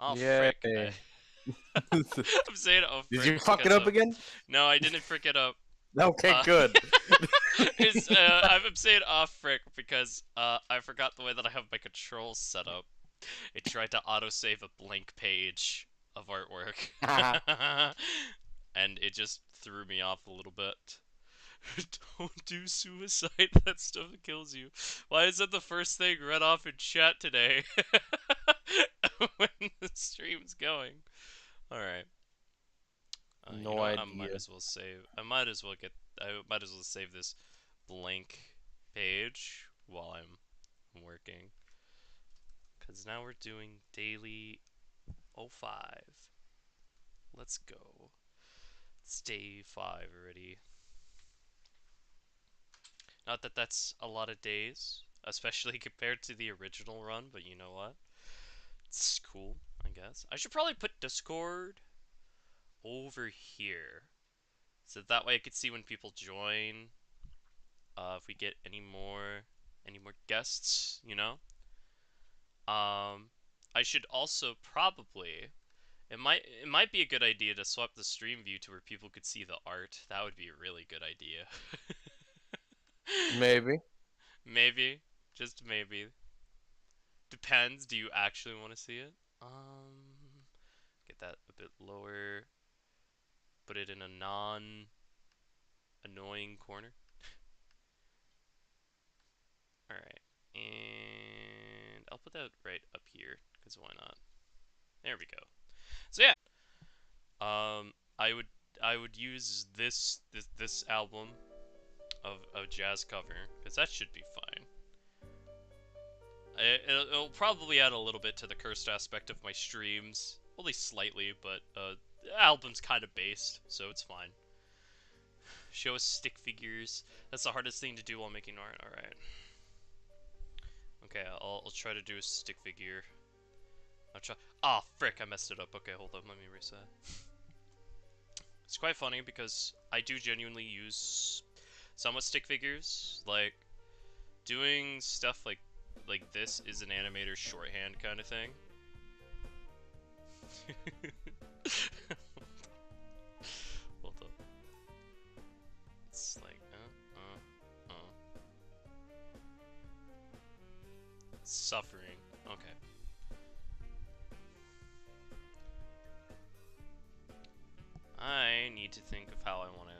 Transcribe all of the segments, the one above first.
Oh, frick. Yay. I'm saying oh, Did frick you fuck it because up again? No, I didn't frick it up. Okay, Uh, good. I'm saying off frick because I forgot the way that I have my controls set up. It tried to autosave a blank page of artwork. And it just threw me off a little bit. Don't do suicide, that stuff kills you. Why is that the first thing read off in chat today? When the stream's going. Alright. You No know what? I might idea. as well save. I might as well save this blank page while I'm working. Because now we're doing daily 05. Let's go. It's day 5 already. Not that that's a lot of days, especially compared to the original run, but you know what? It's cool, I guess. I should probably put Discord over here. So that way I could see when people join. If we get any more guests, you know? I should also probably it might be a good idea to swap the stream view to where people could see the art. That would be a really good idea. Maybe. Maybe, just maybe. Depends. Do you actually want to see it? Get that a bit lower. Put it in a non-annoying corner. All right, and I'll put that right up here because why not? There we go. So yeah, I would use this album of jazz cover because that should be fine. It'll probably add a little bit to the cursed aspect of my streams, only slightly, but the album's kind of based, so it's fine. Show us stick figures. That's the hardest thing to do while making art. All right. Okay, I'll try to do a stick figure. I'll try. Ah, oh, frick! I messed it up. Okay, hold on. Let me reset. It's quite funny because I do genuinely use somewhat stick figures. Like doing stuff like this is an animator's shorthand kind of thing. Hold up. It's like suffering. Okay. I need to think of how I want to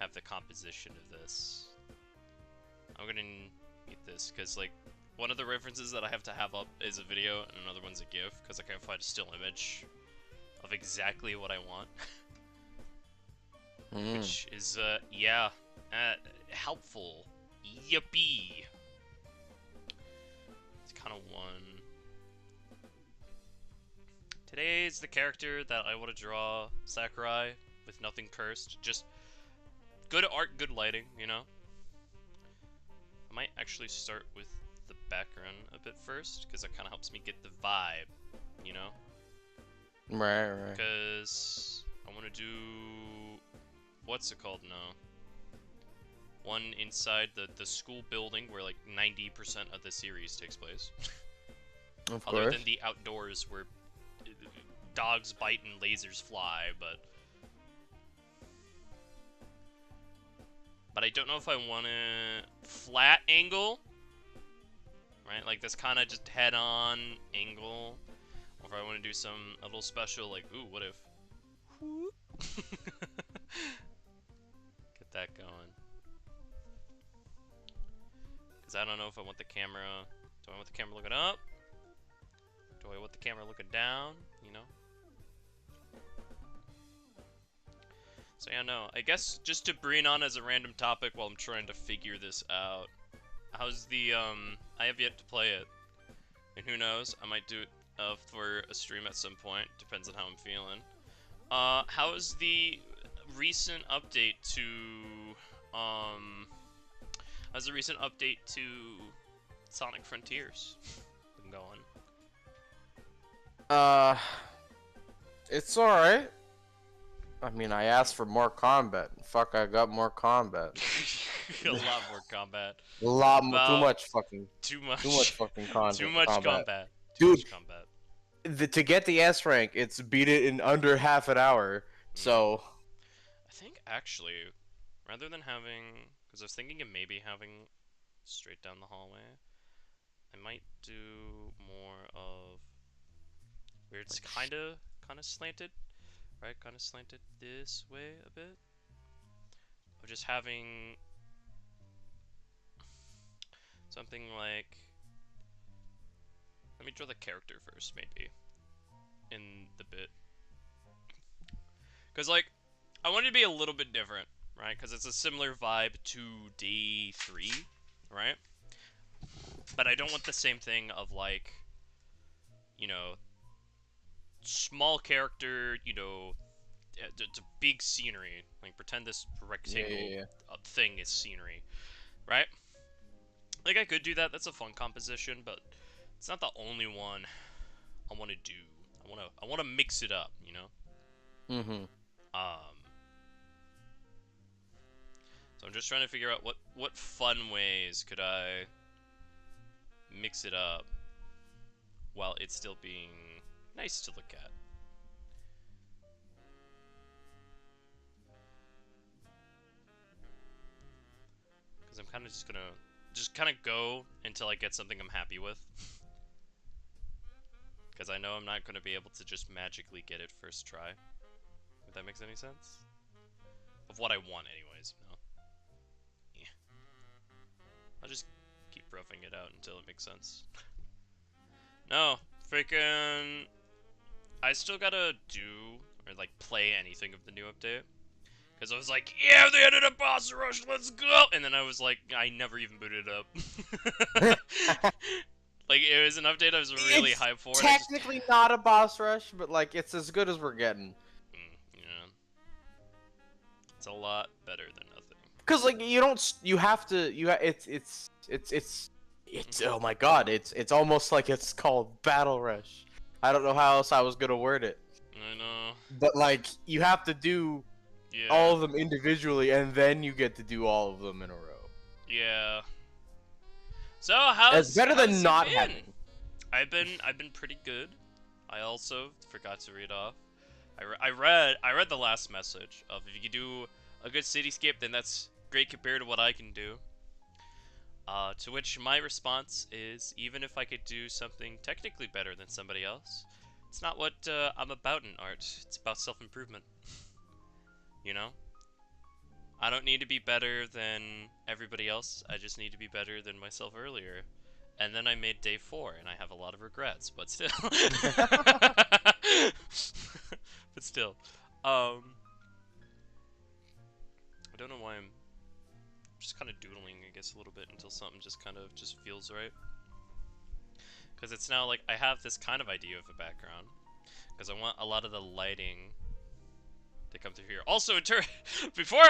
have the composition of this. I'm gonna need this because like one of the references that I have to have up is a video and another one's a GIF because I can't find a still image of exactly what I want. Which is yeah, helpful. Yippee. It's kind of one. Today's the character that I want to draw, Sakurai, with nothing cursed. Just good art, good lighting, you know? I might actually start with the background a bit first, because that kind of helps me get the vibe, you know? Right, right. Because I want to do... what's it called now? One inside the school building where like 90% of the series takes place. Of Other course. than the outdoors where dogs bite and lasers fly, but I don't know if I want to flat angle, right? Like this kind of just head-on angle, or if I want to do a little special, like ooh, what if? Get that going. Because I don't know if I want the camera. Do I want the camera looking up? Do I want the camera looking down? You know. So yeah, no, I guess just to bring on as a random topic while I'm trying to figure this out. How's the, I have yet to play it. And who knows, I might do it for a stream at some point, depends on how I'm feeling. How is the recent update to, how's the recent update to Sonic Frontiers been going? It's alright. I mean, I asked for more combat. Fuck, I got more combat. A lot more combat. A lot more, too much fucking Too much fucking content. Too much combat. Dude, Too much combat. to get the S rank, it's beat it in under half an hour. Mm. So I think actually, rather than having, because I was thinking of maybe having straight down the hallway, I might do more of where it's like, kind of slanted, right? Kind of slanted this way a bit. Of just having something like, let me draw the character first, maybe in the bit, because like I want it to be a little bit different, right? Because it's a similar vibe to D3, right? But I don't want the same thing of like, you know, small character, it's a big scenery. Like pretend this yeah, rectangle yeah, yeah. thing is scenery, right? Like I could do that. That's a fun composition, but it's not the only one I want to do. I want to mix it up, you know. Mm-hmm. Um, so I'm just trying to figure out what fun ways could I mix it up while it's still being nice to look at. Because I'm kind of just gonna just kind of go until I get something I'm happy with. Because I know I'm not gonna be able to just magically get it first try. If that makes any sense. Of what I want, anyways. You know. Yeah. I'll just keep roughing it out until it makes sense. No, freaking. I still gotta do or like play anything of the new update. Because I was like, yeah, they added a boss rush, let's go! And then I was like, I never even booted it up. Like, it was an update I was really It's hyped for, and I just. technically not a boss rush, but like it's as good as we're getting. Yeah. It's a lot better than nothing. Cause like you don't, you have to, it's Mhm. oh my god, it's almost like it's called battle rush. I don't know how else I was gonna word it, I know. but like you have to do Yeah. all of them individually, and then you get to do all of them in a row. Yeah. So It's better than how's you not been? having. I've been pretty good. I also forgot to read off. I read the last message of if you can do a good cityscape, then that's great compared to what I can do. To which my response is, even if I could do something technically better than somebody else, it's not what I'm about in art. It's about self-improvement. You know? I don't need to be better than everybody else. I just need to be better than myself earlier. And then I made day 4, and I have a lot of regrets, but still. But still. I don't know why I'm just kind of doodling, I guess, a little bit until something just kind of just feels right. Because it's now like I have this kind of idea of a background. Because I want a lot of the lighting to come through here. Also, before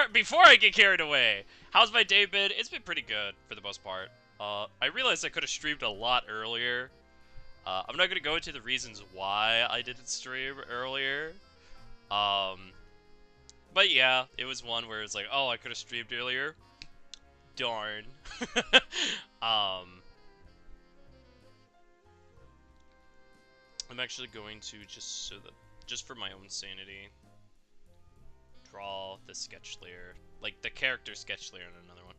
I get carried away, how's my day been? It's been pretty good for the most part. I realized I could have streamed a lot earlier. I'm not gonna go into the reasons why I didn't stream earlier. But yeah, it was one where it's like, oh, I could have streamed earlier. Darn. um, I'm actually going to just for my own sanity, draw the sketch layer, like the character sketch layer in another one.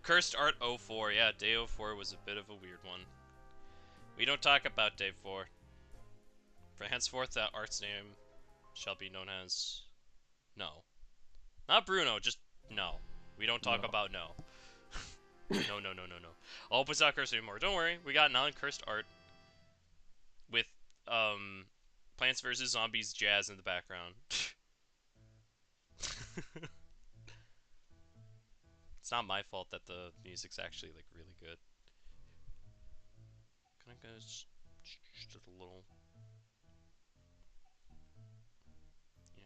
Cursed Art 04, yeah, day 04 was a bit of a weird one. We don't talk about day 4. For henceforth, that art's name shall be known as no. Not Bruno, just no. We don't talk No. about no. No, no, no, no, no. I hope it's not cursed anymore. Don't worry, we got non-cursed art with Plants vs Zombies jazz in the background. It's not my fault that the music's actually like really good. Can I go just a little? Yeah.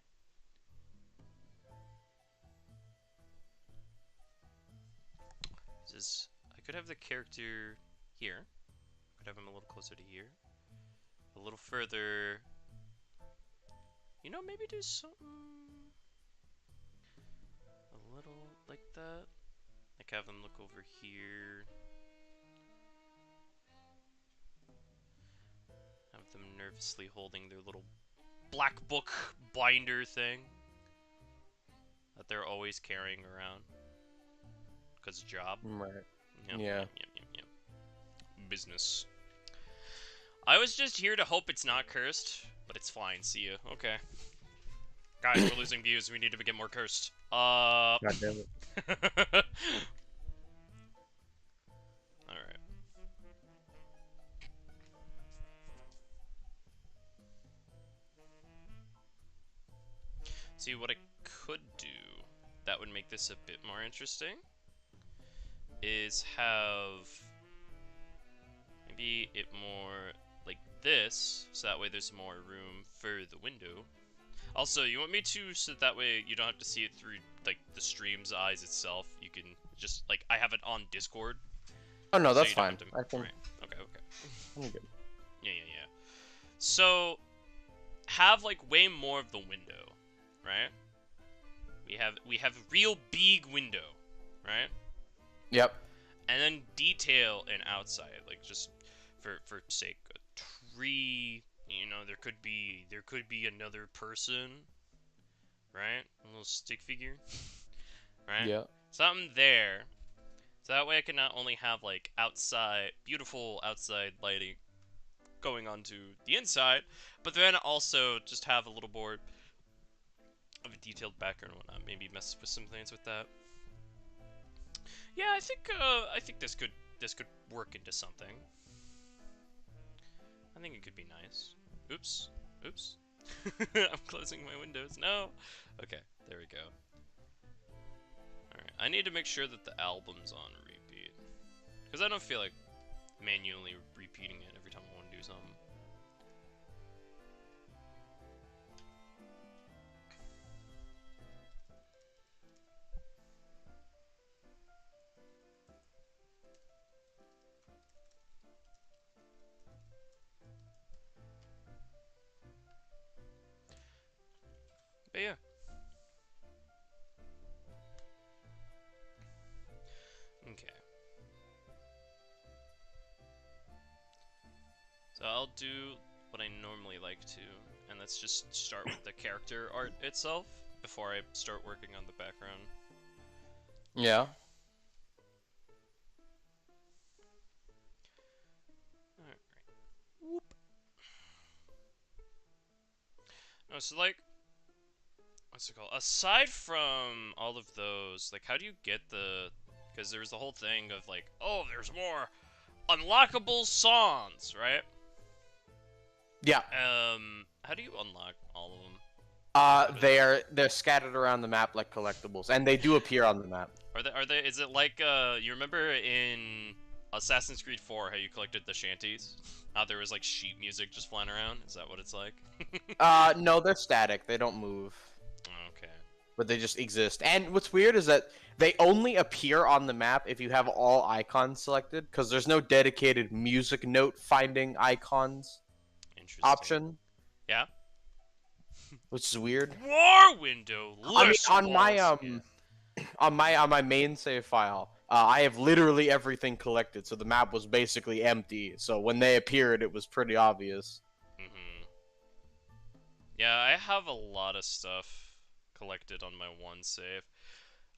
This is. I could have the character here. Could have him a little closer to here. A little further. You know, maybe do something a little like that. Like have him look over here. Have them nervously holding their little black book binder thing that they're always carrying around. Because job. Right. Yep, Yeah. yep. Business. I was just here to hope it's not cursed, but it's fine. See you. Okay. Guys, we're losing views. We need to get more cursed. God damn it. Alright. See, what I could do that would make this a bit more interesting is have maybe it more like this, so that way there's more room for the window. Also, you want me to, so that way you don't have to see it through, like, the stream's eyes itself. You can just, like, I have it on Discord. Oh no, so that's you don't fine. have to- I think Right. Okay. I'm good. Yeah. So, have, like, way more of the window, right? We have real big window, right? Yep. And then detail an outside, like, just for sake, a tree. You know, there could be another person, right? A little stick figure, right? Yeah. Something there. So that way I can not only have like beautiful outside lighting going onto the inside, but then also just have a little more of a detailed background and whatnot. Maybe mess with some things with that. Yeah, I think this could work into something. I think it could be nice. Oops. I'm closing my windows. No. Okay, there we go. Alright, I need to make sure that the album's on repeat. Because I don't feel like manually repeating it every time I want to do something. But yeah. Okay. So I'll do what I normally like to, and let's just start with the character art itself before I start working on the background. Yeah. Alright. Whoop. No, so like, what's it called? Aside from all of those, like, how do you get the? Because there's the whole thing of like, oh, there's more unlockable songs, right? Yeah. How do you unlock all of them? They're scattered around the map like collectibles, and they do appear on the map. Are they? Is it like you remember in Assassin's Creed 4 how you collected the shanties? How there was like sheet music just flying around? Is that what it's like? No, they're static. They don't move, Okay. but they just exist. And what's weird is that they only appear on the map if you have all icons selected, because there's no dedicated music note finding icons Interesting. option. Yeah. Which is weird. War window. I mean, on my walls. on my main save file, I have literally everything collected, so the map was basically empty. So when they appeared, it was pretty obvious. Yeah, I have a lot of stuff collected on my one save.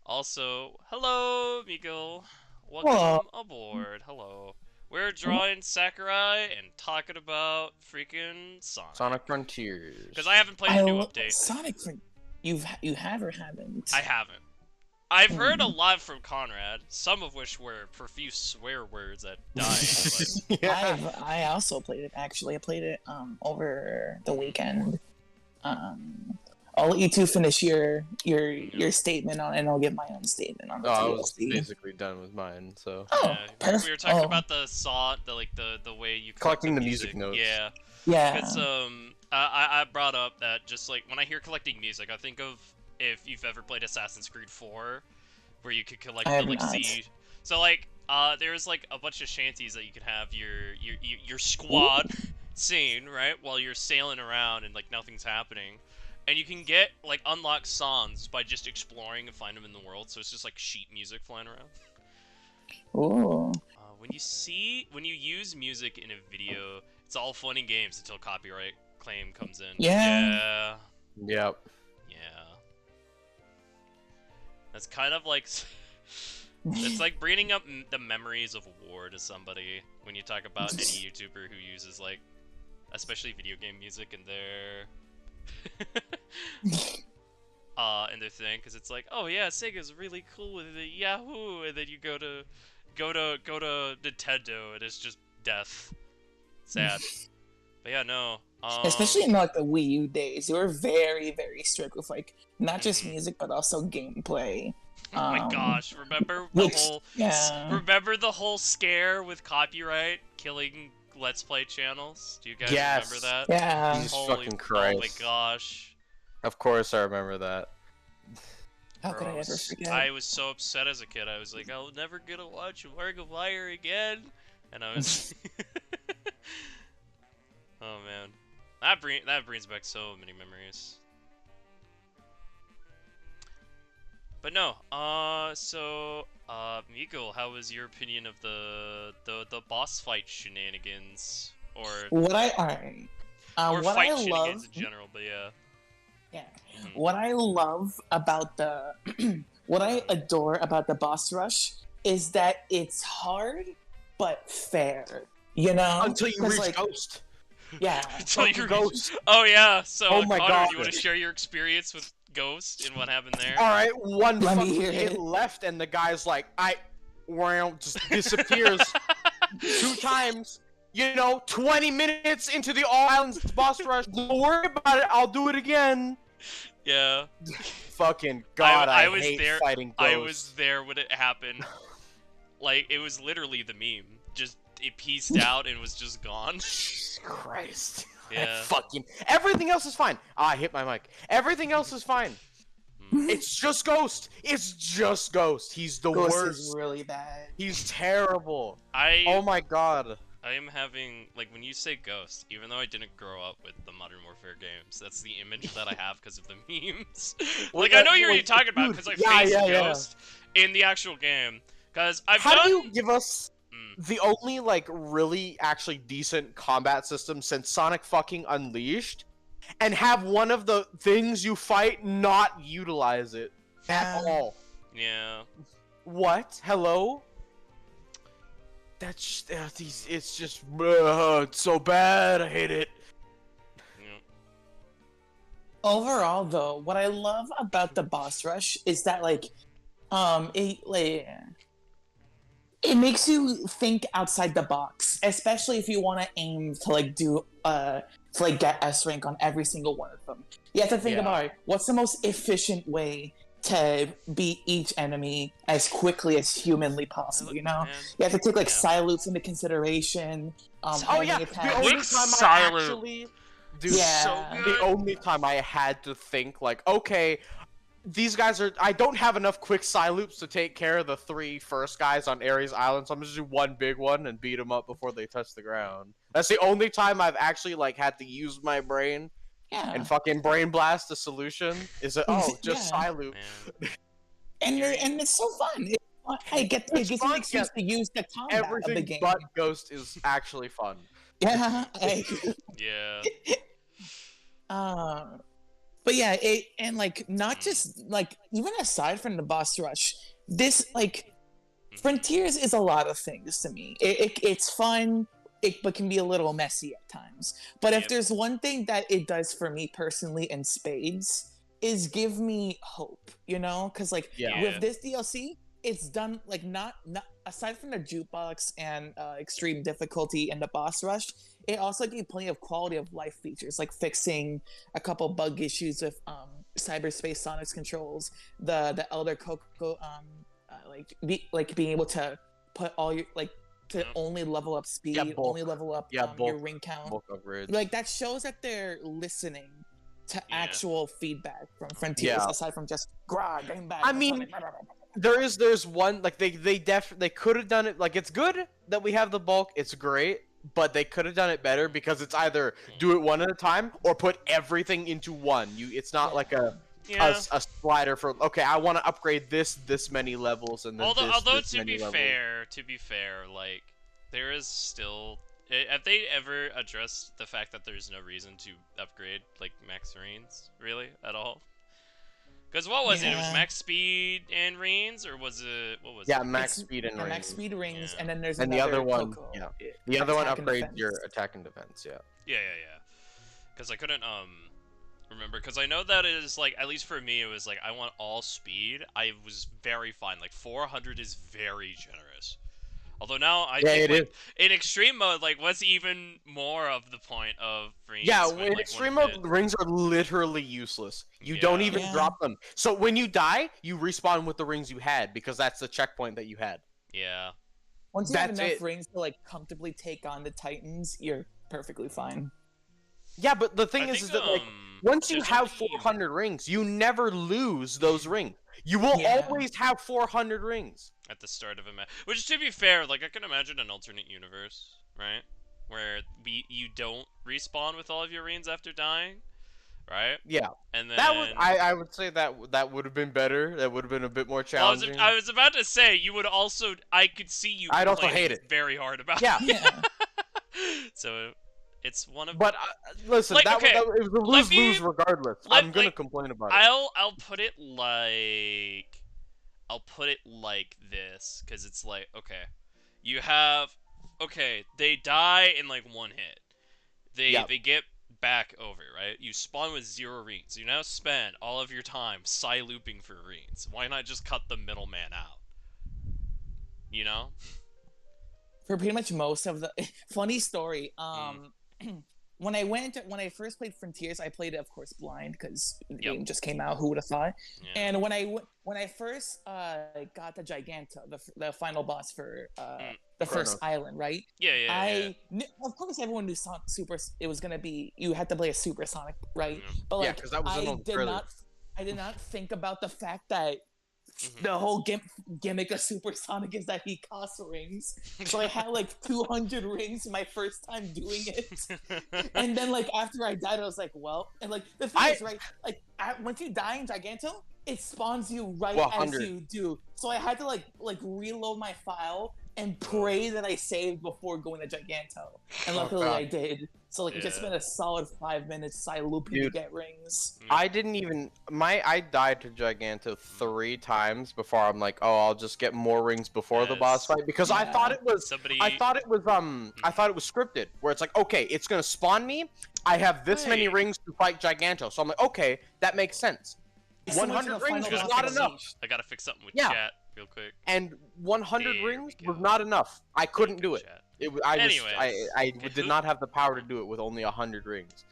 Also, hello, Miguel. Welcome Hello. aboard. Hello. We're drawing Sakurai and talking about freaking Sonic. Sonic Frontiers. Because I haven't played a new update. Sonic, you have or haven't? I haven't. I've heard a lot from Conrad, some of which were profuse swear words at dying. Yeah. I also played it. Actually, I played it over the weekend. I'll let you two finish your statement on it, and I'll give my own statement on the I was DLC. basically done with mine, so. Oh, Yeah, perfect. we were talking about the saw, the way you collect Collecting the music notes. Yeah. Yeah. Because I brought up that just like when I hear collecting music, I think of if you've ever played Assassin's Creed 4, where you could collect I the have like not. siege. So like there's like a bunch of shanties that you can have your squad sing, right, while you're sailing around and like nothing's happening. And you can get like unlock songs by just exploring and find them in the world. So it's just like sheet music flying around. Ooh. When you use music in a video, It's all fun and games until copyright claim comes in. Yeah. Yep. Yeah. That's kind of like it's like bringing up the memories of war to somebody when you talk about any YouTuber who uses like especially video game music in their in their thing, because it's like, oh yeah, Sega's really cool with the Yahoo, and then you go to Nintendo and it's just death. Sad. But yeah, no. Especially in like the Wii U days, they were very, very strict with like not just Mhm. music but also gameplay. Oh my gosh, remember the remember the whole scare with copyright killing Let's Play channels? Do you guys Yes. remember that? Yeah. Jesus Holy, fucking oh my Christ. gosh. Of course I remember that. How could I ever Gross. forget? I was so upset as a kid. I was like, I'll never get to watch Markiplier again. And I was oh man. That brings back so many memories. But no, Miko, how was your opinion of the boss fight shenanigans, or Alright. or What fight I shenanigans love, in general? But yeah, yeah, Mhm. what I love about the, what I adore about the boss rush is that it's hard but fair. You know, Until you 'Cause, reach like, Ghost. yeah, Until you Fucking reach- Ghost. Oh yeah, so Oh my Connor, God. do you want to share your experience with Ghost and what happened there? Alright, one Let me fucking hear hit it. left and the guy's like, just disappears 2 times. You know, 20 minutes into the All Islands boss rush. Don't worry about it, I'll do it again. Yeah, Fucking God, I was hate there- fighting Ghost. I was there when it happened. Like, it was literally the meme. Just, it pieced out and was just gone. Jesus Christ. Yeah. Everything else is fine. Ah, I hit my mic. Everything else is fine. Mm. It's just Ghost. It's just Ghost. He's the Ghost worst. is really bad. He's terrible. I Oh my God. I am having, like, when you say Ghost, even though I didn't grow up with the Modern Warfare games, that's the image that I have because of the memes. Like, I know you're talking about because I faced Ghost in the actual game. Because I've How done... do you give us Mm. the only, like, really actually decent combat system since Sonic fucking Unleashed, and have one of the things you fight not utilize it at Yeah. all? Yeah. What? Hello? That's it's just it's so bad. I hate it. Yeah. Overall, though, what I love about the boss rush is that it makes you think outside the box, especially if you want to aim to get S rank on every single one of them. You have to think Yeah. about what's the most efficient way to beat each enemy as quickly as humanly possible. You know, Man. you have to take like Yeah. side loops into consideration. Oh homing yeah, attacks. the only Quick time I silent. actually, dude, Yeah. So the good. only time I had to think like, okay, these guys are. I don't have enough quick side loops to take care of the 3 first guys on Ares Island, so I'm just gonna do one big one and beat them up before they touch the ground. That's the only time I've actually like had to use my brain Yeah. and fucking brain blast the solution. Is that just Yeah. side loop? Man. And it's so fun. It gives me fun, an excuse to use the combat of the Everything game. but Ghost is actually fun. Yeah. Yeah. But yeah, not just like even aside from the boss rush, this Frontiers is a lot of things to me. It's fun, but can be a little messy at times. But if Yep. there's one thing that it does for me personally in spades is give me hope, you know? Because Yeah. with this DLC, it's done not aside from the jukebox and extreme difficulty and the boss rush, it also gave plenty of quality of life features, like fixing a couple bug issues with cyberspace Sonic's controls, the Elder Coco being able to put all your to Yep. only level up speed, bulk. only level up Yeah, your bulk. ring count. Bulk upgrades. Like that shows that they're listening to Yeah. actual feedback from Frontiers, Yeah. aside from just grog, getting back. I mean, there's one like they could have done it like it's good that we have the bulk, it's great, but they could have done it better because it's either do it one at a time or put everything into one. It's not like a Yeah. slider for okay, I want to upgrade this many levels and then Although this to many be levels. fair, like there is still Have they ever addressed the fact that there's no reason to upgrade like max reigns really at all? Because what was it? It was Yeah. max speed and reigns, or was it what was Yeah, it? max It's speed and yeah, max range. speed rings, Yeah. and then there's And the another other one, Coco. yeah. The other one Attack and upgrades your defense. attack and defense, yeah. Yeah, yeah, yeah. Because I couldn't remember, because I know that it is like, at least for me, it was like I want all speed. I was very fine. Like 400 is very generous. Although now I Yeah, think it like is. in extreme mode, like what's even more of the point of rings Yeah, when in like extreme one mode, hit? the rings are literally useless. You don't Yeah. even Yeah. drop them. So when you die, you respawn with the rings you had because that's the checkpoint that you had. Yeah. Once you have That's enough it. rings to like comfortably take on the Titans, you're perfectly fine. Yeah, but the thing I is think, that like once you there's have only- 400 rings, you never lose those rings. You will Yeah. always have 400 rings. at the start of a match, which to be fair, like I can imagine an alternate universe, right, where you don't respawn with all of your rings after dying, right? Yeah, And then that would I would say that would have been better. That would have been a bit more well, challenging. I was about to say you would also. I could see you. I'd also complaining hate it. very hard about. Yeah. Yeah. So it's one of. But listen, Like, that, okay, it was a let me- lose-lose regardless. let- I'm gonna like, complain about it. I'll put it like. I'll put it like this, because it's like, okay, you have, okay, they die in like one hit. Yep. They get back over, right? You spawn with 0 rings. You now spend all of your time looping for rings. Why not just cut the middleman out? You know? For pretty much most of the funny story, when I first played Frontiers, I played it of course blind because the Yep. game just came out. Who would have thought? Yeah. And when I first got the Giganta, the final boss for the first Chronos. island, right? yeah. Of course everyone knew Super. It was gonna be you had to play a Supersonic, right? Yeah. But Yeah, like 'cause that was in all the trailers. I did not think about the fact that Mhm. the whole gimmick of Supersonic is that he costs rings. So I had like 200 rings my first time doing it. And then like after I died, I was like, well, and like the thing is, right, like once you die in Giganto, it spawns you right Well, as 100. you do. So I had to like reload my file and pray that I saved before going to Giganto. And Oh, luckily God. I did. So like I just Yeah. spent a solid 5 minutes side looping to Dude. get rings. I didn't even I died to Giganto 3 times before I'm like, oh, I'll just get more rings before the boss Yes. fight because I thought Yeah. it was Somebody. I thought it was scripted where it's like, okay, it's gonna spawn me. I have this many Wait. rings to fight Giganto, so I'm like, okay, that makes sense. Similar to 100 the rings final was boss not of enough. Siege. I gotta fix something with Yeah. chat real quick. And 100 There we rings was go. not enough. I couldn't Thank do you, it. chat. I Anyways, did not have the power to do it with only 100 rings.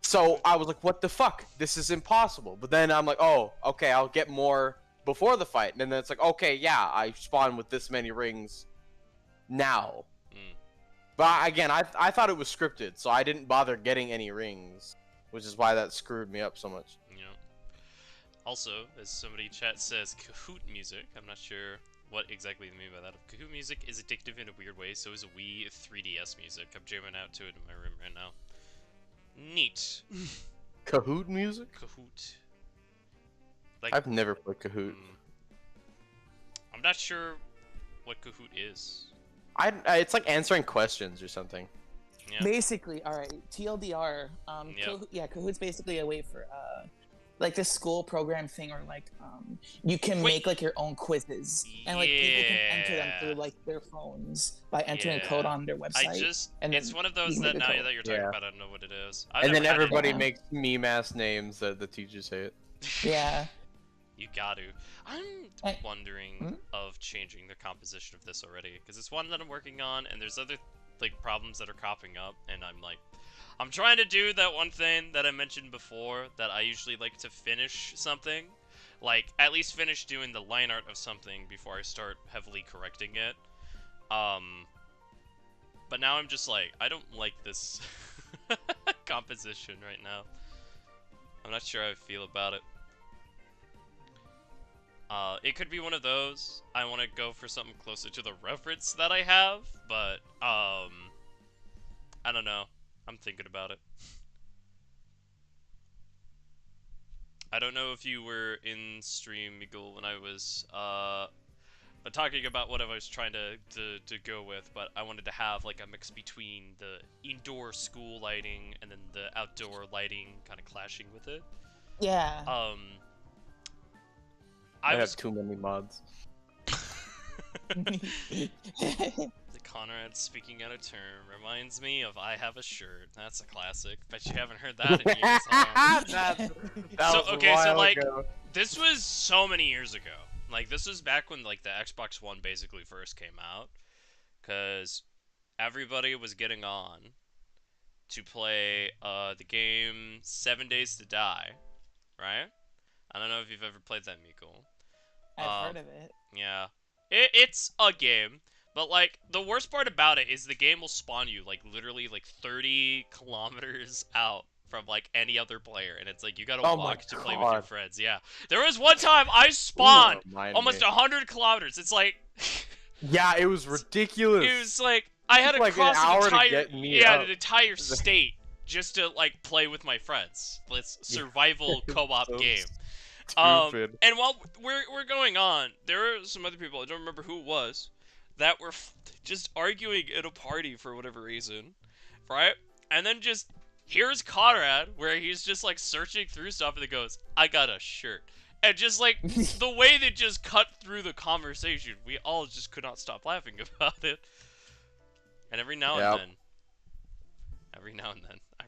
So I was like, what the fuck? This is impossible. But then I'm like, oh, okay, I'll get more before the fight. And then it's like, okay, yeah, I spawn with this many rings now. Mm. But again, I thought it was scripted, so I didn't bother getting any rings, which is why that screwed me up so much. You know. Also, as somebody in chat says, Kahoot music. I'm not sure what exactly they mean by that. Kahoot music is addictive in a weird way, so is Wii 3DS music. I'm jamming out to it in my room right now. Neat. Kahoot music? Kahoot. Like, I've never played Kahoot. I'm not sure what Kahoot is. It's like answering questions or something. Yeah. Basically, all right. TLDR. Yep. Kahoot's basically a way for like this school program thing, or like you can Wait. make like your own quizzes, and like people can enter them Yeah. through like their phones by entering a Yeah. code on their website. And it's then one of those you that make now the code. that you're talking Yeah. about, I don't know what it is. I've And then never had it. everybody Yeah. makes meme-ass names that the teachers hate. Yeah. You got to. I'm I- wondering Hmm? of changing the composition of this already, because it's one that I'm working on, and there's other like problems that are cropping up, and I'm like, I'm trying to do that one thing that I mentioned before that I usually like to finish something, like at least finish doing the line art of something before I start heavily correcting it. But now I'm just like, I don't like this composition right now. I'm not sure how I feel about it. It could be one of those. I want to go for something closer to the reference that I have, but, I don't know. I'm thinking about it. I don't know if you were in stream, Miguel, when I was, But talking about what I was trying to go with, but I wanted to have like a mix between the indoor school lighting and then the outdoor lighting kind of clashing with it. Yeah. I was have too many mods. The Conrad speaking out of turn reminds me of I Have a Shirt. That's a classic. Bet you haven't heard that in years. So like, this was so many years ago. Like, this was back when like the Xbox One basically first came out, because everybody was getting on to play the game 7 Days to Die, right? I don't know if you've ever played that, Miko. I've heard of it. Yeah. It's a game, but, like, the worst part about it is the game will spawn you, like, literally, like, 30 kilometers out from, like, any other player, and it's like, you gotta walk to play with your friends, yeah. There was one time I spawned almost 100 kilometers, it's like... Yeah, it was ridiculous. It was like, I had to like cross an an entire state just to, like, play with my friends. This survival co-op game. Stupid. And while we're going on, there are some other people, I don't remember who it was, that were just arguing in a party for whatever reason, right? And then just, here's Conrad, where he's just like searching through stuff and it goes, I got a shirt. And just like, the way they just cut through the conversation, we all just could not stop laughing about it. And every now and then, I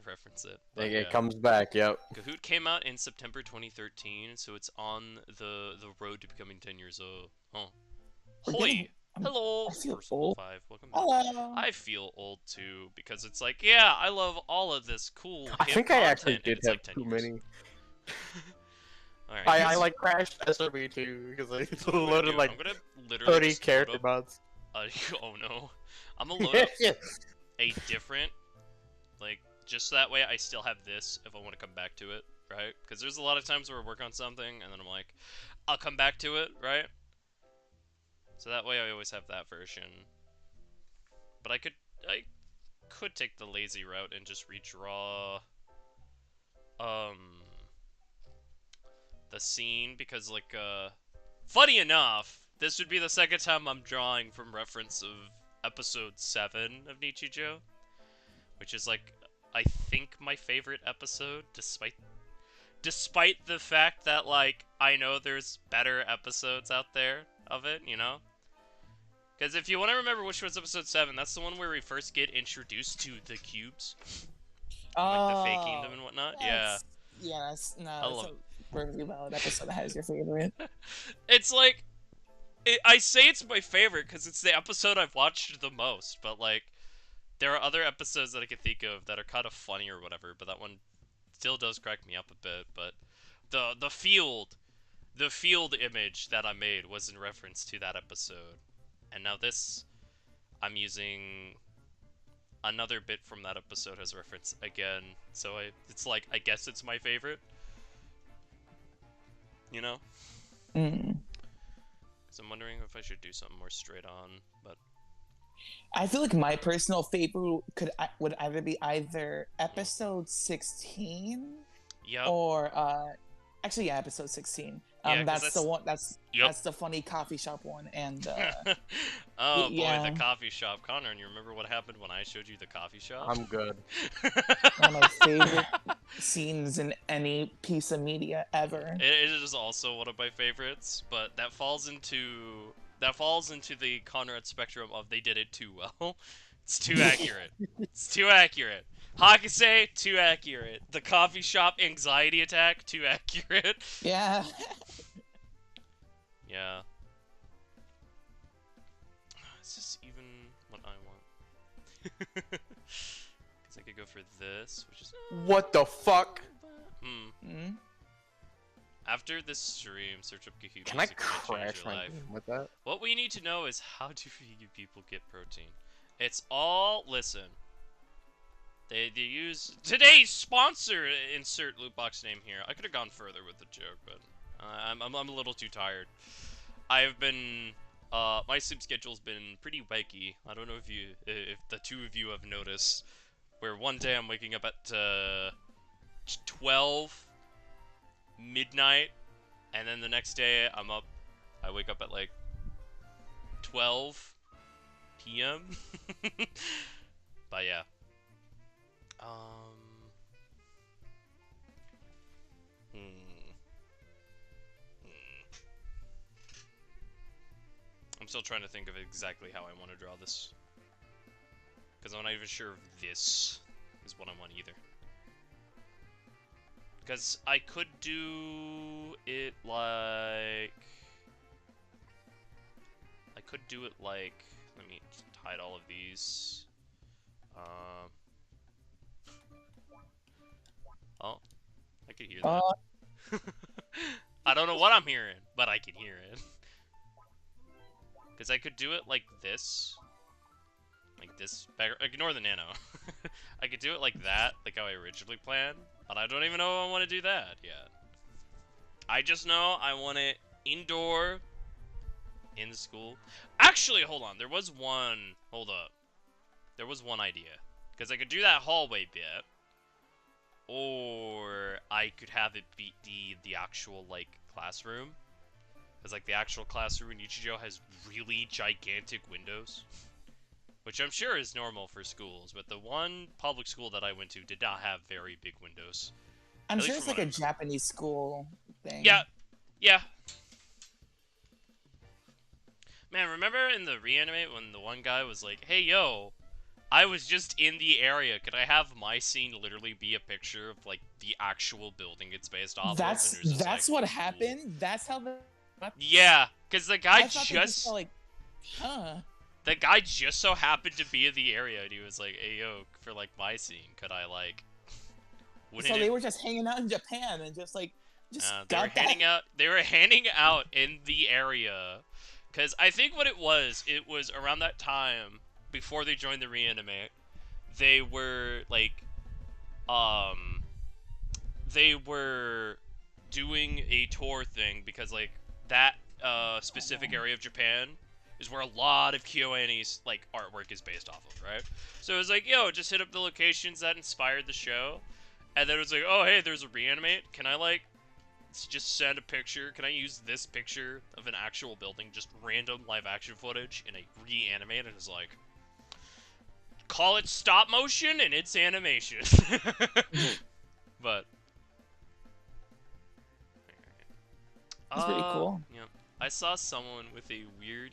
reference it. But, it comes back, yep. Kahoot came out in September 2013, so it's on the road to becoming 10 years old. Oh. Holy! Hello! I feel First old. 5. Welcome back. Hello. I feel old too, because it's like, yeah, I love all of this cool I hip think I actually content, and did it's have like 10 too years. many. Alright, I like crashed SRB too, because I I'm gonna loaded do- like I'm gonna literally 30 just load character up, mods. oh no. I'm gonna load up a different, like, just so that way I still have this if I want to come back to it, right? Because there's a lot of times where I work on something and then I'm like, I'll come back to it, right? So that way I always have that version. But I could take the lazy route and just redraw the scene, because like funny enough, this would be the second time I'm drawing from reference of episode 7 of Nichijou, which is like, I think, my favorite episode, despite the fact that, like, I know there's better episodes out there of it, you know? Because if you want to remember which was episode 7, that's the one where we first get introduced to the cubes. Like the faking them and whatnot. Yeah. Yeah, that's love a perfectly valid episode that has your favorite. It's like, I say it's my favorite because it's the episode I've watched the most, but like, there are other episodes that I can think of that are kind of funny or whatever, but that one still does crack me up a bit. But the field image that I made was in reference to that episode, and now this, I'm using another bit from that episode as reference again. So it's like, I guess it's my favorite, you know? So I'm wondering if I should do something more straight on, but I feel like my personal favorite would either be episode 16, yep. or actually, yeah, episode 16. Yeah, that's the one. That's the funny coffee shop one, and oh boy, yeah. the coffee shop. Connor, and you remember what happened when I showed you the coffee shop? I'm good. one of my favorite scenes in any piece of media ever. It is also one of my favorites, but that falls into the Conrad spectrum of they did it too well. It's too accurate. It's too accurate. Hakase, too accurate. The coffee shop anxiety attack, too accurate. Yeah. Yeah. Is this even what I want? Because I could go for this, which is... What the fuck? After this stream, search up Kahoot. Can I crash my life. game with that? What we need to know is how do vegan people get protein? It's all... Listen. They use... Today's sponsor! Insert loot box name here. I could have gone further with the joke, but... I'm a little too tired. I've been... my sleep schedule's been pretty wacky. I don't know if the two of you have noticed. Where one day I'm waking up at 12 midnight, and then the next day I wake up at like 12 p.m. But yeah. Hmm. I'm still trying to think of exactly how I want to draw this. Because I'm not even sure if this is what I want either. Because I could do it like... Let me hide all of these. Oh, I could hear that. I don't know what I'm hearing, but I can hear it. Because I could do it like this. Like this. Ignore the nano. I could do it like that, like how I originally planned. But I don't even know if I want to do that yet. I just know I want it indoor, in school. Actually, hold on. There was one... Hold up. There was one idea. Because I could do that hallway bit. Or I could have it be the actual, like, classroom. Because, like, the actual classroom in Ichijo has really gigantic windows. Which I'm sure is normal for schools. But the one public school that I went to did not have very big windows. I'm sure it's like a Japanese school thing. Yeah. Yeah. Man, remember in the Reanimate when the one guy was like, hey, yo, I was just in the area. Could I have my scene literally be a picture of, like, the actual building it's based off of? That's what happened? That's how the... Yeah, because the guy just like, huh. The guy just so happened to be in the area, and he was like, hey, yo, for, like, my scene, could I, like... So they were just hanging out in Japan and just, like, they were handing out in the area... Because I think what it was around that time, before they joined the Reanimate, they were, like, they were doing a tour thing, because, like, that, specific area of Japan is where a lot of KyoAni's, like, artwork is based off of, right? So it was like, yo, just hit up the locations that inspired the show, and then it was like, oh, hey, there's a Reanimate, can I, like, just send a picture? Can I use this picture of an actual building, just random live action footage, and I reanimate it? It's like, call it stop motion and it's animation. But that's pretty cool. Yeah, I saw someone with a weird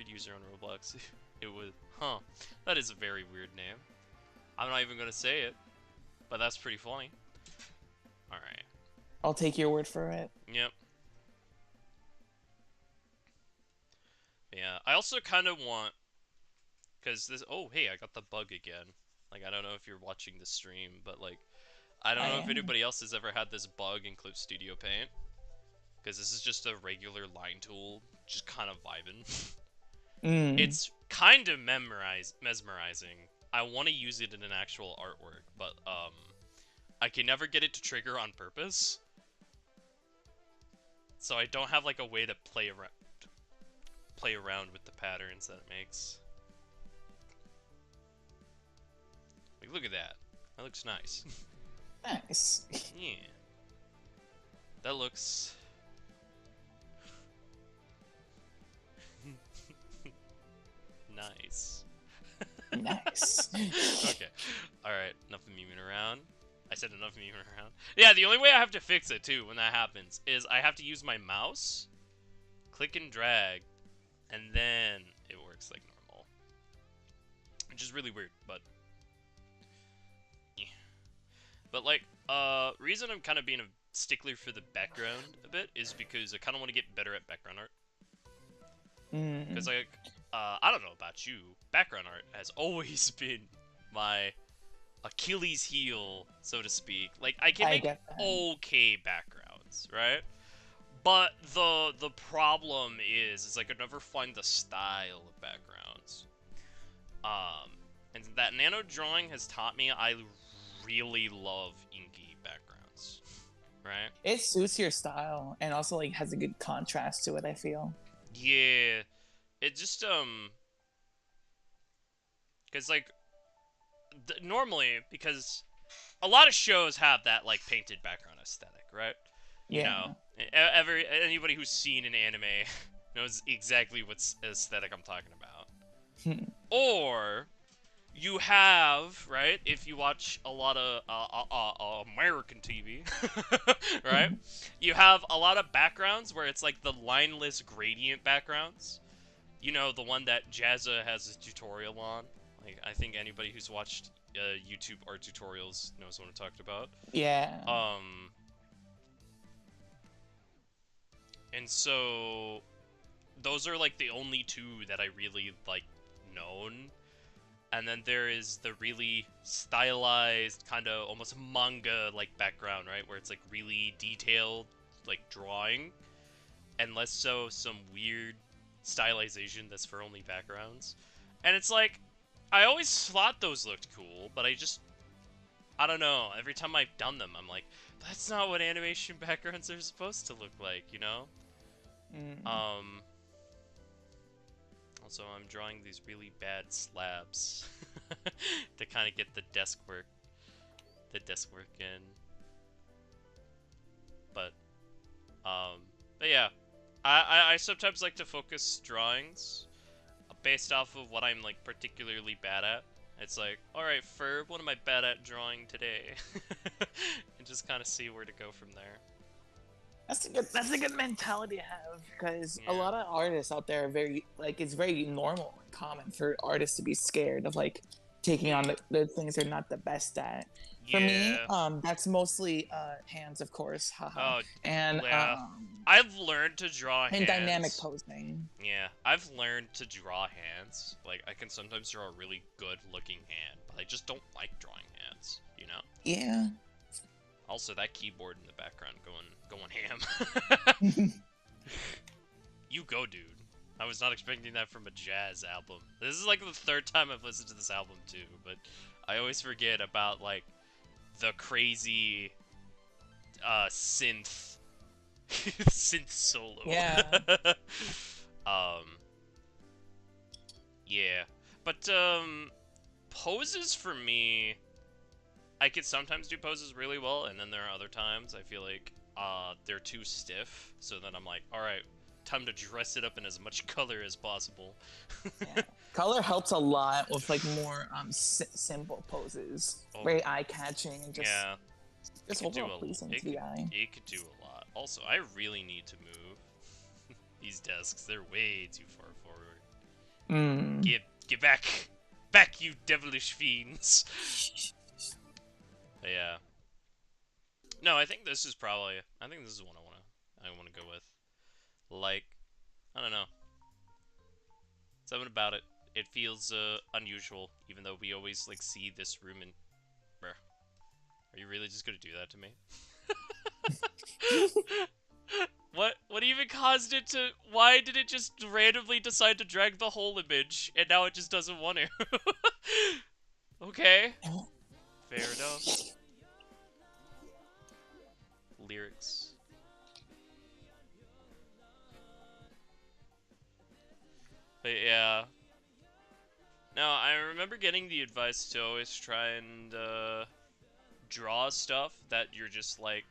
user on Roblox. It was, that is a very weird name. I'm not even gonna say it, but that's pretty funny. All right. I'll take your word for it. Yep. Yeah, I also kind of want... Because this... Oh, hey, I got the bug again. Like, I don't know if you're watching the stream, but, like... I don't know if anybody else has ever had this bug in Clip Studio Paint. Because this is just a regular line tool, just kind of vibing. It's kind of mesmerizing. I want to use it in an actual artwork, but, I can never get it to trigger on purpose. So I don't have, like, a way to play around with the patterns that it makes. Like, look at that. That looks nice. Nice. Yeah. That looks... nice. Nice. Okay. Alright, enough of memeing around. I said enough memeing around. Yeah, the only way I have to fix it, too, when that happens, is I have to use my mouse, click and drag, and then it works like normal. Which is really weird, but... yeah. But, like, reason I'm kind of being a stickler for the background a bit is because I kind of want to get better at background art. Because, like, I don't know about you, background art has always been my Achilles heel, so to speak. Like, I can make okay backgrounds, right? But the problem is I could never find the style of backgrounds. And that nano drawing has taught me I really love inky backgrounds, right? It suits your style, and also, like, has a good contrast to it, I feel. Yeah, it just, because, like, normally, because a lot of shows have that, like, painted background aesthetic, right? Yeah. You know, anybody who's seen an anime knows exactly what aesthetic I'm talking about. Hmm. Or you have, right, if you watch a lot of American TV, right, you have a lot of backgrounds where it's like the lineless gradient backgrounds. You know, the one that Jazza has a tutorial on. Like, I think anybody who's watched YouTube art tutorials knows what I'm talking about. Yeah. And so those are like the only two that I really like known. And then there is the really stylized, kind of almost manga-like background, right? Where it's like really detailed, like drawing, and less so some weird stylization that's for only backgrounds. And it's like, I always thought those looked cool, but I don't know. Every time I've done them, I'm like, that's not what animation backgrounds are supposed to look like, you know? Mm. Also, I'm drawing these really bad slabs to kind of get the desk work in. But, but yeah, I sometimes like to focus drawings based off of what I'm like particularly bad at. It's like, all right, Ferb, what am I bad at drawing today? And just kind of see where to go from there. That's a good mentality to have, because a Yeah. lot of artists out there are very, like, it's very normal and common for artists to be scared of, like, taking on the things they're not the best at. For me, Yeah. that's mostly hands, of course, haha, Oh, and yeah. I've learned to draw and dynamic hands. posing. Yeah, I've learned to draw hands. Like, I can sometimes draw a really good-looking hand, but I just don't like drawing hands, you know? Yeah. Also, that keyboard in the background going ham. You go, dude. I was not expecting that from a jazz album. This is like the third time I've listened to this album too, but I always forget about like the crazy synth synth solo. Yeah. um yeah. But poses for me, I could sometimes do poses really well, and then there are other times I feel like they're too stiff, so then I'm like, all right, time to dress it up in as much color as possible. Yeah. Color helps a lot with like more simple poses, Oh. very eye catching and just Yeah, just could do overall pleasing it to the could, eye. it could do a lot. Also, I really need to move these desks. They're way too far forward. Mm. Get back, back, you devilish fiends. But yeah. No, I think this is probably. I think this is what I wanna go with. Like, I don't know. Something about it. It feels unusual, even though we always like see this room and. Bruh, are you really just gonna do that to me? What even caused it to? Why did it just randomly decide to drag the whole image, and now it just doesn't want to? Okay, fair enough. Lyrics. But yeah. No, I remember getting the advice to always try and draw stuff that you're just like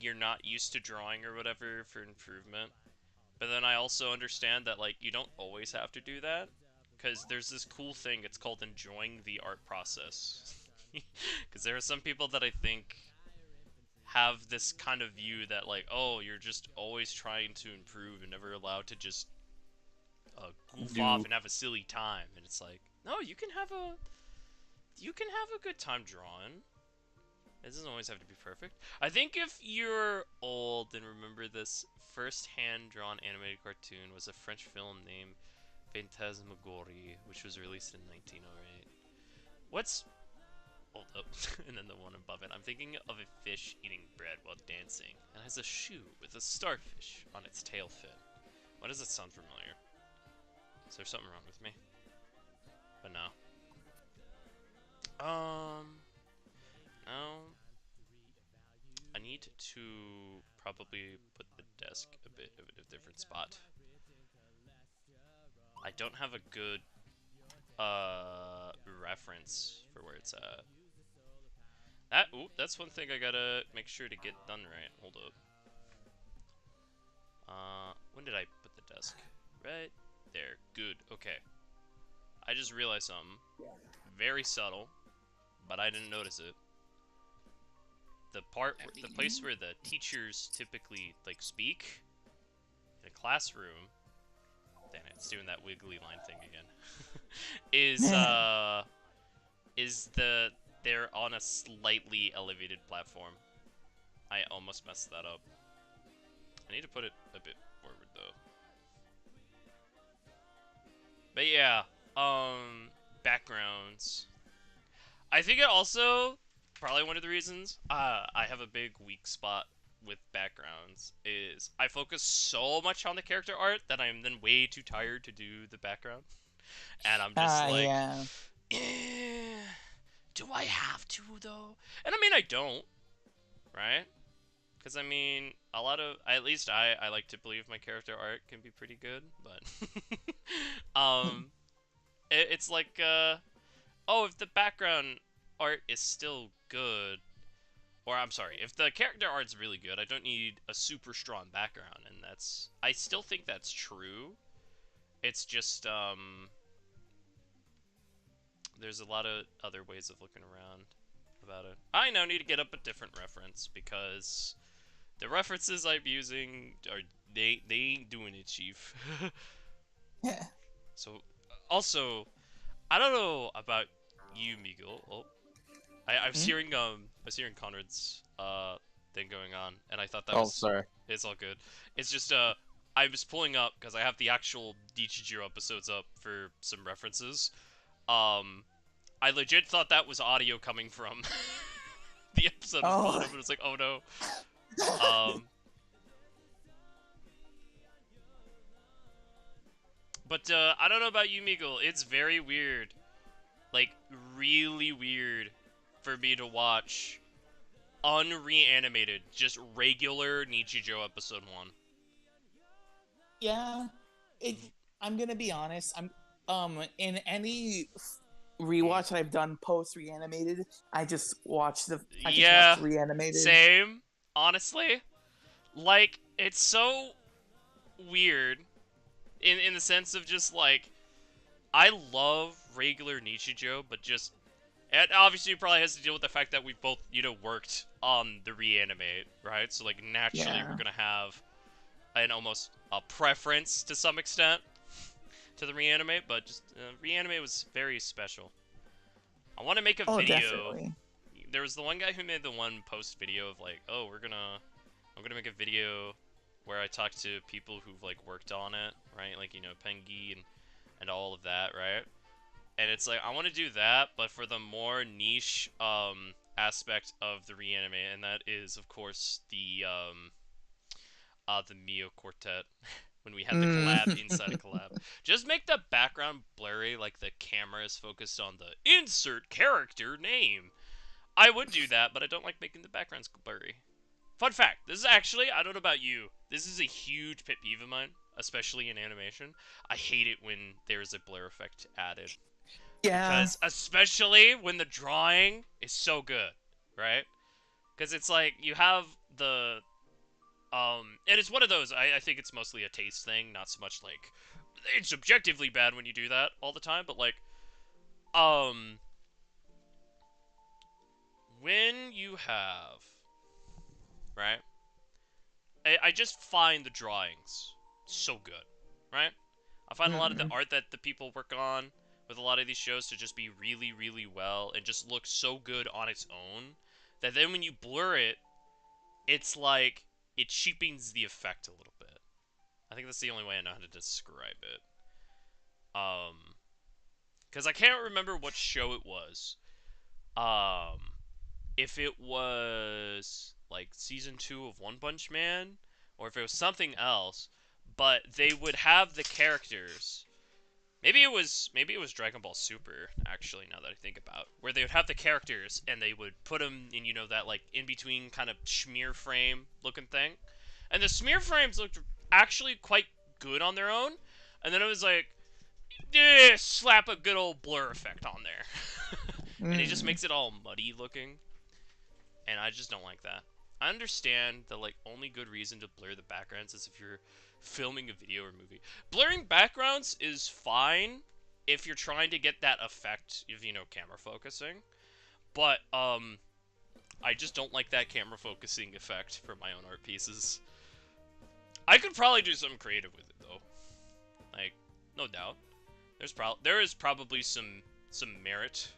you're not used to drawing or whatever for improvement. But then I also understand that like you don't always have to do that because there's this cool thing. It's called enjoying the art process. Because there are some people that I think have this kind of view that like, oh, you're just always trying to improve and never allowed to just goof off and have a silly time. And it's like, no, you can have a good time drawing. It doesn't always have to be perfect. I think if you're old and remember this, first hand-drawn animated cartoon was a French film named Phantasmagorie, which was released in 1908. What's... Hold up. And then the one above it. I'm thinking of a fish eating bread while dancing, and has a shoe with a starfish on its tail fin. Why does it sound familiar? Is there something wrong with me? But no. No. I need to probably put the desk a bit of a different spot. I don't have a good reference for where it's at. That's one thing I gotta make sure to get done right. Hold up. When did I put the desk. Right there. Good. Okay. I just realized something. Very subtle, but I didn't notice it. The place where the teachers typically like speak in a classroom. Damn it, it's doing that wiggly line thing again. They're on a slightly elevated platform. I almost messed that up. I need to put it a bit forward though. But yeah, backgrounds. I think it also probably one of the reasons I have a big weak spot with backgrounds is I focus so much on the character art that I'm then way too tired to do the background, and I'm just like, Yeah. do I have to though? And I mean I don't, right? Because I mean at least I like to believe my character art can be pretty good, but it's like oh, if the background art is still good, or I'm sorry, if the character art's really good, I don't need a super strong background, and I still think that's true. It's just, there's a lot of other ways of looking around about it. I now need to get up a different reference, because the references I'm using they ain't doing it, Chief. Yeah. So, also, I don't know about you, Miguel. Oh, I was hearing Conrad's thing going on, and I thought that was sorry. it's all good. It's just I was pulling up because I have the actual Dichijiro episodes up for some references. I legit thought that was audio coming from the episode was pulling up, and it's like, oh no. But I don't know about you, Miguel. It's very weird, like really weird, for me to watch unreanimated, just regular Nichijou episode 1. Yeah. I'm gonna be honest. In any rewatch that I've done post reanimated, I just watch reanimated. Same. Honestly, like it's so weird in the sense of just like I love regular Nichijou, but just and obviously it probably has to deal with the fact that we've both worked on the reanimate, right? So like naturally we're gonna have an almost a preference to some extent to the reanimate, but just reanimate was very special. I want to make a video. Definitely. There was the one guy who made the one post video of like, oh, I'm gonna make a video where I talk to people who've like worked on it, right? Like Pengi and all of that, right? And it's like I want to do that, but for the more niche aspect of the reanimate, and that is of course the Mio Quartet. When we had the collab inside a collab. Just make the background blurry like the camera is focused on the insert character name. I would do that, but I don't like making the backgrounds blurry. Fun fact, this is actually, I don't know about you, this is a huge pet peeve of mine, especially in animation. I hate it when there's a blur effect added. Yeah. Because especially when the drawing is so good, right? Because it's like, you have the... and it's one of those, I think it's mostly a taste thing, not so much like, it's objectively bad when you do that all the time, but like, when you have, right, I just find the drawings so good, right? I find a lot of the art that the people work on with a lot of these shows to just be really, really well, and just look so good on its own, that then when you blur it, it's like, it cheapens the effect a little bit. I think that's the only way I know how to describe it. Because I can't remember what show it was. If it was, like, Season 2 of One Punch Man, or if it was something else, but they would have the characters... Maybe it was Dragon Ball Super, actually, now that I think about, where they would have the characters, and they would put them in, that, like, in-between kind of smear frame looking thing. And the smear frames looked actually quite good on their own, and then it was like, slap a good old blur effect on there. And it just makes it all muddy looking, and I just don't like that. I understand the like only good reason to blur the backgrounds is if you're filming a video or movie. Blurring backgrounds is fine if you're trying to get that effect of, you know, camera focusing. But I just don't like that camera focusing effect for my own art pieces. I could probably do something creative with it though. Like, no doubt. There is probably some merit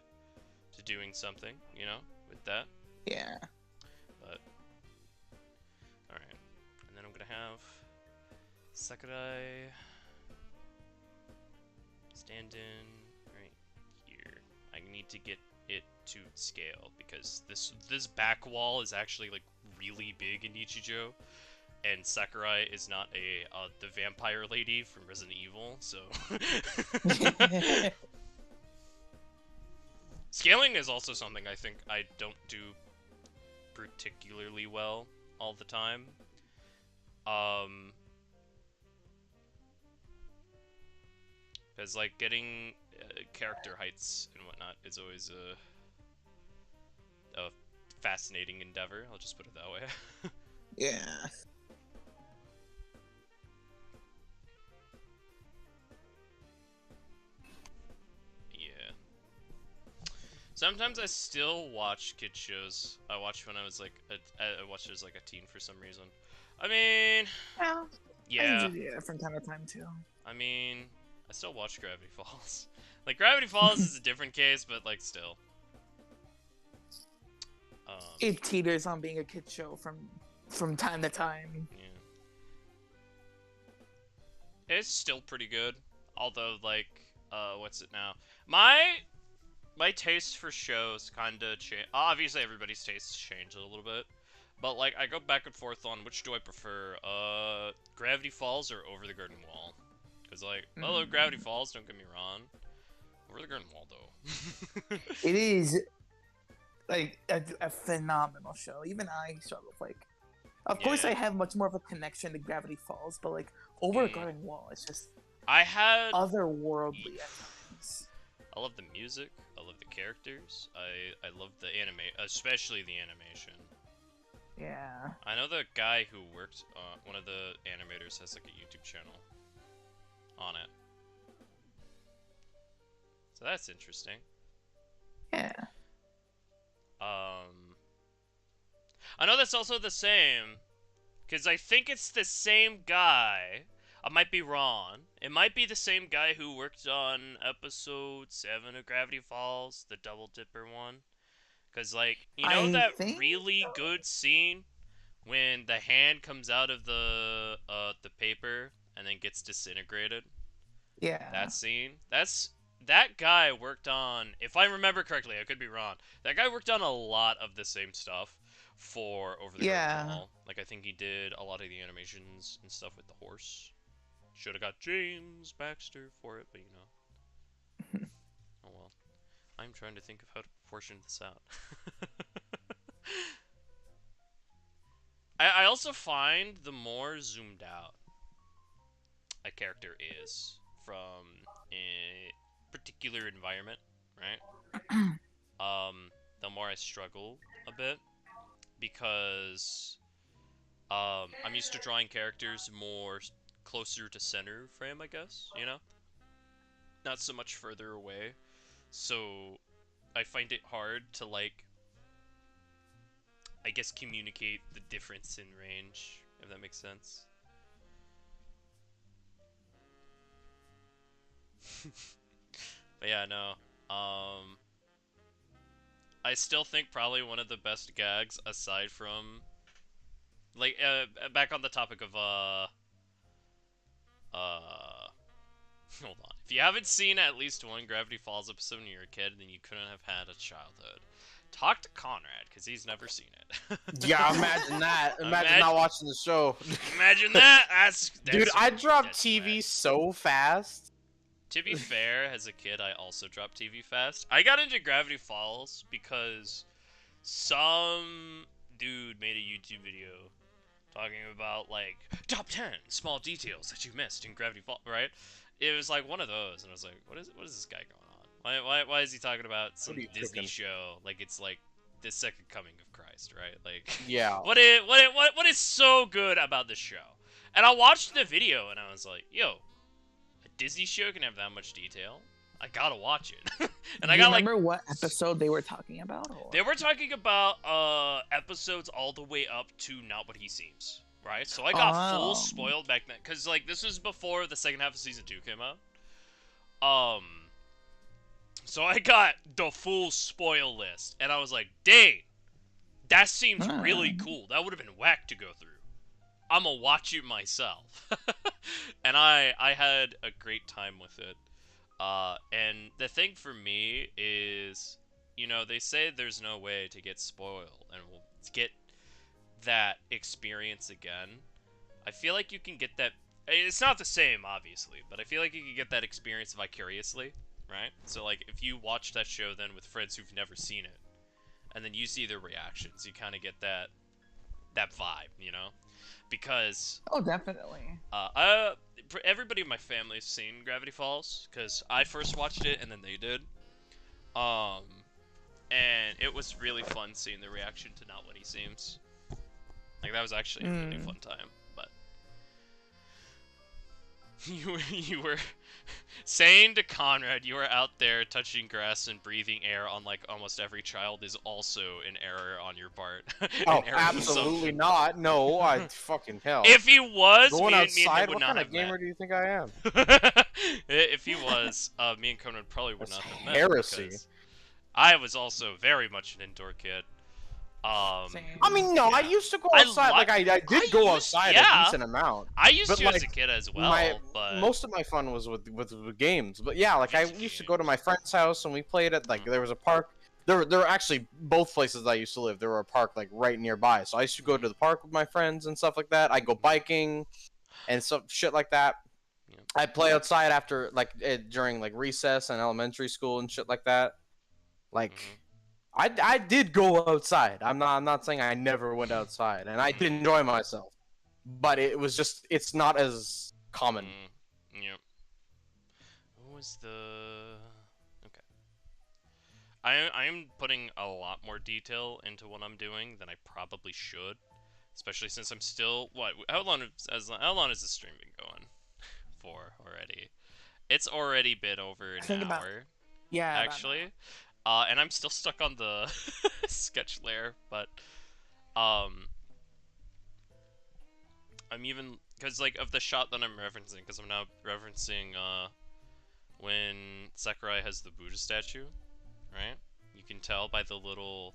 to doing something, you know, with that. Yeah. But alright. And then I'm gonna have Sakurai stand in right here. I need to get it to scale because this back wall is actually like really big in Nichijou, and Sakurai is not the vampire lady from Resident Evil, so scaling is also something I think I don't do particularly well all the time. Because like getting character heights and whatnot is always a fascinating endeavor. I'll just put it that way. Yeah. Yeah. Sometimes I still watch kid shows. I watched when I was like I watched as like a teen for some reason. I mean, Yeah. yeah. I do that from time to time too. I mean, I still watch Gravity Falls. Like Gravity Falls is a different case, but like still. It teeters on being a kid show from time to time. Yeah. It's still pretty good. Although like what's it now? My taste for shows kind of change. Obviously, everybody's tastes change a little bit, but like I go back and forth on which do I prefer, Gravity Falls or Over the Garden Wall? Because like, I love Gravity Falls. Don't get me wrong. Over the Garden Wall, though. It is like a phenomenal show. Even I struggle with like. Of course, Yeah. I have much more of a connection to Gravity Falls, but like Over a Garden Wall, it's just I had. otherworldly at times. I love the music. I love the characters. I love the anime, especially the animation. Yeah. I know the guy who worked, one of the animators has like a YouTube channel on it. So that's interesting. Yeah. I know that's also the same, because I think it's the same guy. I might be wrong. It might be the same guy who worked on episode 7 of Gravity Falls, the Double Dipper one. Because, like, you know I that think really good scene when the hand comes out of the paper and then gets disintegrated? Yeah. That scene? That guy worked on, if I remember correctly, I could be wrong. That guy worked on a lot of the same stuff for Over the Garden Wall. Like I think he did a lot of the animations and stuff with the horse. Should have got James Baxter for it, but you know. Oh well. I'm trying to think of how to portion this out. I also find the more zoomed out a character is from a particular environment, right? The more I struggle a bit because I'm used to drawing characters more closer to center frame, I guess, you know? Not so much further away. So I find it hard to like I guess communicate the difference in range, if that makes sense. But yeah, no. I still think probably one of the best gags aside from like back on the topic of hold on. If you haven't seen at least one Gravity Falls episode when you were a kid, then you couldn't have had a childhood. Talk to Conrad, because he's never seen it. Yeah, imagine that. Imagine not watching the show. Imagine that! That's Dude, I dropped that's TV whack. so fast. To be fair, as a kid, I also dropped TV fast. I got into Gravity Falls because some dude made a YouTube video talking about, like, top 10 small details that you missed in Gravity Falls, right? It was like one of those, and I was like, what is this guy going on? Why is he talking about some What are you Disney cooking? show? Like, it's like the second coming of Christ, right? Like, Yeah. what is so good about this show? And I watched the video and I was like, yo, a Disney show can have that much detail? I gotta watch it. And Do I you got like, remember what episode they were talking about? Or? they were talking about episodes all the way up to Not What He Seems, right? So I got full Oh. spoiled back then, cause like this was before the second half of season 2 came out. Um, so I got the full spoil list, and I was like, dang, that seems really cool. That would have been whack to go through. I'ma watch it myself. And I had a great time with it. And the thing for me is, you know, they say there's no way to get spoiled and we'll get that experience again. I feel like you can get that. It's not the same, obviously, but I feel like you can get that experience vicariously, right? So, like, if you watch that show then with friends who've never seen it, and then you see their reactions, you kind of get that vibe, you know? Because Oh, definitely. everybody in my family's seen Gravity Falls because I first watched it and then they did. And it was really fun seeing the reaction to Not What He Seems. Like that was actually a really fun time. But you were saying to Conrad, you were out there touching grass and breathing air on like almost every child is also an error on your part. Oh, An error absolutely not. No, I fucking hell. If he was, Going me and outside, him would what not kind have of gamer met. do you think I am? If he was, me and Conrad probably would That's not have met. heresy. Because I was also very much an indoor kid. Same. I mean, no, I Yeah. used to go I outside. like- I did go outside yeah. a decent amount. I used But, to as a like, kid as well, but Most of my fun was with games. But yeah, like I Video used to go to my friend's house and we played at like there was a park. There were actually both places I used to live. There were a park like right nearby, so I used to go to the park with my friends and stuff like that. I go biking and stuff shit like that. Yeah. I play outside after like during like recess and elementary school and shit like that. Like. Mhm. I did go outside. I'm not saying I never went outside, and I did enjoy myself, but it's not as common. Yep. What was the? Okay. I am putting a lot more detail into what I'm doing than I probably should, especially since I'm still how long is the stream been going for already? It's already been over an think about- hour. Yeah. about Actually. And I'm still stuck on the sketch layer, but I'm even because like of the shot that I'm referencing, because I'm now referencing when Sakurai has the Buddha statue, right? You can tell by the little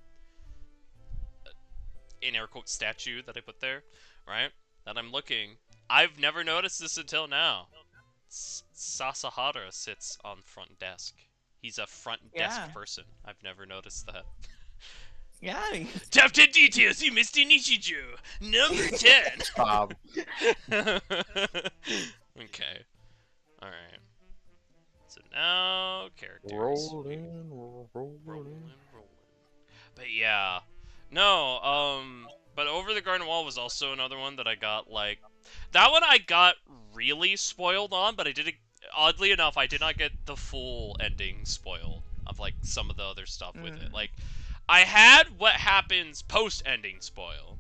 in air quote statue that I put there, right? That I'm looking. I've never noticed this until now. Sasahara sits on front desk. He's a front desk Yeah. person. I've never noticed that. Yeah. Top 10 details you missed in Ichijo. Number 10. Okay. Alright. So now, characters. Rolling. Rolling. But yeah. No, but Over the Garden Wall was also another one that I got, like... That one I got really spoiled on, but I didn't... Oddly enough, I did not get the full ending spoiled of, like, some of the other stuff with it. Like, I had what happens post-ending spoiled.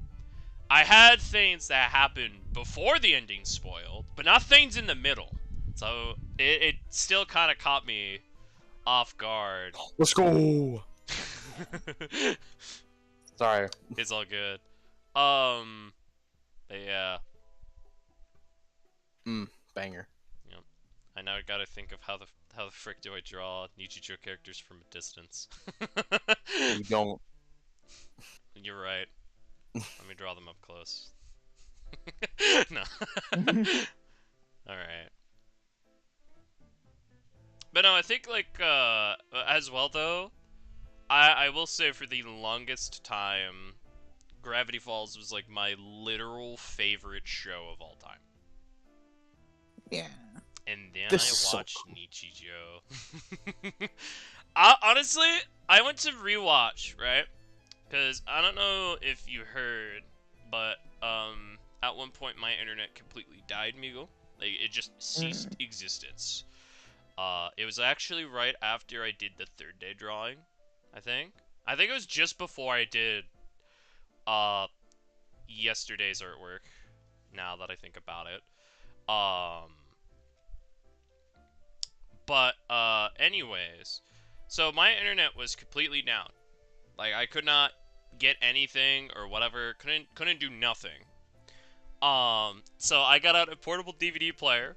I had things that happened before the ending spoiled, but not things in the middle. So, it still kind of caught me off guard. Let's go. Sorry. It's all good. But yeah. Banger. I now gotta think of how the frick do I draw Nichijou characters from a distance. You don't. You're right. Let me draw them up close. No. Alright. But no, I think, like, as well, though, I will say for the longest time, Gravity Falls was, like, my literal favorite show of all time. Yeah. And then This is I so watched Nichijou. Honestly, I went to rewatch, right? Because I don't know if you heard, but at one point my internet completely died, Migo. Like, it just ceased existence. It was actually right after I did the third day drawing, I think. I think it was just before I did yesterday's artwork. Now that I think about it. But anyways, so my internet was completely down. Like I could not get anything or whatever. Couldn't do nothing. So I got out a portable DVD player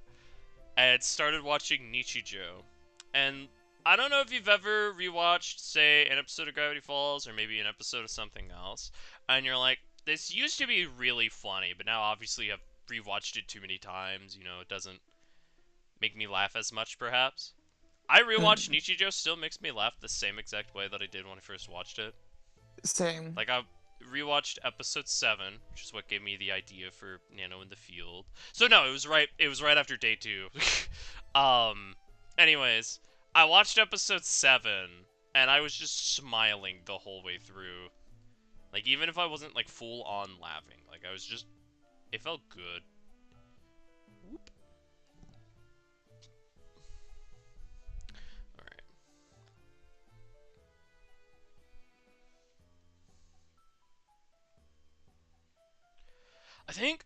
and started watching Nichijou. And I don't know if you've ever rewatched, say, an episode of Gravity Falls or maybe an episode of something else, and you're like, this used to be really funny, but now obviously I've rewatched it too many times. You know, it doesn't make me laugh as much, perhaps. I rewatched Nichijou, still makes me laugh the same exact way that I did when I first watched it. Same. Like, I rewatched episode 7, which is what gave me the idea for Nano in the Field. So no, it was right after day 2. Anyways, I watched episode 7, and I was just smiling the whole way through. Like, even if I wasn't, like, full on laughing. Like, I was just, it felt good. Whoop. Alright. I think,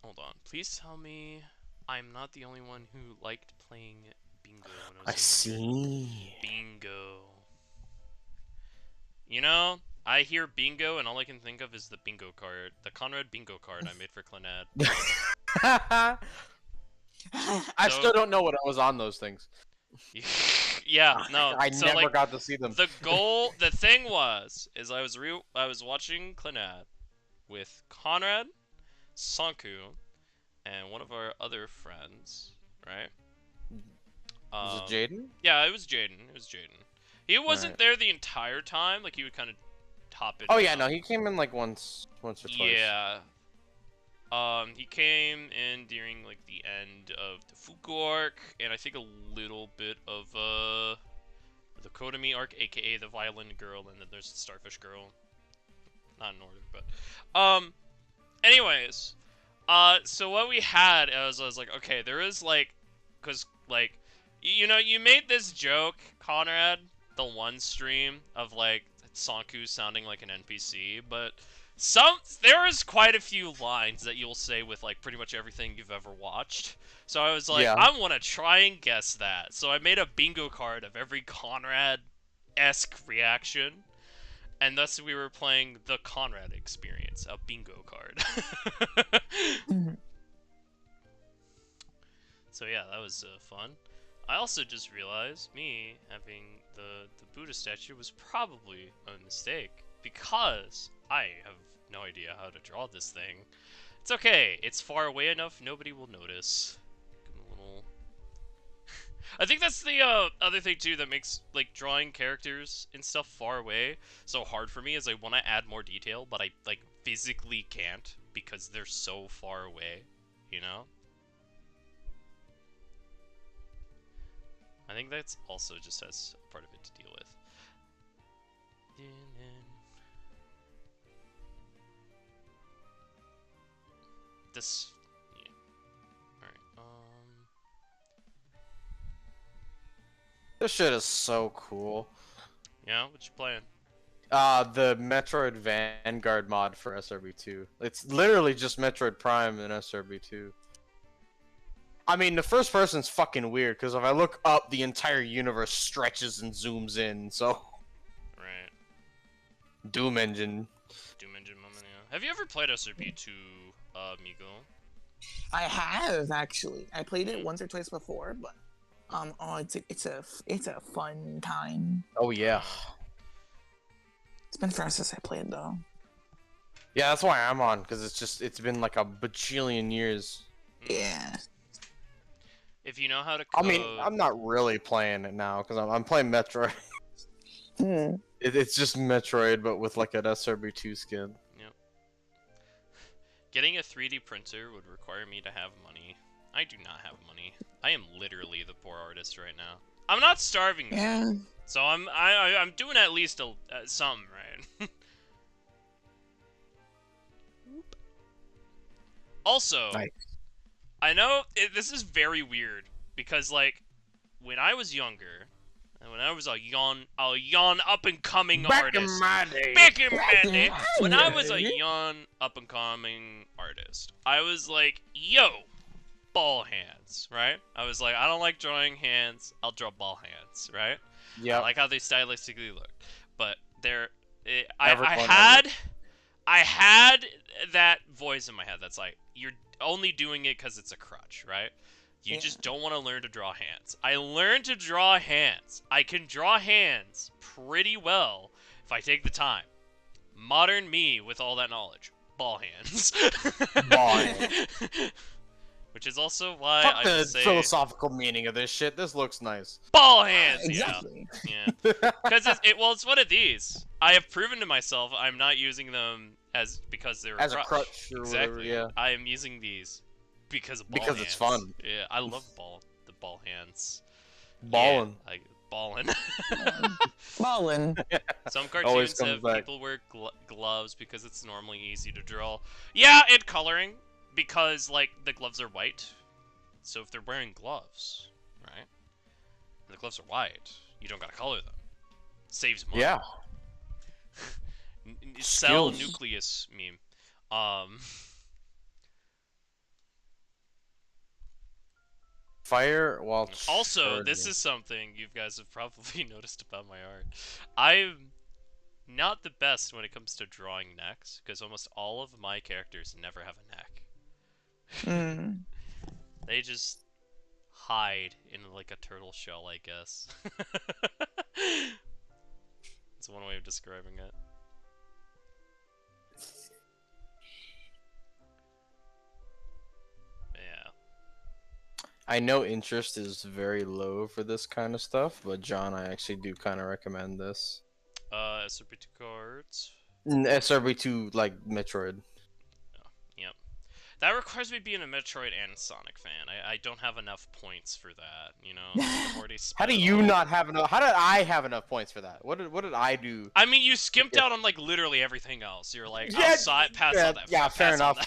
hold on, please tell me I'm not the only one who liked playing bingo when I I was younger. see. Bingo. You know, I hear bingo and all I can think of is the bingo card. The Conrad bingo card I made for Clannad. I So- still don't know what I was on those things. Yeah, no. I so, never like, got to see them. the thing was, is I was watching Clannad with Conrad, Sanku, and one of our other friends, right? Was it Jaden? Yeah, it was Jaden. He wasn't Alright. there the entire time. Like, he would kind of top it. Oh yeah, out. no, he came in like once or twice. Yeah. He came in during like the end of the Fuku arc, and I think a little bit of the Kotomi arc, aka the Violin Girl, and then there's the Starfish Girl. Not in order, but anyways, so what we had is I was like, okay, there is like, cause like, you know, you made this joke, Conrad, the one stream of like Sanku sounding like an NPC, but there is quite a few lines that you'll say with like pretty much everything you've ever watched. So I was like, Yeah. I want to try and guess that. So I made a bingo card of every Conrad-esque reaction. And thus we were playing the Conrad experience, a bingo card. Mhm. So yeah, that was fun. I also just realized me having the Buddha statue was probably a mistake because I have no idea how to draw this thing. It's okay. It's far away enough. Nobody will notice. Give him a little. I think that's the other thing too that makes like drawing characters and stuff far away so hard for me is I want to add more detail, but I like physically can't because they're so far away. You know. I think that's also just as part of it to deal with. This, yeah. All right. This shit is so cool. Yeah. What you playing? The Metroid Vanguard mod for SRB2. It's literally just Metroid Prime and SRB2. I mean, the first person's fucking weird, because if I look up, the entire universe stretches and zooms in, so... Right. Doom Engine. Doom Engine moment. Yeah. Have you ever played SRB2, Migo? I have actually. I played it once or twice before, but oh, it's a fun time. Oh, yeah. It's been forever since I played though. Yeah, that's why I'm on, because it's been like a bajillion years. Yeah. If you know how to I code... mean, I'm not really playing it now, because I'm playing Metroid. Hmm. It's just Metroid, but with like an SRB2 skin. Getting a 3D printer would require me to have money. I do not have money. I am literally the poor artist right now. I'm not starving, though, Yeah. so I'm doing at least some, right? Also, Nice. I know this is very weird because like when I was younger, And when I was a young up and coming Back in artist. my day. Back in my day, when I was a day. young up and coming artist, I was like, yo, ball hands, right? I was like, I don't like drawing hands, I'll draw ball hands, right? I Yeah. like how they stylistically look, but Everyone I had that voice in my head that's like, you're only doing it because it's a crutch, right? You Yeah. just don't want to learn to draw hands. I learned to draw hands. I can draw hands pretty well if I take the time. Modern me with all that knowledge, ball hands. Ball hands. Which is also why Fuck I the just say philosophical meaning of this shit. This looks nice. ball hands. Exactly. Yeah. Because it's one of these. I have proven to myself I'm not using them because they're As a crutch or exactly. whatever, yeah. I am using these because of ball Because hands. it's fun. Yeah, I love the ball hands. Ballin'. Yeah, like ballin'. Ballin'. Some Always cartoons comes have back. people wear gloves because it's normally easy to draw. Yeah, and coloring because like the gloves are white. So if they're wearing gloves, right? And the gloves are white, you don't gotta color them. Saves money. Yeah. Cell Skills. nucleus meme. Fire while Also, this charging. is something you guys have probably noticed about my art. I'm not the best when it comes to drawing necks, because almost all of my characters never have a neck. Mm. They just hide in like a turtle shell, I guess. That's one way of describing it. Yeah. I know interest is very low for this kind of stuff, but John, I actually do kind of recommend this. SRP2 cards. SRB2 like Metroid. Yep. That requires me being a Metroid and Sonic fan. I don't have enough points for that, you know? I've already How do spent you all- not have enough? How did I have enough points for that? What did I do? I mean, you skimped Yeah. out on like literally everything else. You're like, Yeah, pass yeah, on that. yeah, pass fair on enough.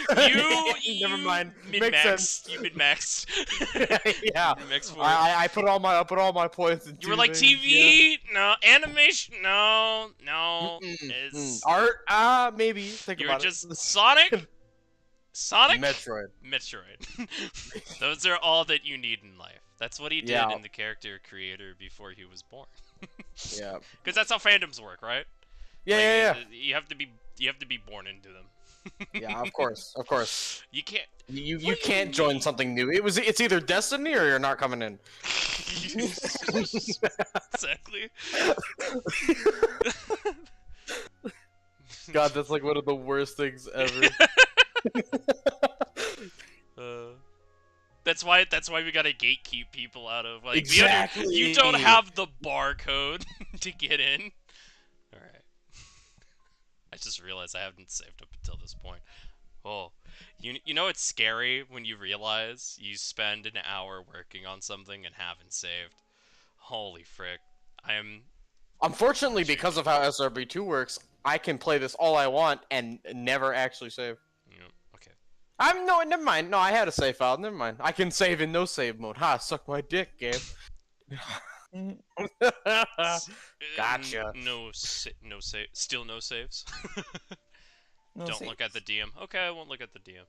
that. you Never mind. Mid Makes max. sense. You mid max. Yeah. Mid-max for it. I put all my points into You were like things, TV, no animation, no, yeah. It's Art, maybe. Think you're about just it. Sonic, Metroid. Metroid. Those are all that you need in life. That's what he did Yeah. in the character creator before he was born. Yeah. Because that's how fandoms work, right? Yeah, Like, yeah, You have to be born into them. yeah. Yeah, of course, of course. You can't. You What do you can't join mean? something new. It's either destiny or you're not coming in. Exactly. God, that's like one of the worst things ever. That's why we gotta gatekeep people out of like Exactly. you don't have the barcode to get in. All right. I just realized I haven't saved up until this point. Oh, you know it's scary when you realize you spend an hour working on something and haven't saved. Holy frick! Unfortunately, because of how SRB2 works, I can play this all I want and never actually save. Yeah, okay. No, never mind. No, I had a save file. Never mind. I can save in no save mode. Ha! Suck my dick, game. Gotcha. No save. Still no saves. No Don't saves. look at the DM. Okay, I won't look at the DM.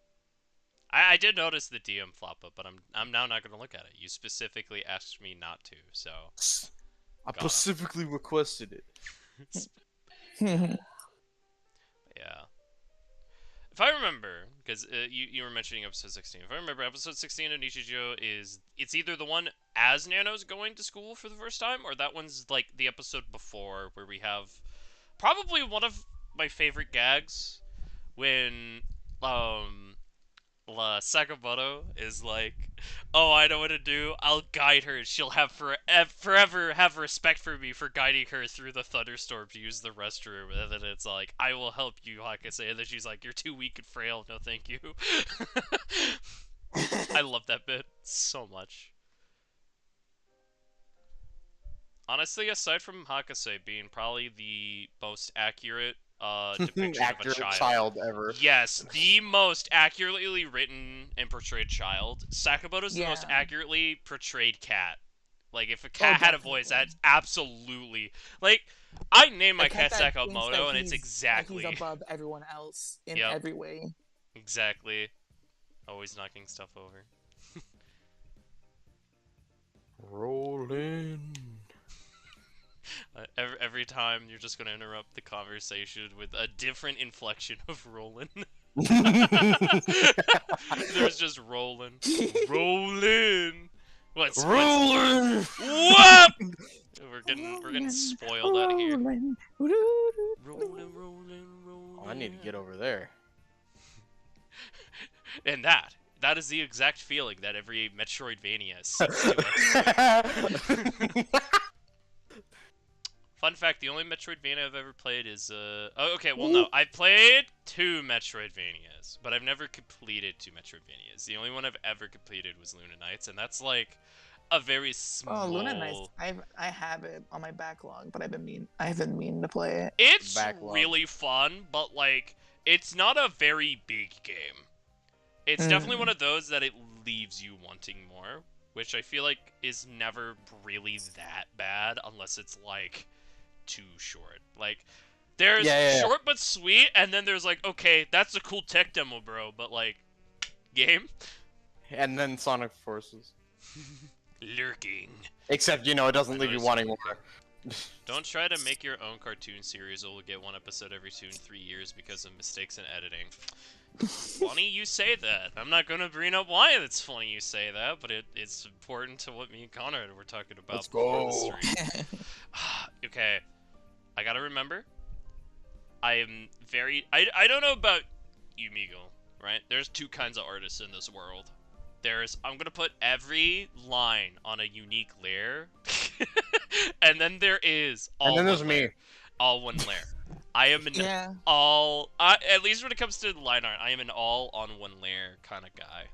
I did notice the DM flop up, but I'm now not gonna look at it. You specifically asked me not to, so I Got it. specifically requested it. yeah. If I remember, because you were mentioning episode 16. If I remember, episode 16 of Nichijou it's either the one as Nano's going to school for the first time, or that one's like the episode before where we have probably one of my favorite gags when Sakamoto is like, "Oh, I know what to do. I'll guide her. She'll have forever have respect for me for guiding her through the thunderstorm to use the restroom." And then it's like, "I will help you, Hakase." And then she's like, "You're too weak and frail. No, thank you." I love that bit so much. Honestly, aside from Hakase being probably the most accurate depiction Accurate of a child ever. Yes, the most accurately written and portrayed child. Sakamoto's the most Yeah. accurately portrayed cat Like, if a cat had a voice, that's absolutely like. I named my cat that thinks Sakamoto, and it's that exactly. he's above everyone else in Yep. every way. Exactly. Always knocking stuff over. Rolling. Every time you're just gonna interrupt the conversation with a different inflection of rolling. There's just rolling. Rolling. What's Rolling. what? We're getting spoiled out here. Rolling, rolling, rolling. Oh, I need to get over there. And that is the exact feeling that every Metroidvania seeks to express. Fun fact, the only Metroidvania I've ever played is, oh, okay, well, no. I've played 2 Metroidvanias, but I've never completed 2 Metroidvanias. The only one I've ever completed was Luna Knights, and that's, like, a very small... Oh, Luna Knights. I have it on my backlog, but I haven't meaning to play it. It's Backlog. really fun, but, like, it's not a very big game. It's definitely one of those that it leaves you wanting more, which I feel like is never really that bad unless it's, like... too short. Like, there's short but sweet, and then there's like, okay, that's a cool tech demo, bro, but like, game? And then Sonic Forces. Lurking. Except, you know, it doesn't leave you wanting more. Don't try to make your own cartoon series. It will get 1 episode every 2 and 3 years because of mistakes in editing. Funny you say that. I'm not gonna bring up why it's funny you say that, but it's important to what me and Conrad were talking about. Let's before go. the stream. Okay, I gotta remember. I am very. I don't know about you, Migo. Right? There's 2 kinds of artists in this world. I'm gonna put every line on a unique layer, and then there is all. And then there's layer. me. All one layer. I am an at least when it comes to line art, I am an all on one layer kind of guy.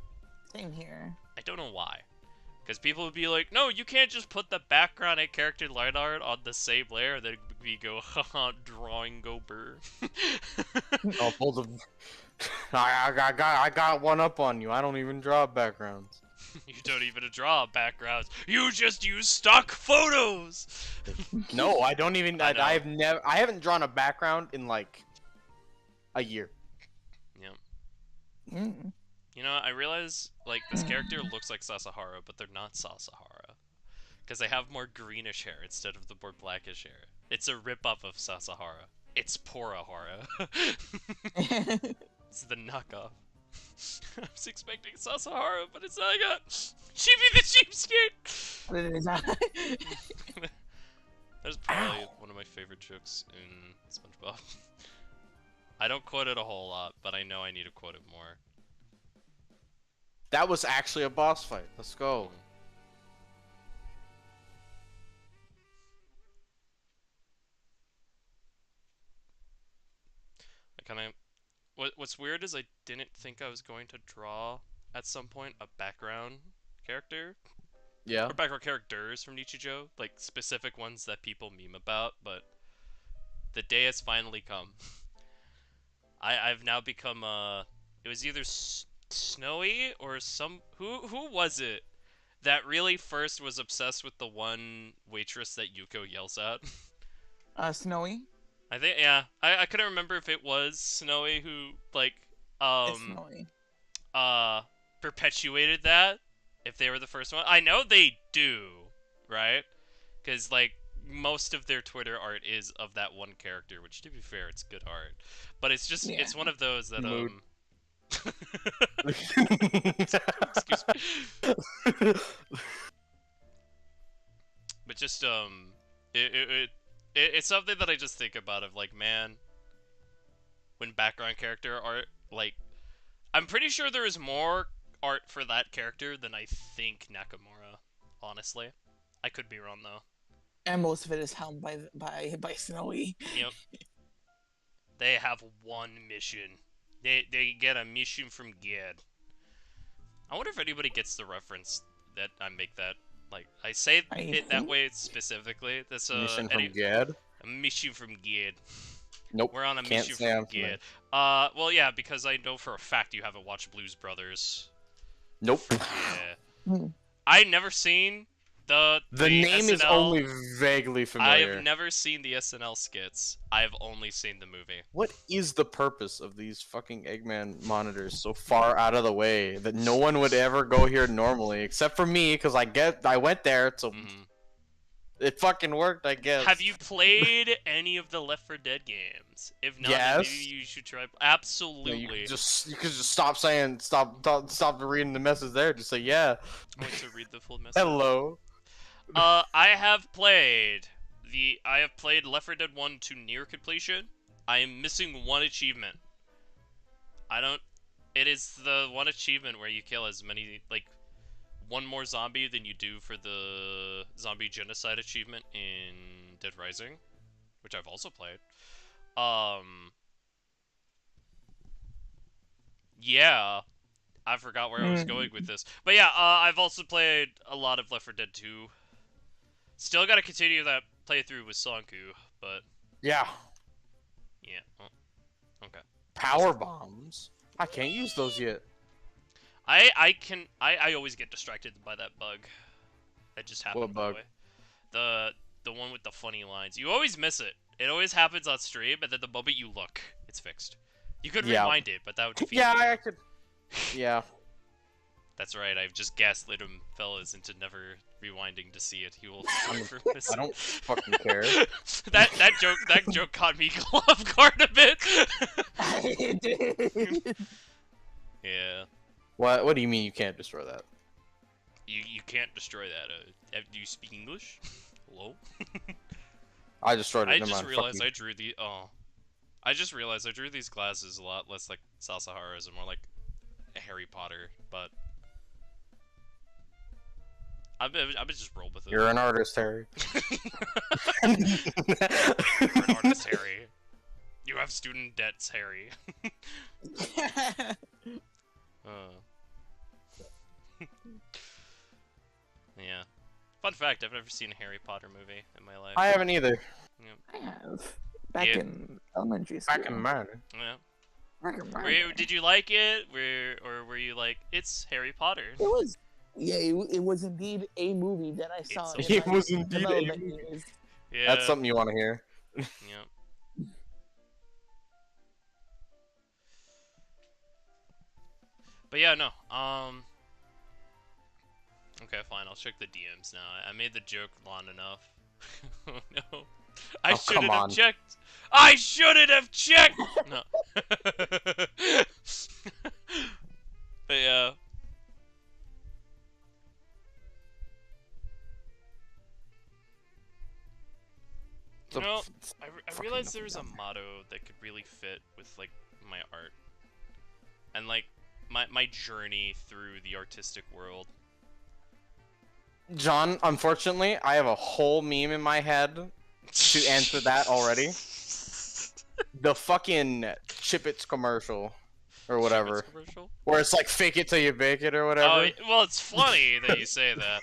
Same here. I don't know why. Because people would be like, no, you can't just put the background and character line art on the same layer, and then we go, haha, drawing go burr. Oh, hold the... I got one up on you. I don't even draw backgrounds. You don't even draw backgrounds. You just use stock photos. No, I don't even. I know. I haven't drawn a background in like a year. Yeah. You know, I realize like this character looks like Sasahara, but they're not Sasahara. Because they have more greenish hair instead of the more blackish hair. It's a rip-off of Sasahara. It's Porahara. It's the knockoff. I was expecting Sasahara, but it's not. I got Chibi the Cheapskate! That's probably one of my favorite jokes in SpongeBob. I don't quote it a whole lot, but I know I need to quote it more. That was actually a boss fight. Let's go. I kind of... What's weird is I didn't think I was going to draw, at some point, a background character. Yeah. Or background characters from Nichijou, like specific ones that people meme about, but the day has finally come. I've now become it was either Snowy or who was it that really first was obsessed with the one waitress that Yuko yells at? Snowy. I think, yeah. I couldn't remember if it was Snowy who like It's Snowy. perpetuated that. If they were the first one, I know they do, right? Because like most of their Twitter art is of that one character, which to be fair, it's good art. But it's just it's one of those that Mood. Excuse me. But just it's something that I just think about of like, man, when background character art, like, I'm pretty sure there is more art for that character than I think Nakamura, honestly. I could be wrong though. And most of it is helmed by Snowy. Yep. They have one mission. They get a mission from Gid. I wonder if anybody gets the reference that I make that, like, I say it that way specifically. That's Mission from Gad? A mission from Gid. Nope. We're on a Can't mission say from I'm familiar. Gid. Well, yeah, because I know for a fact you haven't watched Blues Brothers. Nope. Yeah. I never seen The name is SNL, only vaguely I familiar. have never seen the SNL skits. I've only seen the movie. What is the purpose of these fucking Eggman monitors so far out of the way that no one would ever go here normally, except for me, because I went there, so Mhm. it fucking worked, I guess. Have you played any of the Left 4 Dead games? If not, then maybe Yes. you should try. No, Absolutely. you could just stop saying stop reading the message there. Just say yeah. I want to read the full message. Hello. I have played Left 4 Dead 1 to near completion. I am missing one achievement. It is the one achievement where you kill as many, like, one more zombie than you do for the zombie genocide achievement in Dead Rising, which I've also played. Yeah, I forgot where I was going with this. But yeah, I've also played a lot of Left 4 Dead 2. Still gotta continue that playthrough with Sonku, but Yeah. yeah. Oh, okay. Power bombs. I can't use those yet. I always get distracted by that bug. That just happened. What bug? By the way. The one with the funny lines. You always miss it. It always happens on stream, and then the moment you look, it's fixed. You could Yeah. rewind it, but that would defeat Yeah, the I game. could. Yeah. That's right. I've just gaslit him, fellas, into never rewinding to see it. He will suffer. I don't fucking care. that joke caught me off guard a bit. Yeah. What do you mean you can't destroy that? You can't destroy that. Do you speak English? Hello? I destroyed it. I Never just mind. realized I drew the I just realized I drew these glasses a lot less like Sasahara's and more like Harry Potter, but I just roll with it. You're an artist, Harry. You're an artist, Harry. You have student debts, Harry. Yeah. Fun fact: I've never seen a Harry Potter movie in my life. I haven't either. I have. Back Yeah. in elementary school. Back in mine. Yeah. Back in my Did you like it? Or were you like, it's Harry Potter? It was. Yeah, it was indeed a movie that I saw. It's in It my was indeed a development movie. years. Yeah. That's something you want to hear. Yeah. But yeah, no. Okay, fine. I'll check the DMs now. I made the joke long enough. Oh no. I Oh, shouldn't come have on. checked. I shouldn't have checked. No. But yeah. You know, I realized there was a motto that could really fit with like my art and like my journey through the artistic world. John, unfortunately, I have a whole meme in my head to answer that already. The fucking Chip It's commercial. Or whatever. Chip It's commercial? Where it's like fake it till you bake it or whatever. Oh, well, it's funny that you say that.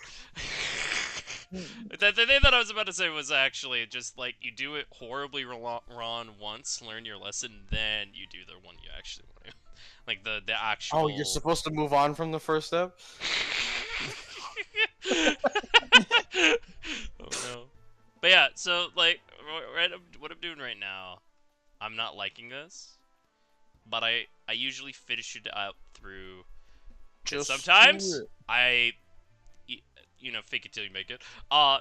The thing that I was about to say was actually just like you do it horribly wrong once, learn your lesson, then you do the one you actually want to. Like the actual. Oh, you're supposed to move on from the first step? Oh no. But yeah, so like what I'm doing right now, I'm not liking this, but I usually finish it out through. Just Sometimes do it. I, you know, fake it till you make it.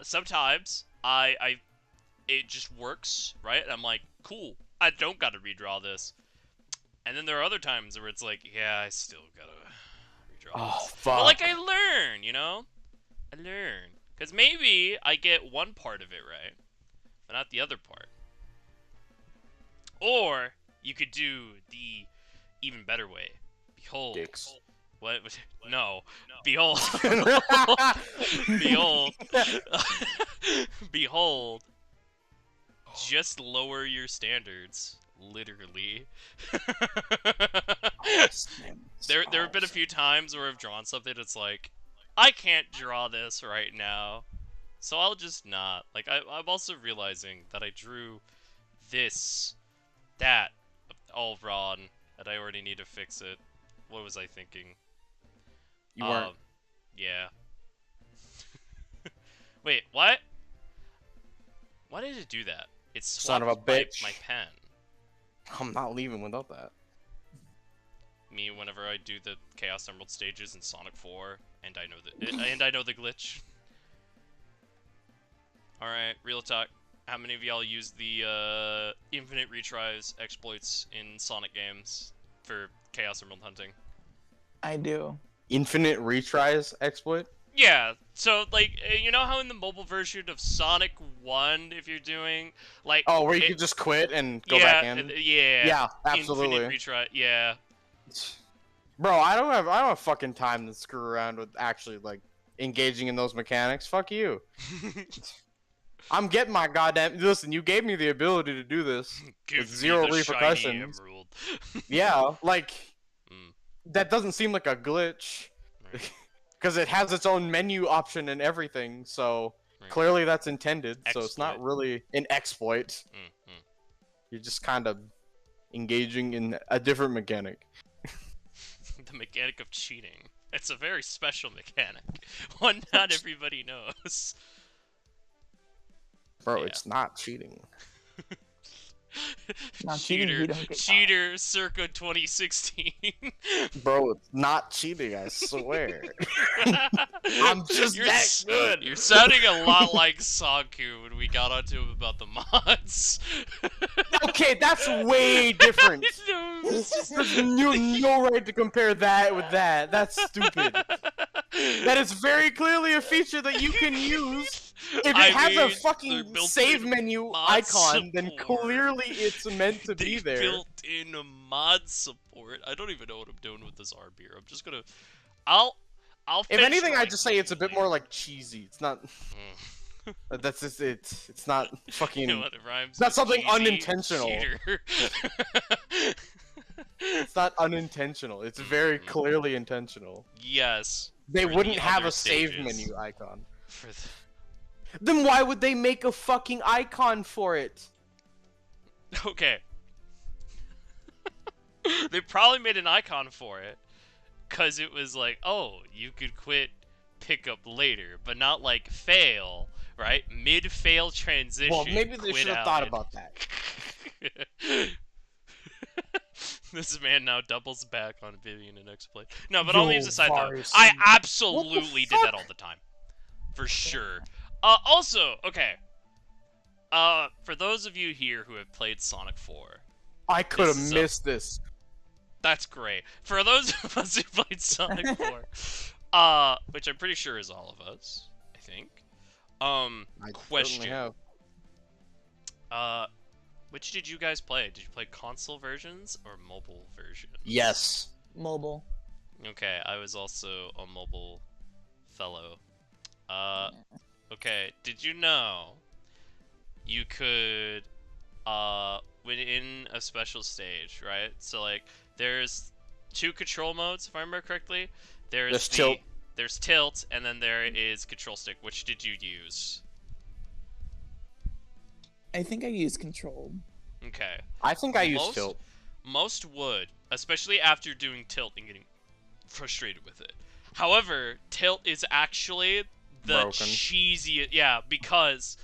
Sometimes it just works, right? I'm like, cool, I don't gotta redraw this. And then there are other times where it's like, yeah, I still gotta redraw Oh, this. fuck. But like, I learn, you know? I learn. Because maybe I get one part of it right, but not the other part. Or you could do the even better way. Behold. Dicks. What? No. Behold. Behold. Behold. Just lower your standards. Literally. There have been a few times where I've drawn something that's like, I can't draw this right now, so I'll just not. Like, I'm also realizing that I drew this, that, all wrong, and I already need to fix it. What was I thinking? You weren't. Yeah. Wait, what? Why did it do that? It Son of a swapped my, bitch. my pen. I'm not leaving without that. Me whenever I do the Chaos Emerald stages in Sonic 4, and I know the glitch. All right, real talk. How many of y'all use the infinite retries exploits in Sonic games for Chaos Emerald hunting? I do. Infinite retries exploit? Yeah, so like you know how in the mobile version of Sonic 1, if you're doing like Oh, where you could just quit and go yeah, back in? yeah, Yeah, absolutely. infinite retry, yeah. Bro, I don't have fucking time to screw around with actually like engaging in those mechanics. Fuck you. I'm getting my goddamn. Listen, you gave me the ability to do this Give with me zero the shiny repercussions. emerald. Yeah, like Mm. that doesn't seem like a glitch Right. because it has its own menu option and everything. So Right. clearly that's intended. So it's not Exploit. really an exploit. Mm, You're just kind of engaging in a different mechanic. The mechanic of cheating. It's a very special mechanic. One not everybody knows. Bro, Yeah. it's not cheating. Not cheating, cheater, you don't get cheater, circa 2016. Bro, it's not cheating, I swear. I'm just You're that s- good. You're sounding a lot like Sanku when we got onto him about the mods. Okay, that's way different. No, it's just- There's no right to compare that with that. That's stupid. That is very clearly a feature that you can use. If it I has mean, a they're fucking built save in menu mod icon, then support. clearly it's meant to be They there. built in a mod support. I don't even know what I'm doing with this arm here. I'm just gonna. I'll. If finish anything, I my just say it's a bit later. more like cheesy. It's not. Mm. That's just it. It's not fucking. You know what, it rhymes Not with something cheesy, unintentional. cheater. It's not unintentional. It's very Mhm. clearly intentional. Yes. They For the wouldn't have other a save stages. menu icon. For the... Then why would they make a fucking icon for it? Okay. They probably made an icon for it, cause it was like, oh, you could quit, pick up later, but not like fail, right? Mid-fail transition. Well, maybe they quit should have thought outed. about that. This man now doubles back on Vivian and exploit. No, but all leaves Yo, aside though, Varus. I What absolutely did that fuck? all the time, for sure. Also, okay. For those of you here who have played Sonic 4, I could have This is a- missed this. that's great. For those of us who played Sonic 4, which I'm pretty sure is all of us, I think. I certainly Question. have. Which did you guys play? Did you play console versions or mobile versions? Yes. Mobile. Okay, I was also a mobile fellow. Okay, did you know you could, when in a special stage, right? So, like, there's 2 control modes, if I remember correctly. There's tilt. There's tilt, and then there is control stick. Which did you use? I think I use control. Okay. I think I used Most- tilt. Most would, especially after doing tilt and getting frustrated with it. However, tilt is actually the Broken. cheesiest. Yeah, because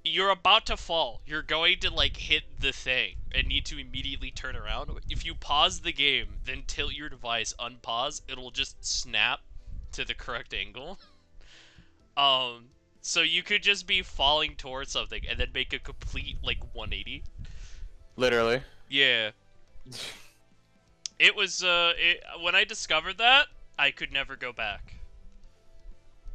you're about to fall. You're going to like hit the thing and need to immediately turn around. If you pause the game, then tilt your device, unpause, it'll just snap to the correct angle. So you could just be falling towards something and then make a complete like 180. Literally. Yeah. It was when I discovered that, I could never go back.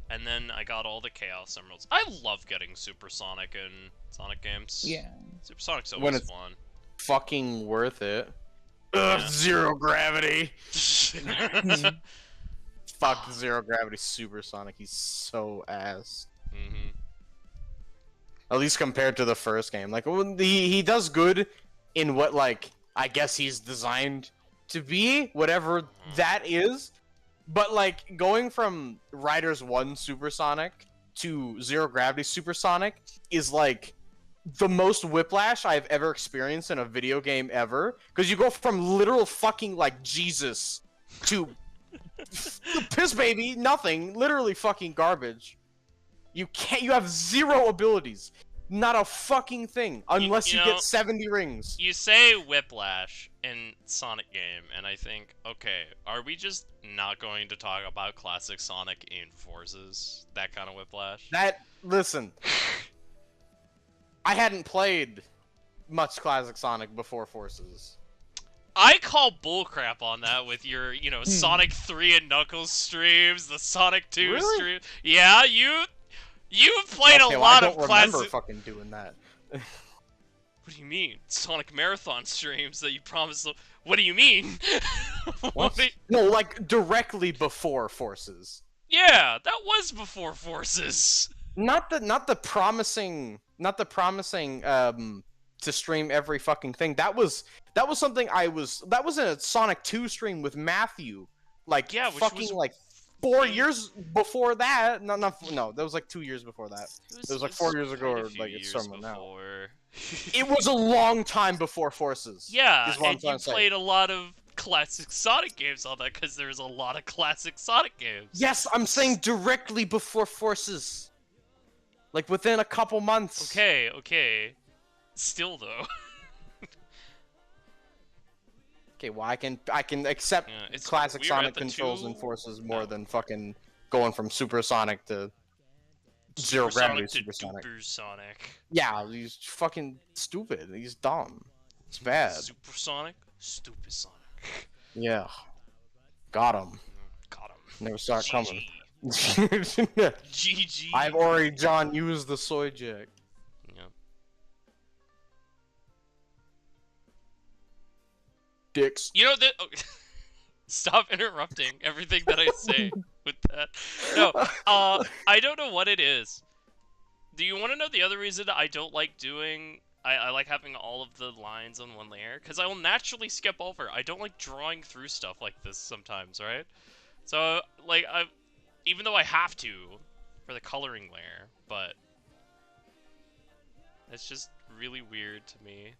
And then I got all the Chaos Emeralds. I love getting Supersonic in Sonic games. Yeah. Supersonic's When always it's- fun. Fucking worth it. Yeah. Ugh, zero gravity. hmm Fuck zero gravity supersonic. He's so ass. At least compared to the first game. Like when he does good in what like I guess he's designed to be, whatever that is. But like going from Riders 1 Supersonic to Zero Gravity Supersonic is like the most whiplash I've ever experienced in a video game ever. Because you go from literal fucking like Jesus to piss baby, nothing, literally fucking garbage. You can't. You have 0 abilities. Not a fucking thing. Unless you you know, get 70 rings. You say Whiplash in Sonic game, and I think, okay, are we just not going to talk about classic Sonic in Forces? That kind of Whiplash? Listen. I hadn't played much classic Sonic before Forces. I call bullcrap on that with your, Sonic 3 and Knuckles streams, the Sonic 2 Really? stream. Yeah, you've played Okay, a well, I lot don't of remember classic. fucking doing that. What do you mean? Sonic Marathon streams that you promised. What do you mean? What? do you- No, like directly before Forces. Yeah, that was before Forces. Not the promising to stream every fucking thing. That was something that was in a Sonic 2 stream with Matthew. Like Yeah, which fucking was like 4 years before that. No, that was like 2 years before that. It was like 4 years ago, quite a or few like it's years somewhere now. before. It was a long time before Forces. Yeah, is what I'm and trying you to say. played a lot of classic Sonic games on that because there's a lot of classic Sonic games. Yes, I'm saying directly before Forces. Like within a couple months. Okay. Still though. Okay, well I can accept Yeah, it's classic weird Sonic at the controls two- and Forces more No. than fucking going from Super Sonic to Zero Gravity to Super Sonic. Duper Sonic. Yeah, he's fucking stupid. He's dumb. It's bad. Super Sonic? Stupid Sonic. Yeah. Got him. Got him. Never saw it coming. GG. GG. I've already, John, used the soy jack. Yeah. Dicks. You know that. Oh, stop interrupting everything that I say with that. No, I don't know what it is. Do you want to know the other reason I don't like doing? I like having all of the lines on one layer because I will naturally skip over. I don't like drawing through stuff like this sometimes, right? So like even though I have to for the coloring layer, but it's just really weird to me.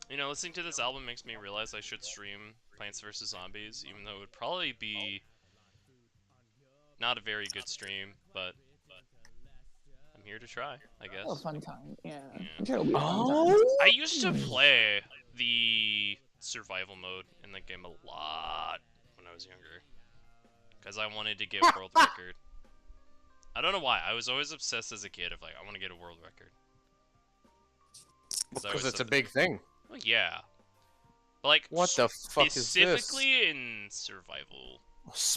You know, listening to this album makes me realize I should stream Plants vs. Zombies, even though it would probably be not a very good stream, but I'm here to try, I guess. Oh, a fun time. Yeah. Yeah. I'm sure it'll be a fun time. I used to play the survival mode in the game a lot when I was younger, because I wanted to get world record. I don't know why. I was always obsessed as a kid of like, I want to get a world record. Because it's a big thing. Well, yeah. But like, What the fuck is this? specifically in survival,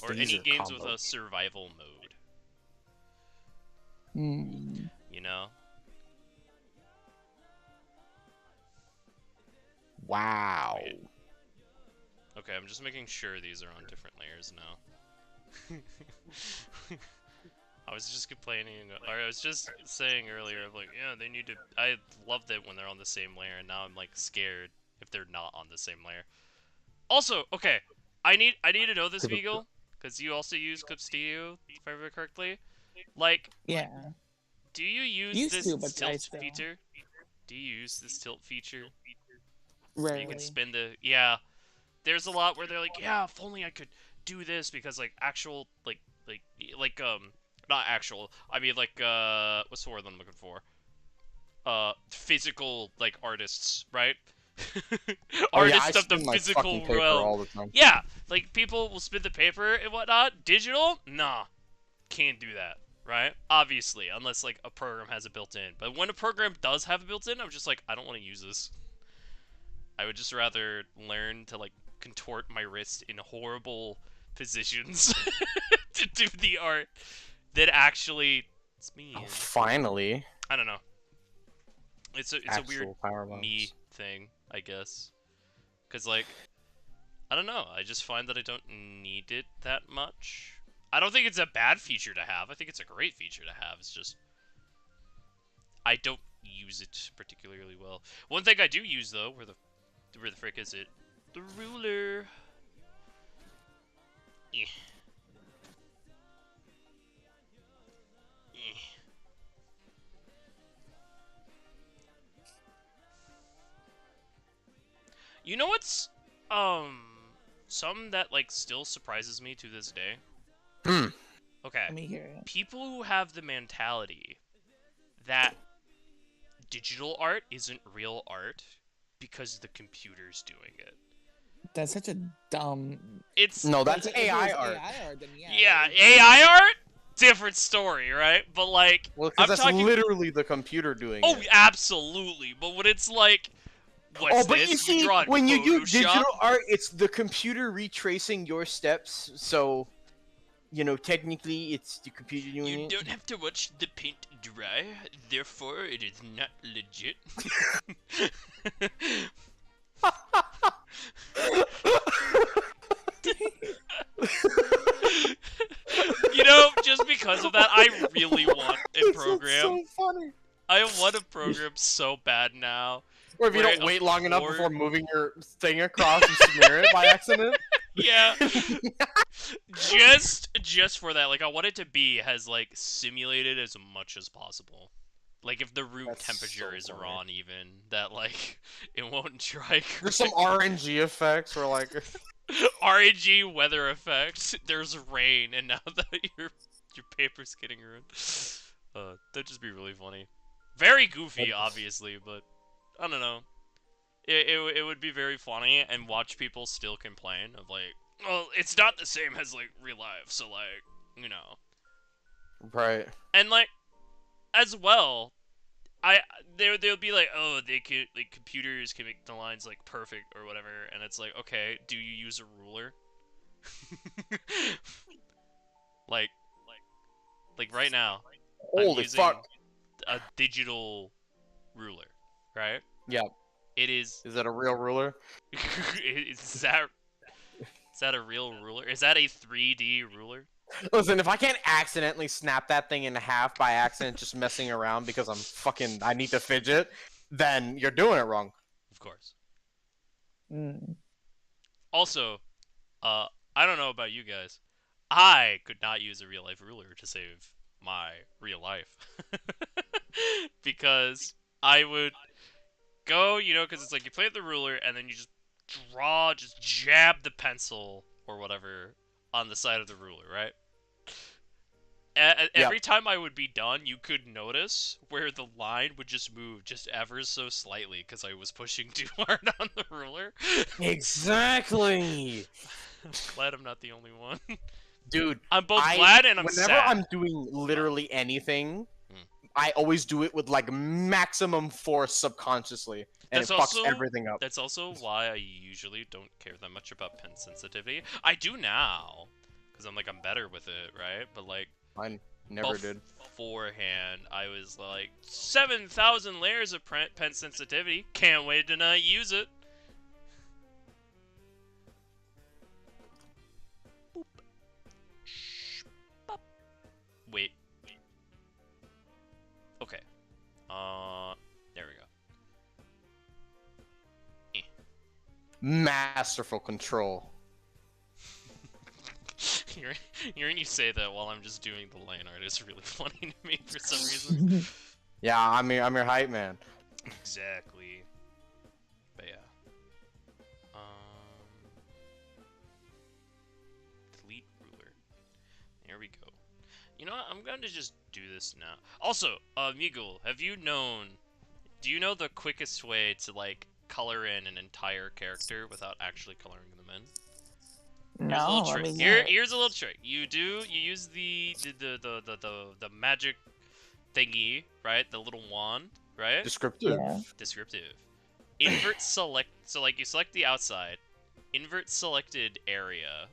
or any Speezer games combo. with a survival mode, Hmm. you know? Wow. Wait. Okay, I'm just making sure these are on different layers now. I was just complaining, or I was just saying earlier, like, yeah, they need to. I loved it when they're on the same layer, and now I'm like scared if they're not on the same layer. Also, okay, I need to know this, Beagle, because you also use Clip Studio, if I remember correctly. Like, Yeah. do you use Used this to, but I tilt still- feature? Do you use this tilt feature? Where Rarely. you can spin the there's a lot where they're like, yeah, if only I could do this, because like actual like not actual, I mean like what's the word I'm looking for, physical like artists, right? Oh, yeah, I Artists of the spin my physical fucking paper realm. all the time. Yeah, like people will spin the paper and whatnot. Digital, nah, can't do that, right? Obviously, unless like a program has it built in. But when a program does have it built in, I'm just like, I don't want to use this. I would just rather learn to like contort my wrist in horrible positions to do the art than actually. It's me. Oh, finally. I don't know. It's a weird Actual power me lines. thing, I guess. Cause like, I don't know. I just find that I don't need it that much. I don't think it's a bad feature to have. I think it's a great feature to have. It's just I don't use it particularly well. One thing I do use though, where the frick is it? The ruler. Eh. Eh. You know what's something that like still surprises me to this day? Okay. Let me hear it. People who have the mentality that digital art isn't real art because the computer's doing it. That's such a dumb. It's No, that's If it was AI art. AI art, then yeah. yeah, it would- AI art, different story, right? But like, Well, I'm because that's talking. literally the computer doing Oh, it. absolutely. But when it's like, what's Oh, but this? you see, draw in when you do Photoshop? digital art, it's the computer retracing your steps. So, you know, technically, it's the computer doing You it. don't have to watch the paint dry, therefore it is not legit. You know, just because of that, I really want a It's program. so funny. I want a program so bad now. Or if you Where don't wait long enough before- before moving your thing across, you smear it by accident. Yeah. just for that, like I want it to be as like simulated as much as possible. Like if the room That's temperature so is funny. wrong, even that like it won't dry. There's some RNG effects where like RNG weather effect. There's rain, and now that your paper's getting ruined, that'd just be really funny. Very goofy, That's- obviously, but I don't know. It would be very funny, and watch people still complain of like, well, it's not the same as like real life, so like, you know, right. and like, as well. They'll be like, oh, they can, like, computers can make the lines like perfect or whatever, and it's like, okay, do you use a ruler? like right now, I'm Holy using fuck! a digital ruler, right? Yeah. It is. Is that a real ruler? is that a real ruler? Is that a 3D ruler? Listen, if I can't accidentally snap that thing in half by accident, just messing around because I need to fidget, then you're doing it wrong. Of course. Mm. Also, I don't know about you guys. I could not use a real life ruler to save my real life. Because I would go, you know, because it's like you play with the ruler and then you just jab the pencil or whatever on the side of the ruler, right? Every time I would be done, you could notice where the line would just move just ever so slightly because I was pushing too hard on the ruler. Exactly, I'm glad I'm not the only one. dude. I'm both glad and I'm whenever sad. I'm doing literally anything, Hmm. I always do it with like maximum force subconsciously, and That's it fucks also- everything up. That's also why I usually don't care that much about pen sensitivity. I do now, because I'm better with it, right? But like, I never did. beforehand, I was like 7,000 layers of pen sensitivity. Can't wait to not use it. Boop. Shh. Bop. Wait. Okay. There we go. Masterful control. Hearing you say that while I'm just doing the line art is really funny to me for some reason. Yeah, I'm your hype man. Exactly. But yeah. Delete ruler. There we go. You know what? I'm going to just do this now. Also, Miguel, do you know the quickest way to like color in an entire character without actually coloring them in? Here's a No, little let trick. me hear it. Here's a little trick. You use the magic thingy, right? The little wand, right? Descriptive. Yeah. Descriptive. Invert select. So like you select the outside. Invert selected area.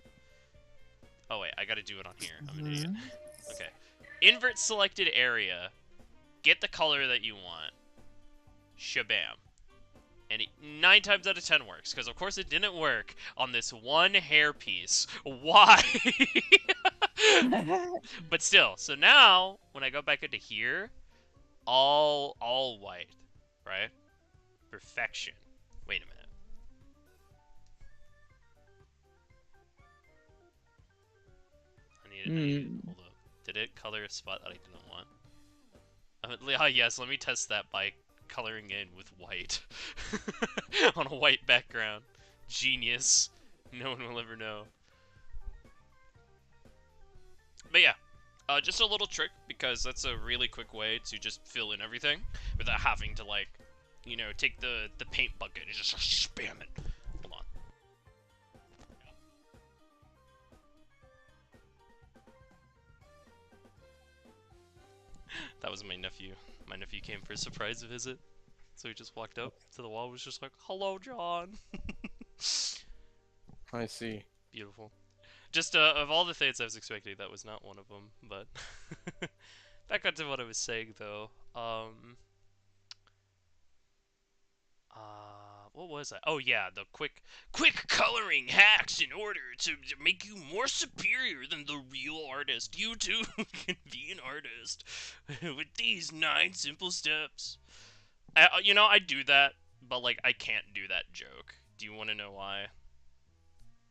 Oh wait, I gotta do it on here. I'm an idiot. Okay. Invert selected area. Get the color that you want. Shabam. And 9 times out of 10 works, because of course it didn't work on this one hairpiece. Why? But still, so now, when I go back into here, all white, right? Perfection. Wait a minute. I need hold up. Did it color a spot that I didn't want? Yes, let me test that by coloring in with white. On a white background. Genius. No one will ever know. But yeah, Just a little trick, because that's a really quick way to just fill in everything without having to, like, you know, take the paint bucket and just spam it. Hold on. That was my nephew. My nephew came for a surprise visit, so he just walked up to the wall, was just like, "Hello, John." I see. Beautiful. Just of all the things I was expecting, that was not one of them. But back onto what I was saying, though. What was I? Oh yeah, the quick coloring hacks in order to make you more superior than the real artist. You too can be an artist with these 9 simple steps. You know, I do that, but like I can't do that joke. Do you want to know why?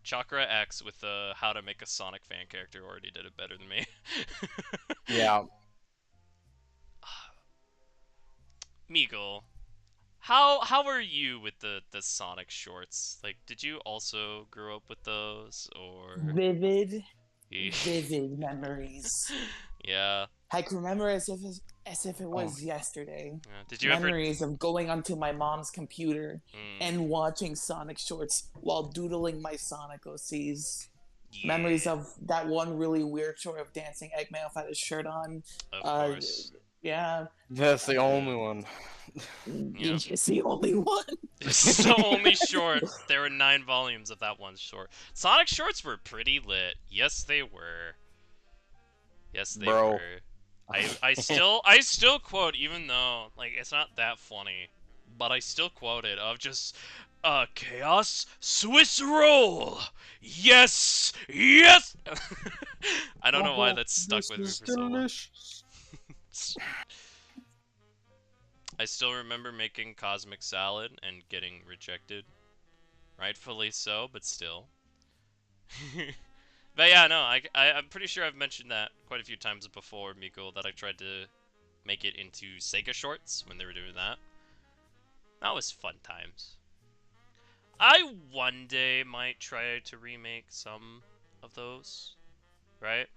Chakra X with the how to make a Sonic fan character already did it better than me. Yeah. Meagle, how are you with the Sonic shorts? Like, did you also grow up with those, or? Vivid, vivid memories. Yeah. I can remember as if it was yesterday. Yeah. Did you ever? Memories of going onto my mom's computer Mm, and watching Sonic shorts while doodling my Sonic OCs. yeah, Memories of that one really weird short of dancing Eggman without his shirt on. of Uh, course. yeah, That's the only one. Yeah. it's the only one. It's the only short. There were 9 volumes of that one short. Sonic shorts were pretty lit. Yes, they were. Yes, they Bro. were. I still quote, even though like it's not that funny, but I still quote it of just chaos Swiss roll. Yes, yes. I don't know why that's stuck This with me is for so long. delicious. I still remember making cosmic salad and getting rejected, rightfully so, but still. But yeah, no, I'm pretty sure I've mentioned that quite a few times before, Miko, that I tried to make it into Sega shorts when they were doing that. That was fun times. I one day might try to remake some of those, right?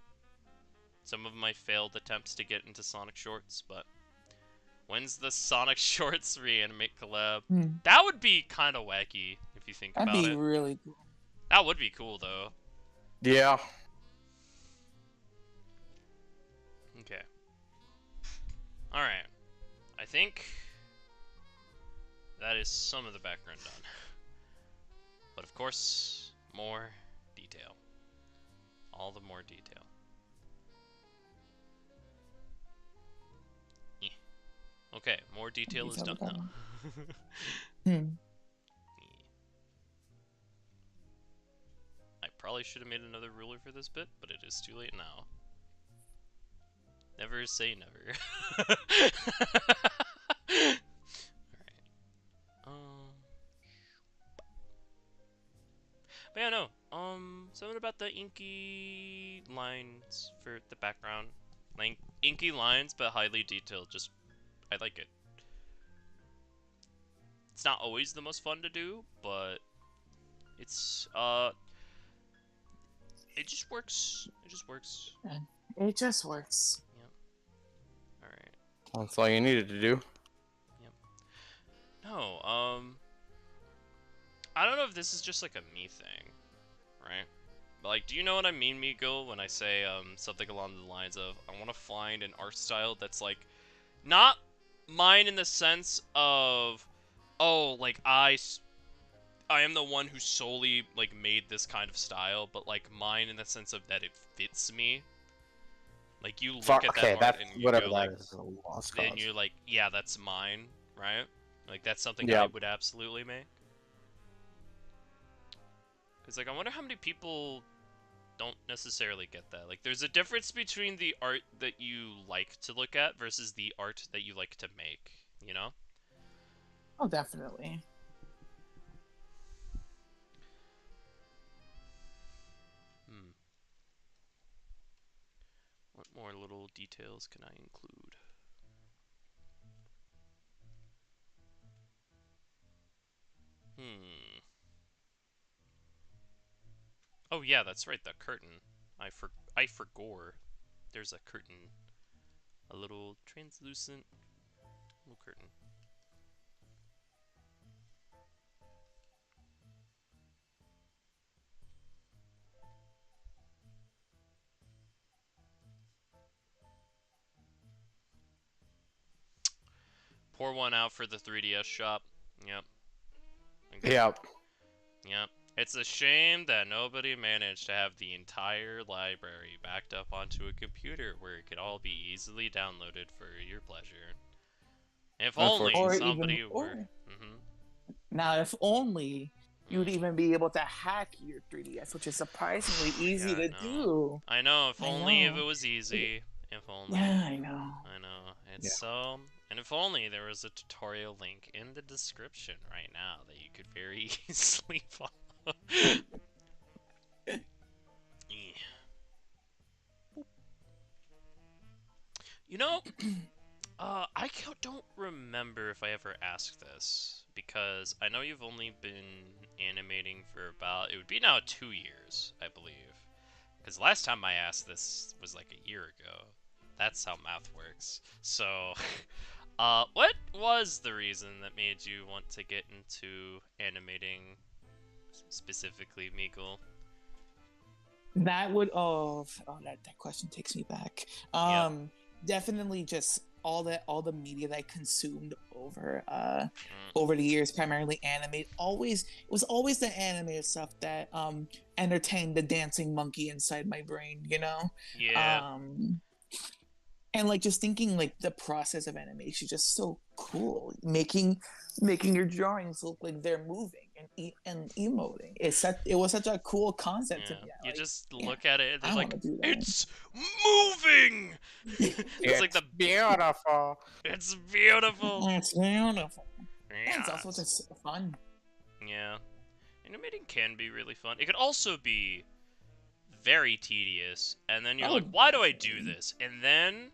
Some of my failed attempts to get into Sonic shorts, but when's the Sonic shorts reanimate collab? That would be kind of wacky if you think That'd about be it. really cool. That would be cool though. Yeah. Okay. Alright. I think that is some of the background done. But of course, more detail. All the more detail. Yeah. Okay, more detail is done now. I probably should have made another ruler for this bit, but it is too late now. Never say never. Alright. But yeah, no. Something about the inky lines for the background. Like, inky lines, but highly detailed. Just, I like it. It's not always the most fun to do, but it's, it just works. It just works. It just works. Yep. Alright. That's all you needed to do. Yep. No, I don't know if this is just like a me thing, right? But like, do you know what I mean, Miko, when I say something along the lines of I want to find an art style that's like not mine in the sense of oh, like I am the one who solely like made this kind of style, but like mine in the sense of that it fits me. Like you look at Okay, that art that's and you whatever go that like, is. A lost and cause. you're like, yeah, that's mine, right? Like that's something Yeah. I would absolutely make. Cause like I wonder how many people don't necessarily get that. Like there's a difference between the art that you like to look at versus the art that you like to make, you know? Oh, definitely. Hmm. What more little details can I include? Hmm. Oh yeah, that's right, the curtain. I forgore. there's a curtain, a little translucent little curtain. Pour one out for the 3DS shop. Yep. Okay. Yeah. Yep. It's a shame that nobody managed to have the entire library backed up onto a computer where it could all be easily downloaded for your pleasure. If only Or somebody even, were. or Mm-hmm. now, if only you'd even be able to hack your 3DS, which is surprisingly easy Yeah, I to know. do. I know. If I only if know. it was easy. If only. Yeah, I know. I know. It's Yeah. so. And if only there was a tutorial link in the description right now that you could very easily follow. Yeah. You know, don't remember if I ever asked this because I know you've only been animating for about, it would be now 2 years, I believe. Because last time I asked this was like a year ago. That's how math works. So, what was the reason that made you want to get into animating, specifically Meagle? That would that question takes me back. Definitely just all the media that I consumed over the years, primarily anime. It was always the animated stuff that entertained the dancing monkey inside my brain, you know? Yeah. And like just thinking like the process of animation is just so cool. Making your drawings look like they're moving and emoting. It was such a cool concept to me. You just look at it and I they're like, wanna do that. it's moving! It's like the beautiful. It's beautiful. It's beautiful. Yeah. And it's also just fun. Yeah. Animating can be really fun. It could also be very tedious, and then you're like, why do I do this? And then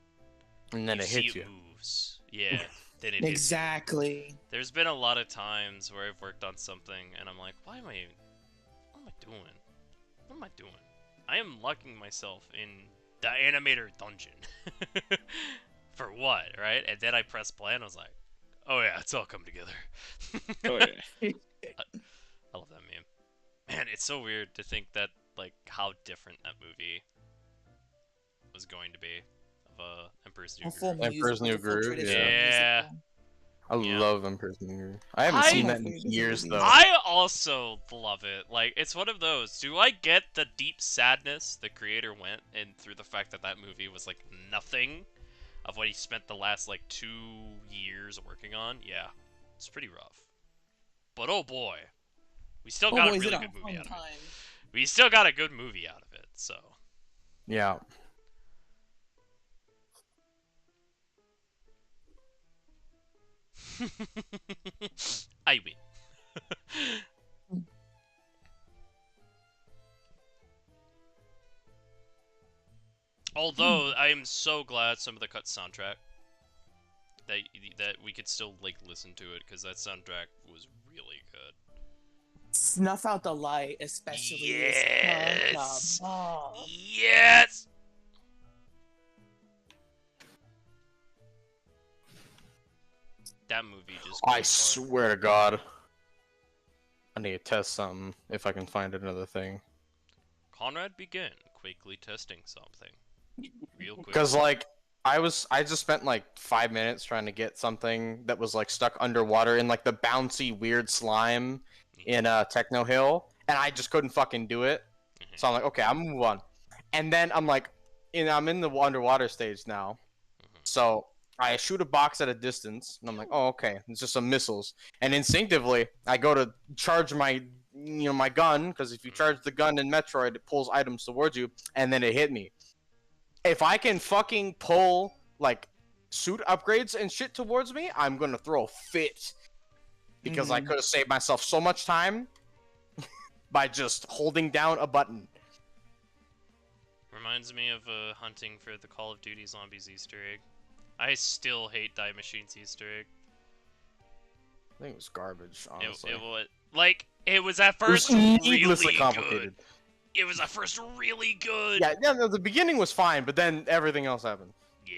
it see hits you. it moves. Yeah. Then it hits you. Exactly. There's been a lot of times where I've worked on something and I'm like, what am I doing? What am I doing? I am locking myself in the animator dungeon. For what, right? And then I press play and I was like, oh yeah, it's all come together. Oh yeah. I love that meme. Man, it's so weird to think that, like, how different that movie was going to be. Of Emperor's New Groove. Emperor's New Groove, yeah. I love Emperor's New Groove. I haven't seen that in years, though. I also love it. Like, it's one of those. Do I get the deep sadness the creator went in through the fact that that movie was, like, nothing of what he spent the last, like, 2 years working on? Yeah. It's pretty rough. But oh boy. We still got a really good movie out of it. We still got a good movie out of it, so. Yeah. I win. Although I am so glad some of the cut soundtrack that we could still like listen to it because that soundtrack was really good. Snuff Out the Light, especially. Yes. Yes. That movie just. I swear to God. I need to test something if I can find another thing. Conrad, begin quickly testing something. Real quick. Because like I just spent like 5 minutes trying to get something that was like stuck underwater in like the bouncy weird slime in Techno Hill, and I just couldn't fucking do it. So I'm like, okay, I'm gonna move on. And then I'm like, I'm in the underwater stage now. So I shoot a box at a distance, and I'm like, oh, okay, it's just some missiles. And instinctively, I go to charge my, my gun, because if you charge the gun in Metroid, it pulls items towards you, and then it hit me. If I can fucking pull, like, suit upgrades and shit towards me, I'm gonna throw a fit. Because I could have saved myself so much time by just holding down a button. Reminds me of hunting for the Call of Duty Zombies Easter egg. I still hate Die Machine's Easter egg. I think it was garbage, honestly. It was at first needlessly really complicated. good. It was at first really good. Yeah, yeah, no, the beginning was fine, but then everything else happened. Yeah.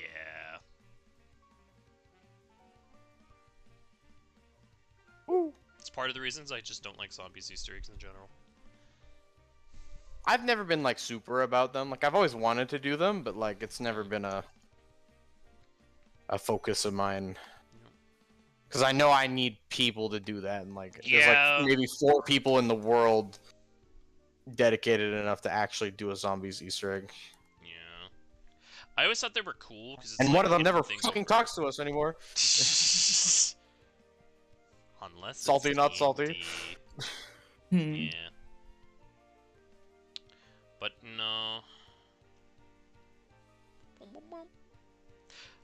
Ooh. It's part of the reasons I just don't like zombies Easter eggs in general. I've never been like super about them. Like I've always wanted to do them, but like it's never been a focus of mine. Because I know I need people to do that, and like there's Yeah. like maybe 4 people in the world dedicated enough to actually do a zombies Easter egg. Yeah. I always thought they were cool because it's And like one of them hidden never things fucking over- talks to us anymore. Unless Salty, it's not salty. D&D. Hmm. Yeah. But no.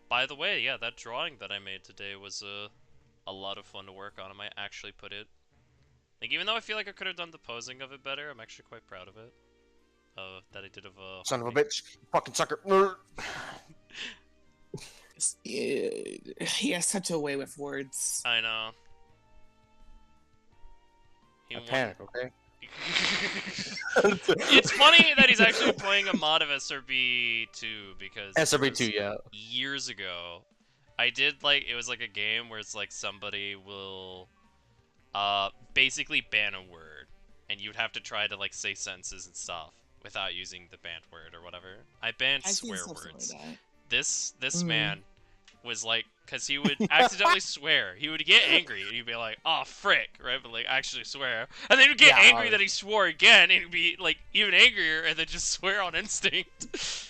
By the way, yeah, that drawing that I made today was a lot of fun to work on. I might actually put it. Like, even though I feel like I could have done the posing of it better, I'm actually quite proud of it. That I did of Son of a Harvey. bitch, fucking sucker. He has such a way with words. I know. He I won- panic, okay? It's funny that he's actually playing a mod of SRB 2 because SRB2, yeah. years ago, I did like it was like a game where it's like somebody will basically ban a word, and you'd have to try to like say sentences and stuff without using the banned word or whatever. I banned I've seen swear stuff words. like that. This Mm. man was like, because he would accidentally swear. He would get angry and he'd be like, "Oh frick," right? But like actually swear, and then he'd get Yeah, angry that he swore again, and he'd be like even angrier, and then just swear on instinct.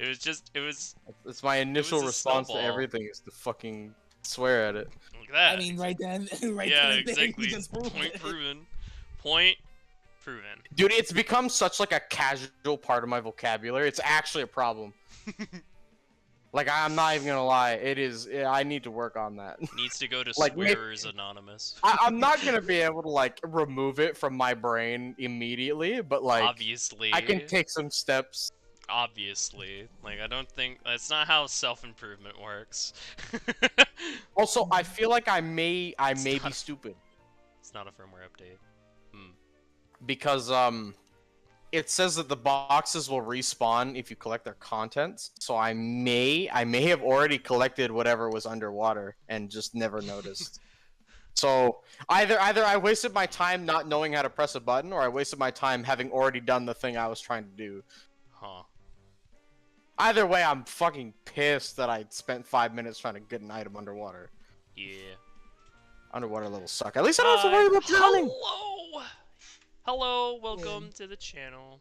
It was It's my initial a response to snowball. everything is to fucking swear at it. like that. I mean, right then, right yeah, then and there, exactly. he just proved Point it. proven. Point proven. Dude, it's become such like a casual part of my vocabulary. It's actually a problem. Like I'm not even gonna lie, it is. I need to work on that. Needs to go to Like, maybe- Swearers Anonymous. I'm not gonna be able to like remove it from my brain immediately, but like Obviously. I can take some steps. Obviously. Like, I don't think... That's not how self-improvement works. Also, I feel like I may be not- stupid It's not a firmware update. because it says that the boxes will respawn if you collect their contents. So I may have already collected whatever was underwater and just never noticed. So either I wasted my time not knowing how to press a button, or I wasted my time having already done the thing I was trying to do. Huh. Either way, I'm fucking pissed that I spent 5 minutes trying to get an item underwater. Yeah. Underwater levels suck. At least I don't have to worry about drowning. Hello! Hello, welcome to the channel.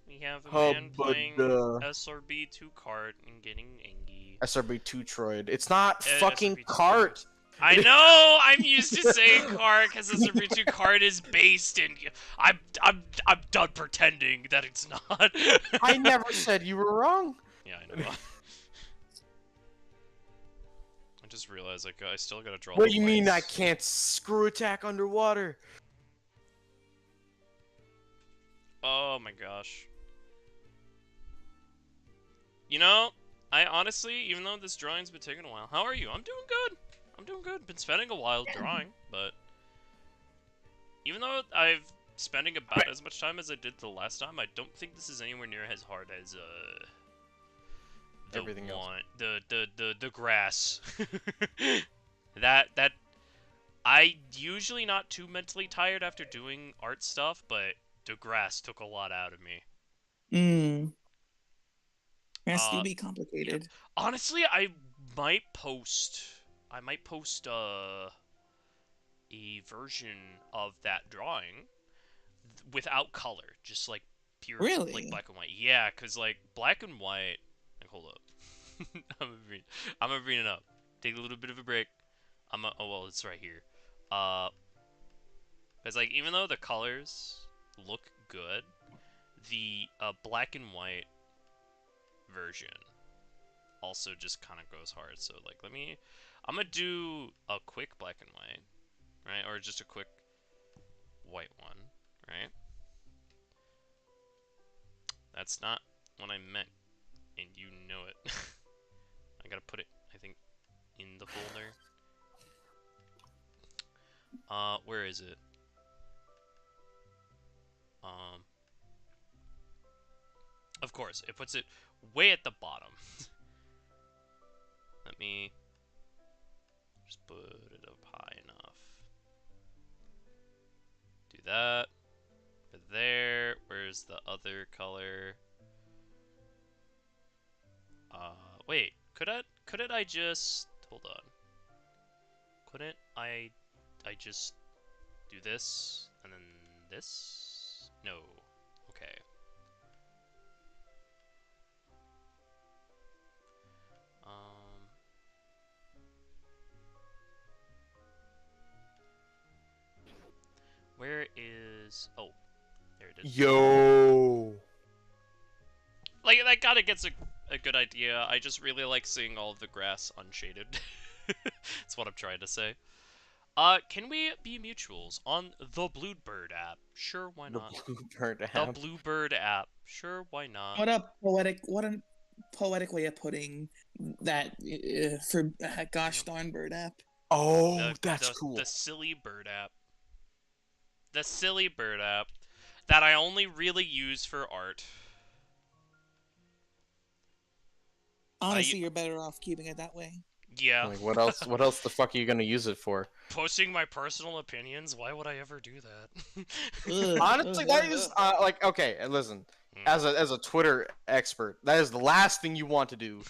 We have a Oh, man but, playing uh, SRB2 cart and getting angry. SRB2 Troid. It's not Uh, fucking SRB2 cart. I know. I'm used to saying cart because SRB2 cart is based in. I'm done pretending that it's not. I never said you were wrong. Yeah, I know. I just realized like I still gotta draw. What the do you mean I lights. can't screw attack underwater? Oh my gosh. You know, I honestly, even though this drawing's been taking a while, how are you? I'm doing good. I'm doing good. Been spending a while drawing, but even though I've spending about as much time as I did the last time, I don't think this is anywhere near as hard as the Everything else. one, the grass. that I usually not too mentally tired after doing art stuff, but the grass took a lot out of me. Mm. Has to Uh, be complicated. Honestly, I might post a version of that drawing without color, just like pure Really? like black and white. Yeah, cause like black and white. Like, hold up, I'm gonna bring it up. Take a little bit of a break. Oh well, it's right here. Cause like even though the colors look good, the black and white version also just kind of goes hard. So like I'm gonna do a quick black and white, right? Or just a quick white one, right? That's not what I meant, and you know it. I gotta put it, I think, in the folder. Where is it? course, it puts it way at the bottom. Let me just put it up high enough. Do that. Put there. Where's the other color? Wait. Couldn't I just hold on? Couldn't I just do this and then this? No. Okay. Where is... Oh, there it is. Yo. Like, that kind of gets a good idea. I just really like seeing all of the grass unshaded. That's what I'm trying to say. Can we be mutuals on the Bluebird app? Sure, why The not? Bluebird The app. Bluebird app. Sure, why not? What a poetic way of putting that for gosh darn bird app. Oh, that's cool. The silly bird app. The silly bird app that I only really use for art. Honestly, you're better off keeping it that way. Yeah. Like, what else? What else the fuck are you gonna use it for? Posting my personal opinions? Why would I ever do that? Ugh, Honestly, ugh, that ugh, is ugh. like okay. Listen, Mm. as a Twitter expert, that is the last thing you want to do.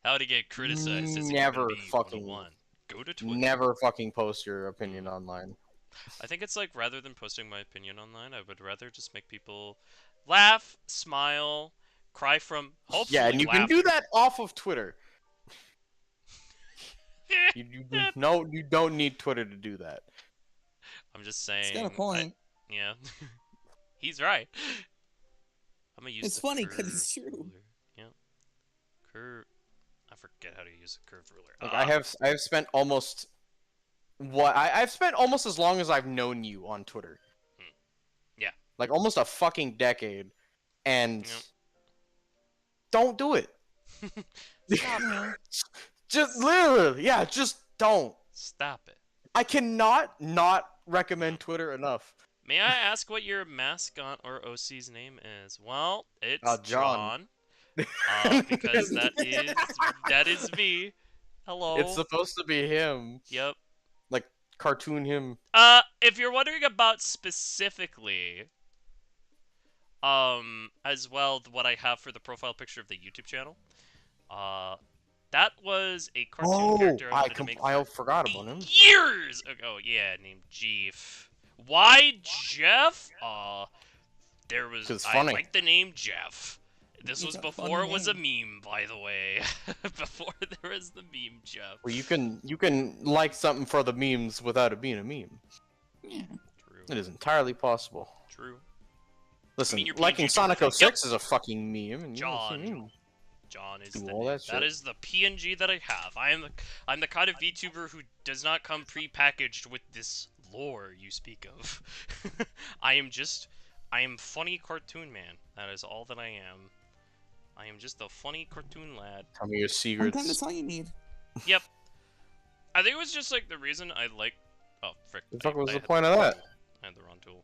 How to get criticized is Never be fucking- 101. Go to Twitter. Never fucking post your opinion online. I think it's like rather than posting my opinion online, I would rather just make people laugh, smile, cry from hopefully Yeah, and you can do laughter. that off of Twitter. You don't need Twitter to do that. I'm just saying. It's got a point. Yeah. He's right. I'm gonna use It's the funny 'cause curve it's true. ruler. Yeah. Curve. I forget how to use a curve ruler. Like Ah. I have spent almost I've spent almost as long as I've known you on Twitter. Yeah. Like almost a fucking decade, and Yep. don't do it. Stop it. Just literally, yeah, just don't. Stop it. I cannot not recommend Twitter enough. May I ask what your mascot or OC's name is? Well, it's John. because that is me. Hello. It's supposed to be him, Yep. like cartoon him. If you're wondering about specifically, as well, what I have for the profile picture of the YouTube channel, that was a cartoon character I wanted to make I for forgot about him. years ago. Yeah, named Jeff. Why Jeff? There was 'Cause it's I funny. like the name Jeff. This was It's a before it funny was a meme, by the way. Before there was the meme Jeff. Well, you can like something for the memes without it being a meme. Yeah. True. It is entirely possible. True. Listen, your liking PNG Sonic thing. 06 is a fucking meme. And John. John is Do the all name. that That shit. is the PNG that I have. I'm the kind of VTuber who does not come pre-packaged with this lore you speak of. I am funny cartoon man. That is all that I am. I am just a funny cartoon lad. Tell me your Sometimes secrets. that's all you need. Yep. I think it was just like the reason I like. Oh frick! The fuck was I the had point of wrong that? tool. I had the wrong tool.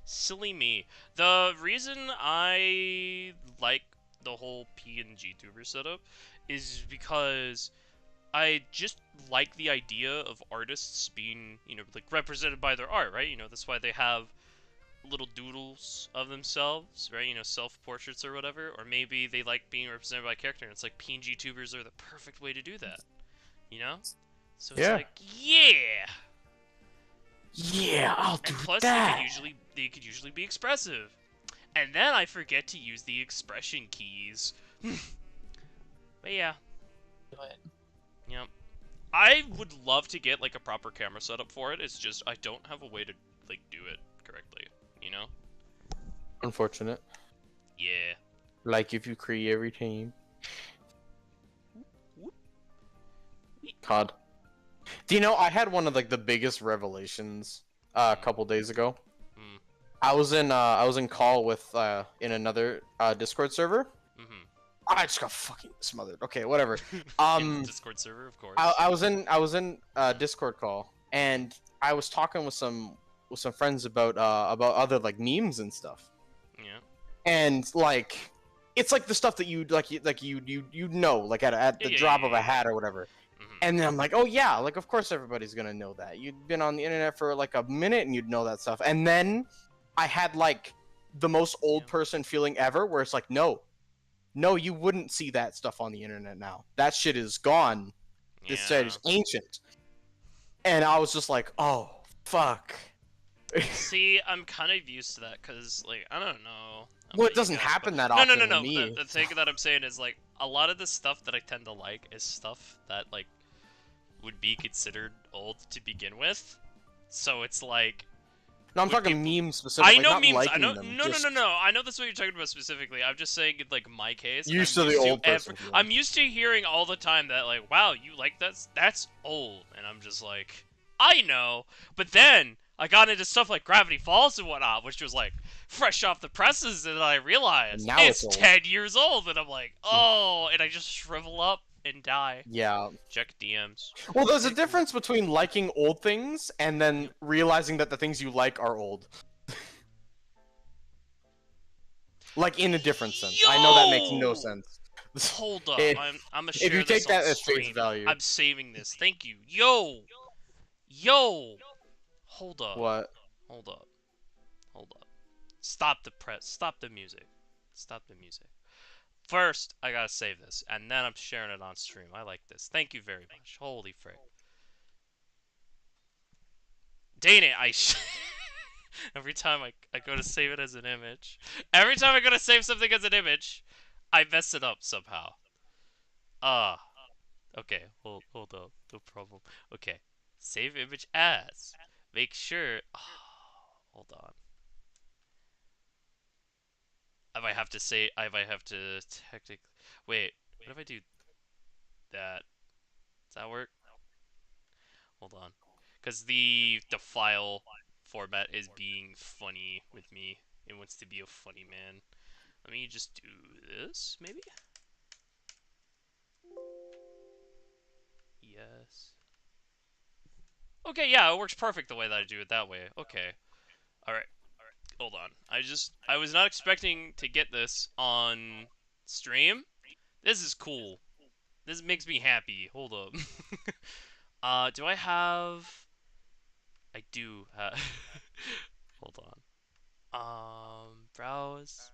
Silly me. The reason I like the whole PNG tuber setup is because I just like the idea of artists being, like represented by their art, right? That's why they have little doodles of themselves, right? Self-portraits or whatever. Or maybe they like being represented by a character, and it's like PNG tubers are the perfect way to do that, So it's Yeah. like, yeah! Yeah, I'll do And plus, that. they could usually be expressive. And then I forget to use the expression keys. But yeah, yep. I would love to get like a proper camera setup for it. It's just I don't have a way to like do it correctly. Unfortunate. Yeah. Like if you create every team. COD. Do you know I had one of like the biggest revelations a couple days ago. Mm. I was in call with in another Discord server. Mhm. I just got fucking smothered. Okay, whatever. In the Discord server, of course. I was in Discord call and I was talking with some friends about other like memes and stuff. Yeah. and like it's like the stuff that you know like at the drop of a hat or whatever. And then I'm like, oh yeah, like of course everybody's gonna know that. You'd been on the internet for like a minute and you'd know that stuff. And then I had like the most old person feeling ever, where it's like, no, you wouldn't see that stuff on the internet now. That shit is gone. This shit is ancient. And I was just like, oh fuck. See, I'm kind of used to that because, like, I don't know. Well, it doesn't happen that often. No. with me. The thing that I'm saying is, like, a lot of the stuff that I tend to like is stuff that, like, would be considered old to begin with. So it's like... No, I'm talking memes specifically. I know not memes. liking I know. them, No. just I know that's what you're talking about specifically. I'm just saying, in, like, my case. Used to the old person. I'm used to hearing all the time that, like, wow, you like that? That's old. And I'm just like, I know. But then I got into stuff like Gravity Falls and whatnot, which was like fresh off the presses, and I realized now it's it's old. 10 years old, and I'm like, oh, and I just shrivel up and die. Yeah. Check DMs. Well, there's a difference between liking old things and then realizing that the things you like are old. Like in a different sense. I know that makes no Yo! sense. Hold up, I'm gonna share if you this take that on as face stream. value. I'm saving this. Thank you. Yo! Hold up. What? Hold up. Stop the music. Stop the music. First, I gotta save this, and then I'm sharing it on stream. I like this. Thank you very much. Holy frick. Dang it, every time I go to save it as an image. Every time I go to save something as an image, I mess it up somehow. Okay, hold up. No problem. Okay. Save image as. Make sure... hold on. I might have to technically... Wait, what if I do that? Does that work? Hold on. Because the file format is being funny with me. It wants to be a funny man. Let me just do this, maybe? Yes. Okay, yeah, it works perfect the way that I do it that way. Okay. Alright. Hold on. I was not expecting to get this on stream. This is cool. This makes me happy. Hold up. Do I have... I do have... Hold on. Browse.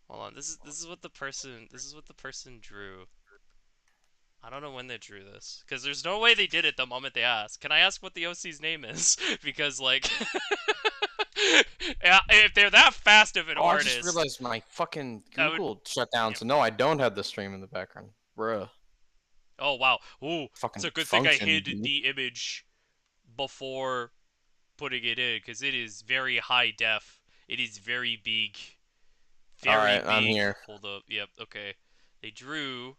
Hold on. This is what the person drew. I don't know when they drew this, because there's no way they did it the moment they asked. Can I ask what the OC's name is? Because, like... yeah, if they're that fast of an artist... I just realized my fucking Google shut down, so no, I don't have the stream in the background. Bruh. Oh, wow. Ooh, Fucking it's a good thing I hid dude. the image before putting it in, because it is very high def. It is very big. Very Alright, big. I'm here. Hold up. Yep, okay. They drew...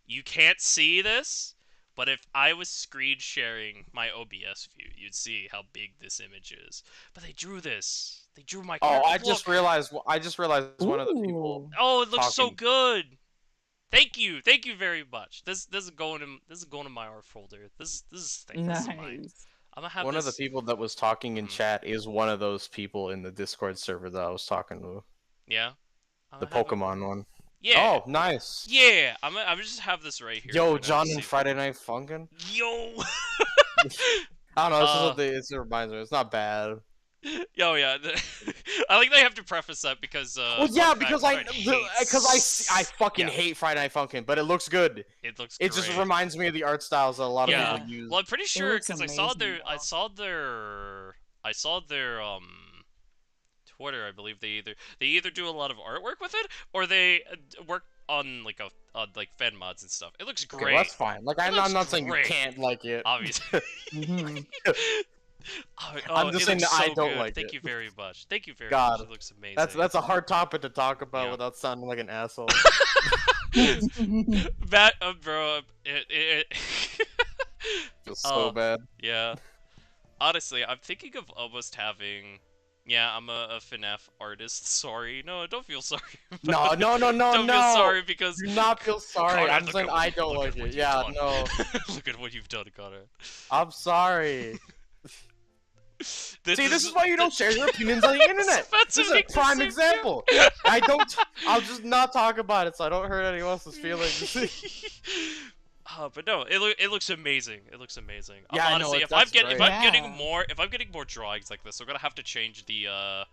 You can't see this, but if I was screen sharing my OBS view, you'd see how big this image is. But they drew this. They drew my character. I just realized one of the people. Oh, it looks so talking. good. Thank you very much. This is going in my art folder. This is mine. Nice. I'm gonna have One this... of the people that was talking in chat is one of those people in the Discord server that I was talking to. Yeah. The Pokemon one. Yeah. Oh, nice. Yeah. I'm just have this right here. Yo, I'm gonna John save and it. Friday Night Funkin'. Yo. I don't know. This is what it reminds me. It's not bad. Yo, yeah. I like they have to preface that because. Well, yeah, because I I fucking hate Friday Night Funkin', but it looks good. It looks. It just reminds me of the art styles that a lot of Yeah. people use. Well, I'm pretty sure looks because amazing. I saw their Twitter. I believe they either do a lot of artwork with it or they work on like like fan mods and stuff. It looks Okay, great. well, that's fine. Like I'm looks not saying you great. can't like it. Obviously. Mhm. I'm just it saying looks that I so don't good. like Thank it. you very much. Thank you very God, much. It looks amazing. That's a hard topic to talk about Yeah. without sounding like an asshole. That bro, it Feels so bad. yeah. Honestly, I'm thinking of almost having. Yeah, I'm a FNAF artist. Sorry, no, don't feel sorry. No, Don't feel sorry because. Do not feel sorry. Conrad, I'm look saying at what I you- don't look like at what it. you've Yeah, done. no. Look at what you've done, Conrad. I'm sorry. See, this is why you don't share your opinions on the internet. This is a prime example. I'll just not talk about it so I don't hurt anyone else's feelings. But no, it looks amazing. It looks amazing. Yeah, I know, Honestly, that's if great. I'm getting Yeah. more drawings like this, I'm gonna have to change the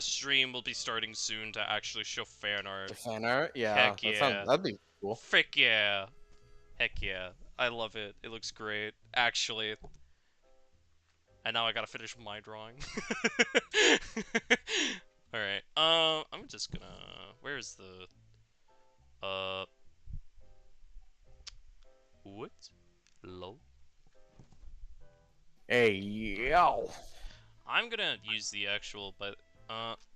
stream will be starting soon to actually show fan art. The fan art? Yeah. Heck yeah. That'd be cool. Frick yeah. Heck yeah. I love it. It looks great. Actually. And now I gotta finish my drawing. Alright. I'm just gonna... Where's the... What? Lol. Hey, yo. I'm gonna use the actual, but,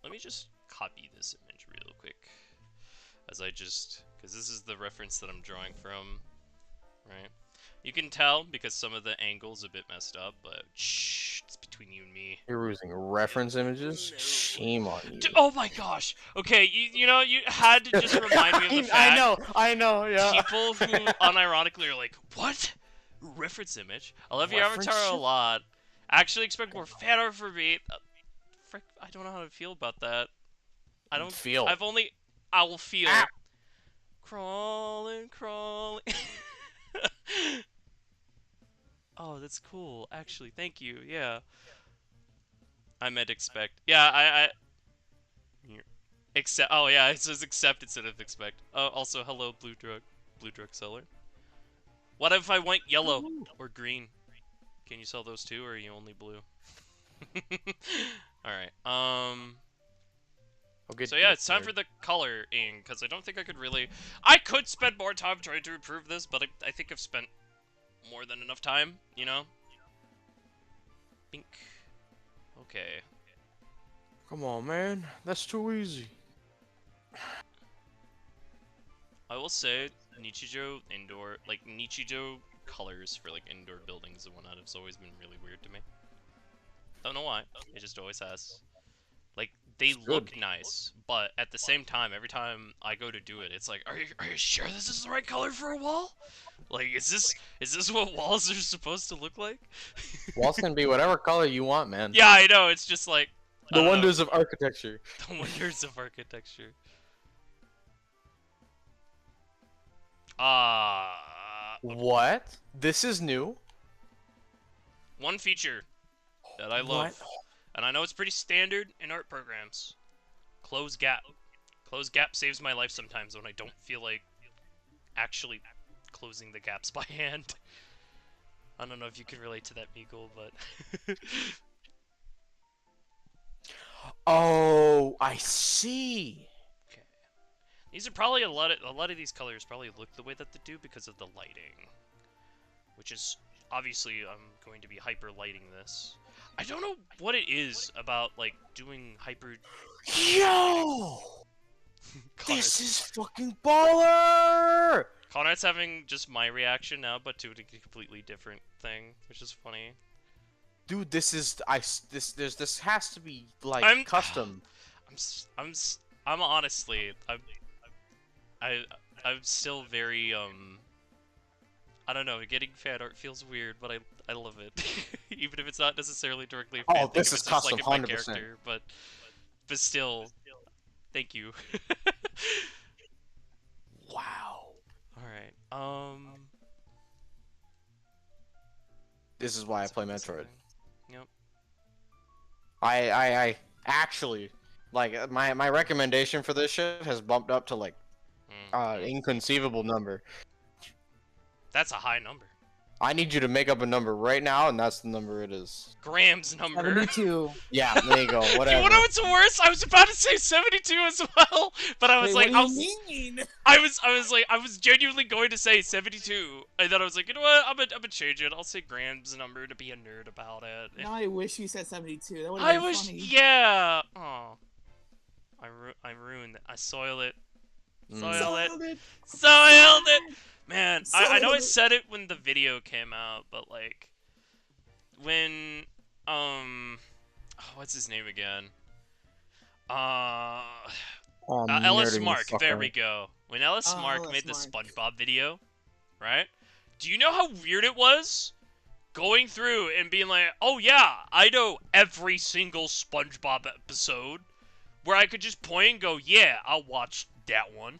let me just copy this image real quick. Because this is the reference that I'm drawing from, right? You can tell because some of the angle's a bit messed up, but shh, it's between you and me. You're using reference images? No. Shame on you. Oh my gosh! Okay, you know, you had to just remind me of the fact I know, yeah. people who unironically are like, what? Reference image? I love your Reference avatar a shit? lot. Actually expect more fan art from me. Frick, I don't know how to feel about that. I don't Feel. I will feel. Ah. Crawling. Oh, that's cool. Actually, thank you. Yeah. I meant expect. Yeah, I accept. Oh yeah, it says accept instead of expect. Oh, also hello, blue drug seller. What if I want yellow or green? Can you sell those too, or are you only blue? All right. So yeah, it's time for the coloring, because I don't think I could really... I could spend more time trying to improve this, but I think I've spent more than enough time, you know? Bink. Okay. Come on, man. That's too easy. I will say, Nichijou indoor... Like, Nichijou colors for, like, indoor buildings and whatnot has always been really weird to me. Don't know why. It just always has. Like, they look nice, but at the same time, every time I go to do it, it's like, are you sure this is the right color for a wall? Like, is this what walls are supposed to look like? Walls can be whatever color you want, man. Yeah, I know. It's just like I The don't know. wonders of architecture. The wonders of architecture. What? This is new? One feature that I love, What? and I know it's pretty standard in art programs. Close gap. Close gap saves my life sometimes when I don't feel like actually closing the gaps by hand. I don't know if you can relate to that, Meagle, but... Oh, I see. Okay. These are probably a lot of these colors probably look the way that they do because of the lighting. Which is, obviously, I'm going to be hyper lighting this. I don't know what it is about, like, doing hyper... Yo! This is fucking baller! Conrad's having just my reaction now, but to a completely different thing, which is funny. Dude, this has to be like I'm- custom. I'm honestly, I'm still very I don't know. Getting fan art feels weird, but I love it, even if it's not necessarily directly. A fan thing, This if is it's just, custom, like, in my 100%. character, but still, thank you. Wow. All right. This is why I play Metroid. Yep. I actually like my recommendation for this shit has bumped up to like inconceivable number. That's a high number. I need you to make up a number right now, and that's the number it is. Graham's number. 72. Yeah, there you go. You Whatever. know what's worse? I was about to say 72 as well, but I was Wait, like, what do you mean? I was genuinely going to say 72, and then I was like, you know what? I'm gonna change it. I'll say Graham's number to be a nerd about it. Now I wish you said 72. That would have I been wish, funny. yeah. Oh, I ruined it. I soiled it. Soiled it. Soiled it. Man, I know I said it when the video came out, but like, when what's his name again? Ellis Mark. There we go. When Ellis Mark Ellis made the Mark. SpongeBob video, right? Do you know how weird it was going through and being like, oh yeah, I know every single SpongeBob episode, where I could just point and go, yeah, I'll watch that one,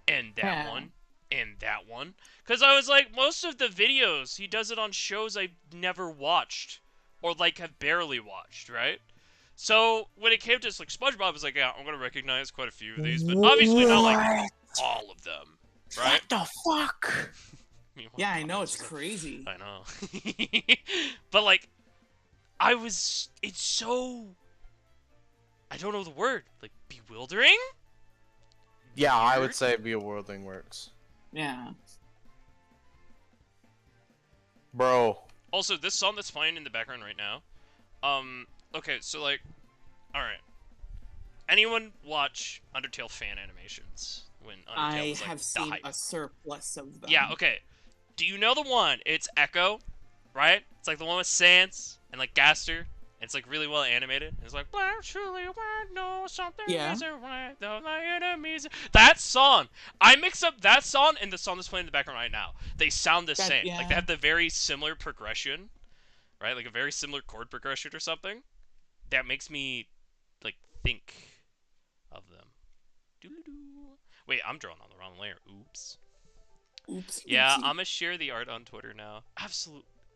and that Yeah. one, and that one. Because I was like, most of the videos, he does it on shows I've never watched, or like have barely watched, right? So when it came to like SpongeBob, I was like, yeah, I'm gonna recognize quite a few of these, but obviously not like all of them, right? What the fuck? Yeah, I know, it's crazy. I know. But like, it's so, I don't know the word, like bewildering? Yeah, I Weird? would say Bewildering works. Yeah. Bro. Also, this song that's playing in the background right now, okay, so like, alright. Anyone watch Undertale fan animations? When Undertale I was, like, have the seen hype? a surplus of them. Yeah, okay. Do you know the one? It's Echo, right? It's like the one with Sans and like Gaster. And it's like really well animated. It's like, "Black truly I know something Yeah. isn't right, though my enemies." That song. I mix up that song and the song that's playing in the background right now. They sound the That- same. Like they yeah. have the very similar progression, right? Like a very similar chord progression or something. That makes me like think of them. Doo-doo-doo. Wait, I'm drawing on the wrong layer. Oops. Oops. Yeah, oopsie. I'm gonna share the art on Twitter now.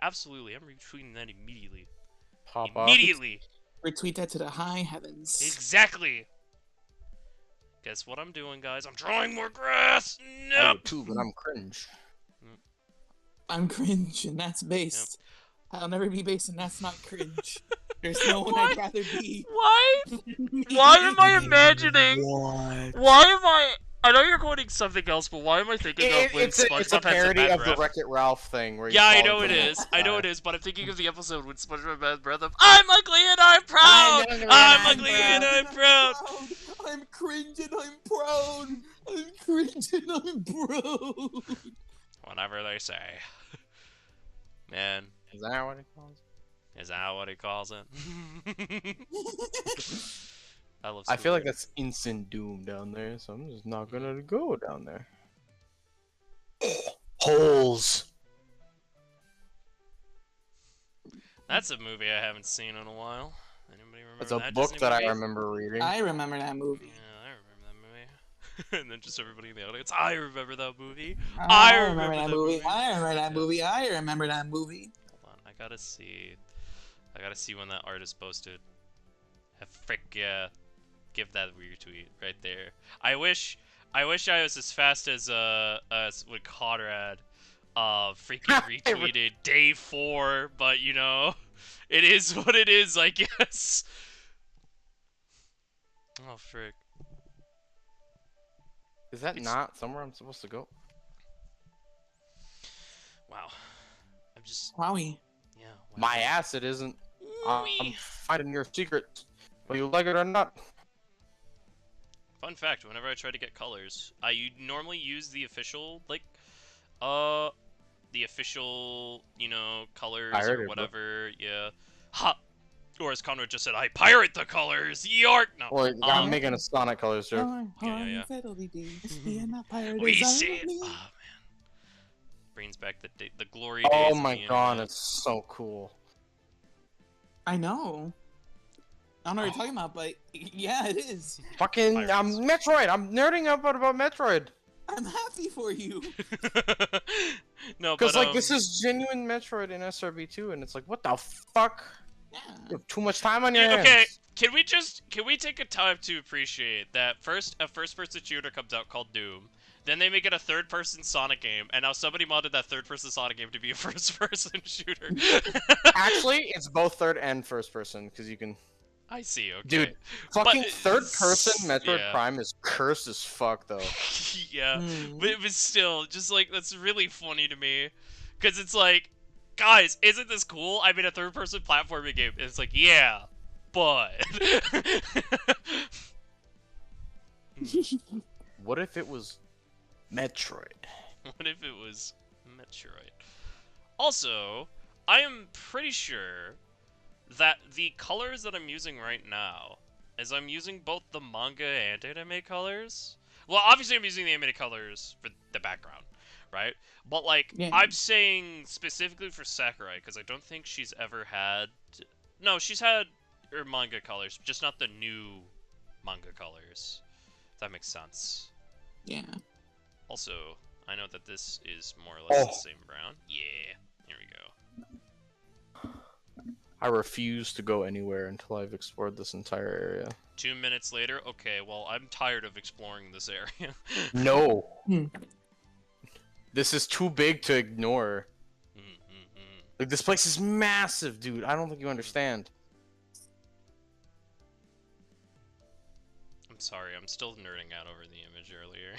Absolutely. I'm retweeting that immediately. Pop off. Immediately. Retweet that to the high heavens. Exactly. Guess what I'm doing, guys? I'm drawing more grass. Oh, No. too, but I'm cringe. I'm cringe, and that's based. I'll never be based, and that's not cringe. There's no one Why? I'd rather be. Why? Why am I imagining? What? Why am I? I know you're quoting something else, but why am I thinking of when It's a SpongeBob has a parody bad of the breath? Wreck-It Ralph thing. Where Yeah, I he's know falling it from the is. I know sky. it is, but I'm thinking of the episode when SpongeBob has breath of "I'm ugly and I'm proud. I'm ugly and I'm proud." I'm cringe and I'm proud. I'm cringe and I'm proud. Whatever they say. Man, Is that what it calls? is that what he calls it? I love. I feel like Squidward. that's instant doom down there, so I'm just not gonna go down there. Holes. That's a movie I haven't seen in a while. Anybody remember It's a that book Disney that I movie? remember reading. I remember that Yeah, movie. I remember that movie. And then just everybody in the audience, I remember that movie. I I remember that movie. movie. I remember that Yeah. movie. I remember that movie. Hold on, I gotta see. I gotta see when that art is posted. Frick yeah, give that a retweet right there. I wish I was as fast as with Conrad, freaking retweeted day 4, but you know, it is what it is, I guess. Oh frick. Is that It's- not somewhere I'm supposed to go? Wow. I'm just Wowie. yeah. Wow. My ass, it isn't. I'm Ooh-wee. finding your secrets, whether you like it or not. Fun fact, whenever I try to get colors, I normally use the official, like, the official, you know, colors I heard or it, bro. whatever, yeah. Ha! Or as Conrad just said, I pirate the colors! Yark! No. Or I'm making a Sonic Colors joke. Yeah. We We see it! Oh, man. Brings back the glory days Oh of my the god, internet. it's so cool. I know. I don't know what you're talking about, but yeah, it is. Fucking, Pirates. Metroid! I'm nerding out about Metroid! I'm happy for you. No, Because, but, like, this is genuine Metroid in SRB2, and it's like, what the fuck? Yeah. You have too much time on your hands. okay, can we take a time to appreciate that a first-person shooter comes out called Doom, then they make it a third-person Sonic game, and now somebody modded that third-person Sonic game to be a first-person shooter. Actually, it's both third and first person, because you can... I see, okay. Dude, fucking But- third person Metroid yeah. Prime is cursed as fuck, though. Yeah, Hmm. but it was still, just like, that's really funny to me, because it's like, guys, isn't this cool? I made a third-person platforming game, and it's like, yeah, but... What if it was Metroid? What if it was Metroid? Also, I am pretty sure that the colors that I'm using right now, is I'm using both the manga and anime colors. Well, obviously I'm using the anime colors for the background, right? But like, Yeah. I'm saying specifically for Sakurai because I don't think she's ever had. No, she's had her manga colors, just not the new manga colors. If that makes sense. Yeah. Also, I know that this is more or less the Oh. same brown. Yeah, here we go. I refuse to go anywhere until I've explored this entire area. 2 minutes later, okay, well, I'm tired of exploring this area. No. Hmm. This is too big to ignore. Mm-mm-mm. Like, this place is massive, dude. I don't think you understand. I'm sorry, I'm still nerding out over the image earlier.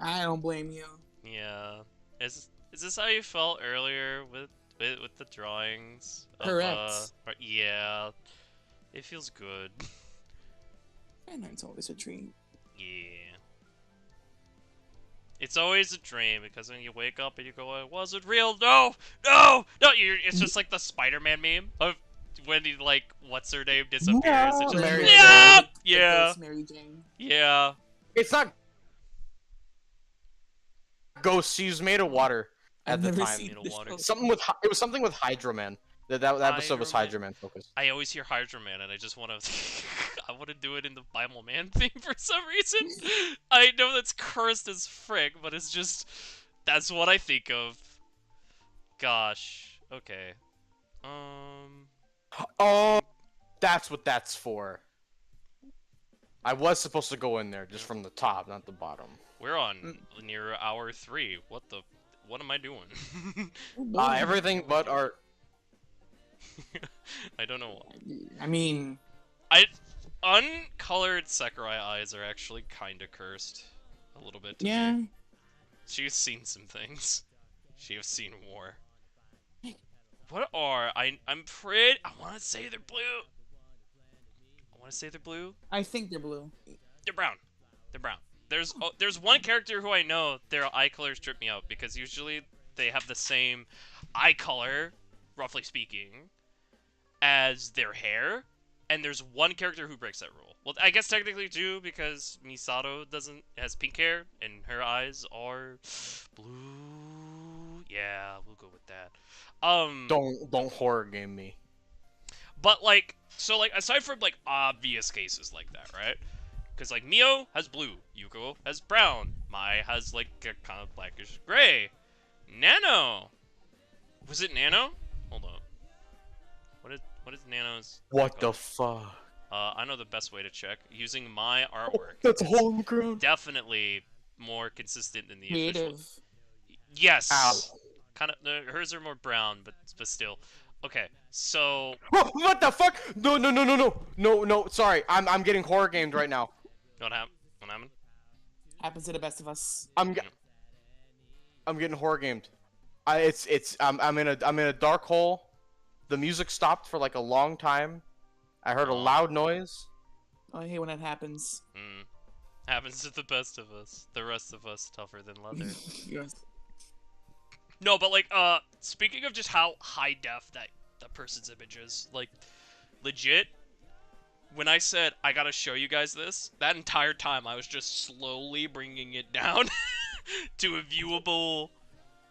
I don't blame you. Yeah. Is this how you felt earlier with the drawings? Correct. Yeah. It feels good. And it's always a dream. Yeah. It's always a dream because when you wake up and you go, "Was it real? No, no, no!" It's just like the Spider-Man meme of when he like, what's her name disappears. No. It's just Mary yeah, Jane. yeah, Ghost Mary Jane. yeah. It's not ghost. She's made of water at I've the never time. seen Made of the water. show. It was something with Hydra Man. That episode was Hydra Hydra Man focused. I always hear Hydra Man, and I just want to, I want to do it in the Bible Man theme for some reason. I know that's cursed as frick, but it's just, that's what I think of. Gosh. Okay. Oh, that's what that's for. I was supposed to go in there just from the top, not the bottom. We're on near hour 3. What am I doing? Everything but art. I don't know. I mean, Uncolored Sakurai eyes are actually kind of cursed. A little bit to yeah. me. She's seen some things. She has seen war. What are I'm pretty I want to say they're blue. I want to say they're blue. I think they're blue. They're brown. They're brown. There's one character who I know their eye colors trip me out because usually they have the same eye color, roughly speaking, as their hair, and there's one character who breaks that rule. Well, I guess technically two because Misato has pink hair and her eyes are blue. Yeah, we'll go with that. Don't horror game me. But like, so like aside from like obvious cases like that, right? Because like Mio has blue, Yuko has brown, Mai has like a kind of blackish gray. Nano, was it Nano? Hold on. What is Nano's? What color? the fuck? I know the best way to check using my artwork. That's a It's hole in the ground. definitely more consistent than the official. Creative. Yes. Ow. Kind of. Hers are more brown, but still. Okay, so Oh, what the fuck? No. Sorry, I'm getting horror gamed right now. what happened? What happened? Happens to the best of us. I'm getting horror gamed. I'm in a dark hole. The music stopped for like a long time. I heard a Oh. loud noise. Oh, I hate when that happens. Happens to the best of us. The rest of us tougher than leather. Yes. No, but like, speaking of just how high def that person's image is, like, legit, when I said I gotta show you guys this, that entire time I was just slowly bringing it down to a viewable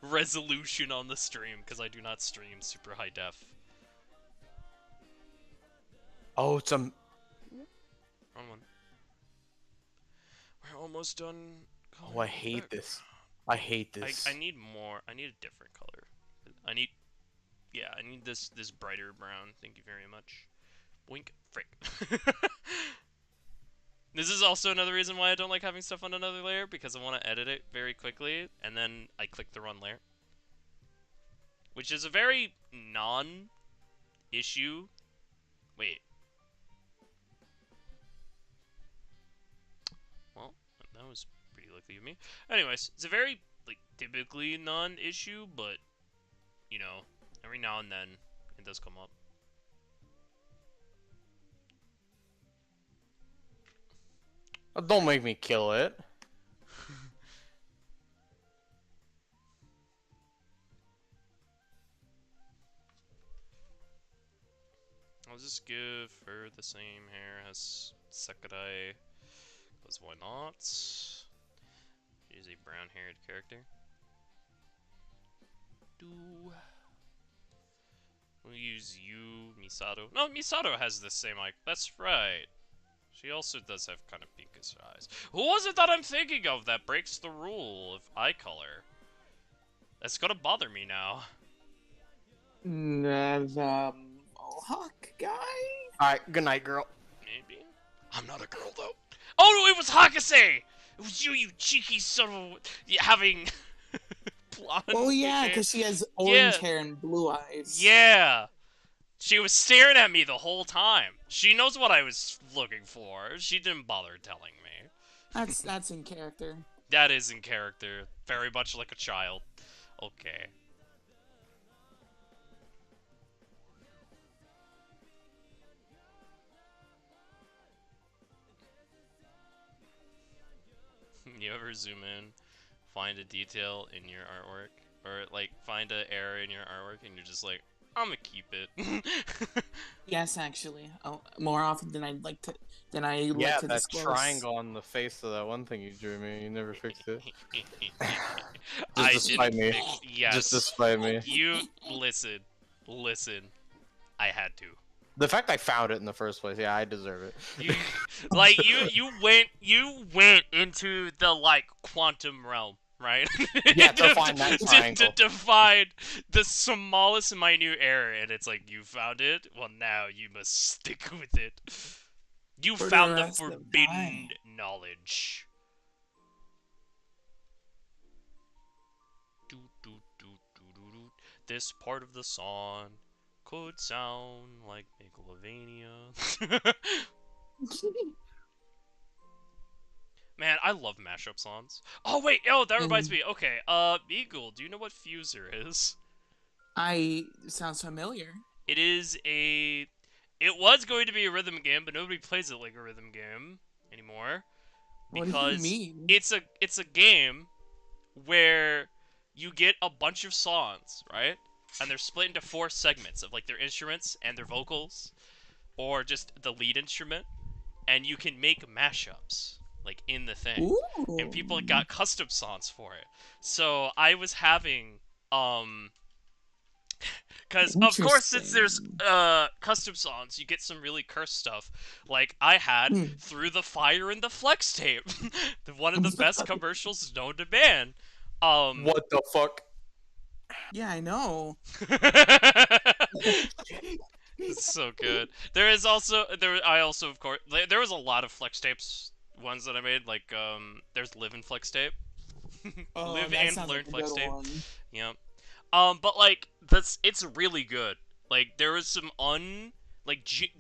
resolution on the stream, because I do not stream super high def. Oh, it's a. Wrong one. We're almost done. Oh, I hate this. I hate this. I need more. I need a different color. I need, yeah, I need this brighter brown. Thank you very much. Wink, frick. This is also another reason why I don't like having stuff on another layer, because I want to edit it very quickly, and then I click the run layer. Which is a very non-issue. Wait. Well, that was pretty lucky of me. Anyways, it's a very, like, typically non-issue, but, you know, every now and then it does come up. Don't make me kill it. I'll just give her the same hair as Sakurai, because why not? She's a brown-haired character. We'll use you, Misato. No, Misato has the same eye. That's right. She also does have kind of pinkish eyes. Who was it that I'm thinking of that breaks the rule of eye color? That's gonna bother me now. The Mohawk guy? Alright, good night, girl. Maybe? I'm not a girl, though. Oh, no, it was Hakase! It was you, you cheeky son of a... having... blonde Oh yeah, hair. because she has orange Yeah. hair and blue eyes. Yeah! She was staring at me the whole time. She knows what I was looking for. She didn't bother telling me. That's in character. That is in character. Very much like a child. Okay. You ever zoom in, find a detail in your artwork, or like find an error in your artwork, and you're just like, I'm gonna keep it. Yes, actually. Oh, more often than I'd like to. Than I Yeah, like to that disclose. triangle on the face of that one thing you drew me, you never fixed it. I Just despite didn't me. fix- yes. Just despite me. You listen. I had to. The fact I found it in the first place, yeah, I deserve it. You, like you went into the like quantum realm, right? Yeah, to find that triangle. To find the smallest minute error, and it's like you found it. Well, now you must stick with it. You For the found the rest of forbidden time. knowledge. Do, do, do, do, do, do. This part of the song could sound like Megalovania. Man, I love mashup songs. Oh wait, that reminds me. Okay, Beagle, do you know what Fuser is? Sounds familiar. It is a... It was going to be a rhythm game, but nobody plays it like a rhythm game anymore. What do you Because mean? it's a game where you get a bunch of songs, right? And they're split into 4 segments of like their instruments and their vocals, or just the lead instrument, and you can make mashups like in the thing. Ooh. And people got custom songs for it. So I was having because of course since there's custom songs, you get some really cursed stuff. Like I had Through the Fire and the Flex Tape, one of the best commercials known to man. What the fuck? Yeah, I know. It's so good. There is also I also of course there was a lot of flex tapes ones that I made, like there's Live and Flex Tape. Oh, Live that and sounds Learn like a Flex good Tape. one. Yeah. But like it's really good. Like there was some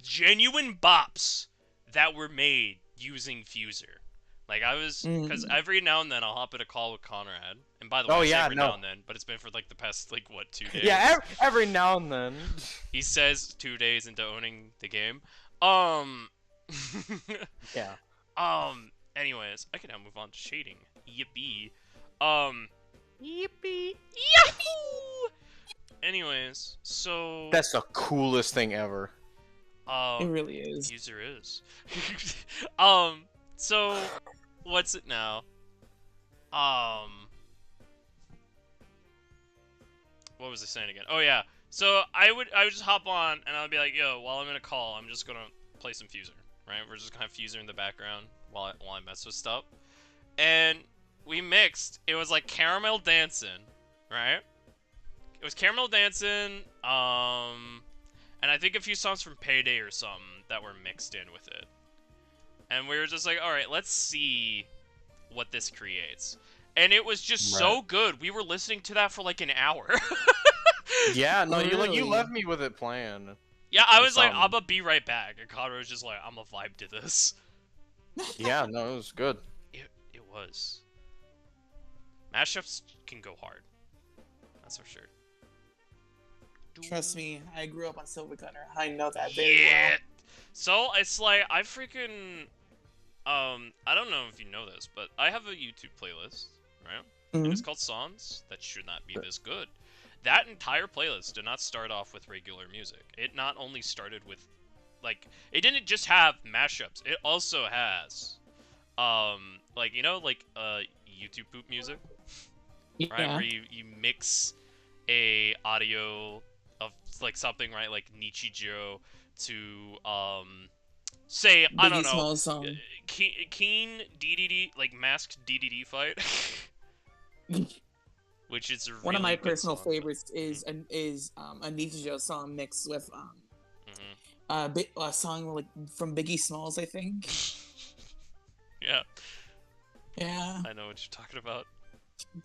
genuine bops that were made using Fuser. Like I was, because every now and then I'll hop in a call with Conrad, and by the way, I say every now and then, but it's been for like the past like what 2 days. Yeah, every now and then. He says 2 days into owning the game. Yeah. Anyways, I can now move on to shading. Yippee. Yippee. Yahoo! Anyways, so That's the coolest thing ever. It really is. User is. So what's it now? What was I saying again? Oh yeah. So I would just hop on and I'd be like, yo, while I'm in a call, I'm just gonna play some Fuser, right? We're just gonna have Fuser in the background while I mess with stuff. And we mixed. It was like Caramel Dancing, right? It was Caramel Dancing, and I think a few songs from Payday or something that were mixed in with it. And we were just like, alright, let's see what this creates. And it was just so good. We were listening to that for like an hour. Yeah, no, you Really? left me with it planned. Yeah, I was like, Some- I'm gonna be right back. And Conrad was just like, I'm gonna vibe to this. Yeah, no, it was good. It was. Mashups can go hard. That's for sure. Trust me, I grew up on Silver Gunner. I know that very Yeah. well. So it's like I freaking I don't know if you know this, but I have a YouTube playlist, right? And it's called Songs That Should Not Be This Good. That entire playlist did not start off with regular music. It not only started with like it didn't just have mashups. It also has like you know like YouTube poop music, right? Yeah. Where you mix a audio of like something, right, like Nichijou to say I don't Biggie know, Smalls song. Keen DDD, like masked DDD fight, which is a One of really my good personal song. favorites is a Nichijou song mixed with a song like from Biggie Smalls, I think. Yeah, Yeah. I know what you're talking about.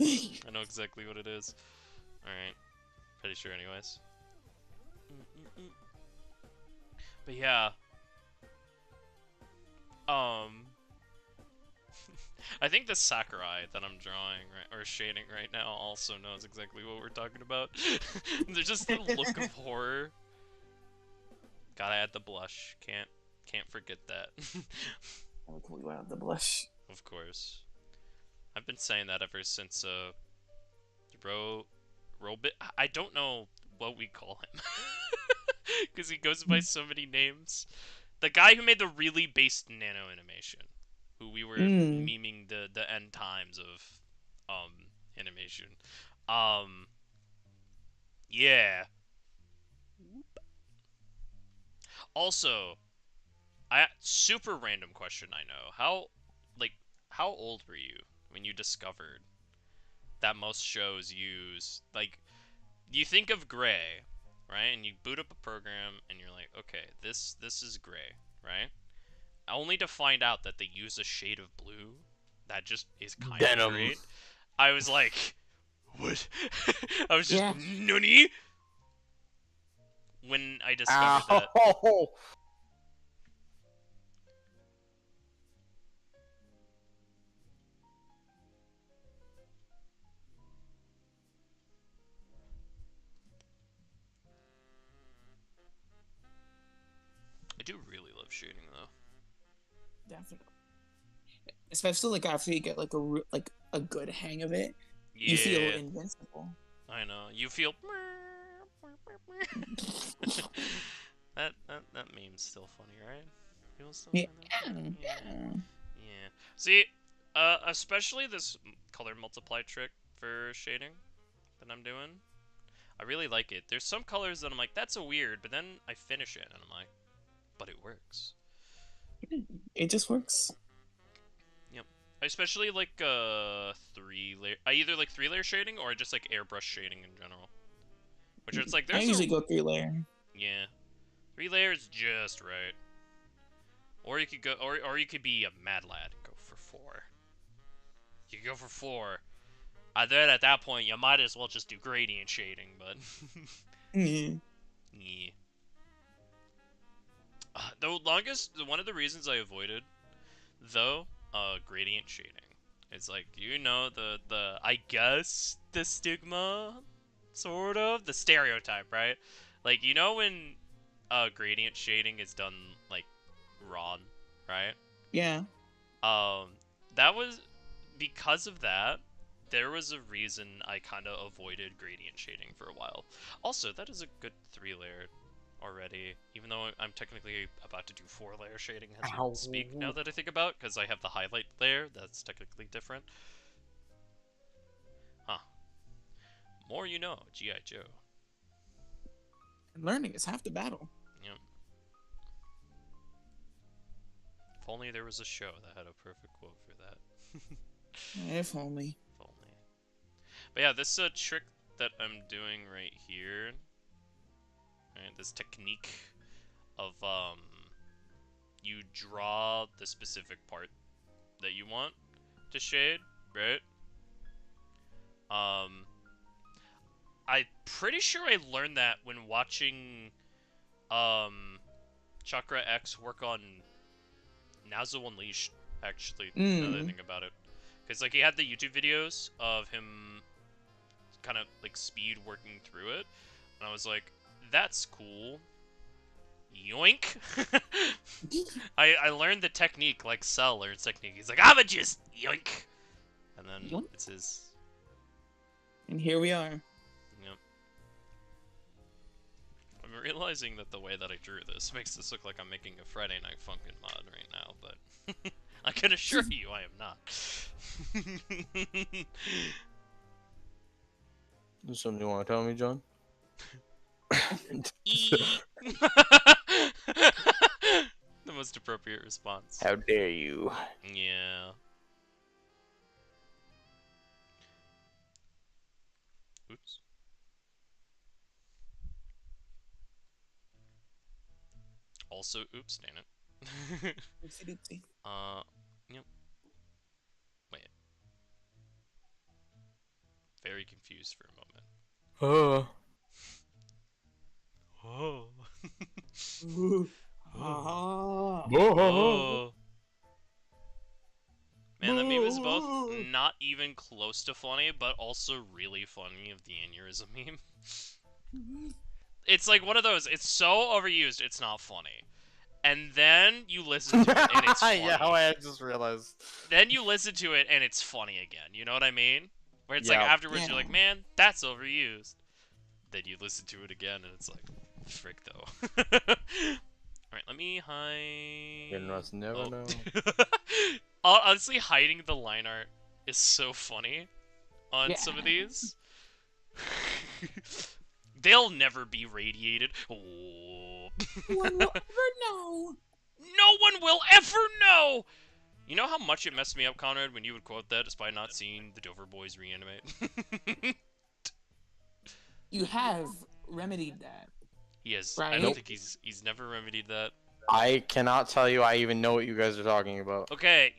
I know exactly what it is. Alright. Pretty sure anyways. But yeah. I think the Sakurai that I'm drawing or shading right now also knows exactly what we're talking about. There's just the look of horror. Gotta add the blush. Can't forget that. I would totally want the blush. Of course. I've been saying that ever since Robit. I don't know what we call him. Because he goes by so many names. The guy who made the really based nano animation. Who we were memeing the end times of animation. Yeah. Also, super random question I know. How old were you when you discovered that most shows use, like, you think of gray, right? And you boot up a program and you're like, okay, this is gray, right? Only to find out that they use a shade of blue that just is kind of Denim. great. I was like, what? I was just, Yeah. nani? When I discovered that. Ow. I do really love shading though. Definitely. Especially like after you get like a good hang of it, you feel Yeah, invincible. I know. You feel. that meme's still funny, right? People still Yeah. find that funny? Yeah. Yeah. See, especially this color multiply trick for shading that I'm doing. I really like it. There's some colors that I'm like, that's a weird, but then I finish it and I'm like, but it works. It just works. Yep. I especially like 3-layer. I either like 3-layer shading or just like airbrush shading in general. Which it's like I there's usually go 3-layer. yeah, 3 layers just right. Or you could go, or you could be a mad lad and go for 4. You could go for 4. Then at that point, you might as well just do gradient shading, but Mm. yeah. One of the reasons I avoided, though, gradient shading. It's like, I guess, the stigma, sort of, the stereotype, right? Like, when, gradient shading is done, like, raw, right? Yeah. That was, because of that, there was a reason I kind of avoided gradient shading for a while. Also, that is a good 3-layer already, even though I'm technically about to do 4-layer shading as we speak, now that I think about, because I have the highlight layer, that's technically different. Huh. More you know, G.I. Joe. Learning is half the battle. Yep. If only there was a show that had a perfect quote for that. If only. If only. But yeah, this trick that I'm doing right here, right, this technique of you draw the specific part that you want to shade, right? I'm pretty sure I learned that when watching Chakra X work on Nazo Unleashed, actually, now that I think about it. Because, like, he had the YouTube videos of him kind of, like, speed working through it. And I was like, that's cool. Yoink! I learned the technique like Cell learns technique. He's like, I'ma just yoink! And then Yoink. it's his... And here we are. Yep. I'm realizing that the way that I drew this makes this look like I'm making a Friday Night Funkin' mod right now, but I can assure you I am not. Is something you want to tell me, John? The most appropriate response. How dare you? Yeah. Oops. Also, oops, damn it. Oopsie doopsie. Yep. Wait. Very confused for a moment. Oh. Ooh. Ah. Oh. Man, that meme is both not even close to funny, but also really funny of the aneurysm meme. It's like one of those, it's so overused, it's not funny. And then you listen to it and it's funny. Yeah, I just realized. Then you listen to it and it's funny again, you know what I mean? Where it's like Yeah. afterwards you're like, man, that's overused. Then you listen to it again and it's like, frick though. Alright, let me hide... You must never know. Honestly, hiding the line art is so funny on some of these. They'll never be radiated. Oh. No one will ever know. No one will ever know! You know how much it messed me up, Conrad, when you would quote that despite not seeing the Dover Boys reanimate? You have remedied that. He has. Right. I don't think he's never remedied that. I cannot tell you I even know what you guys are talking about. Okay,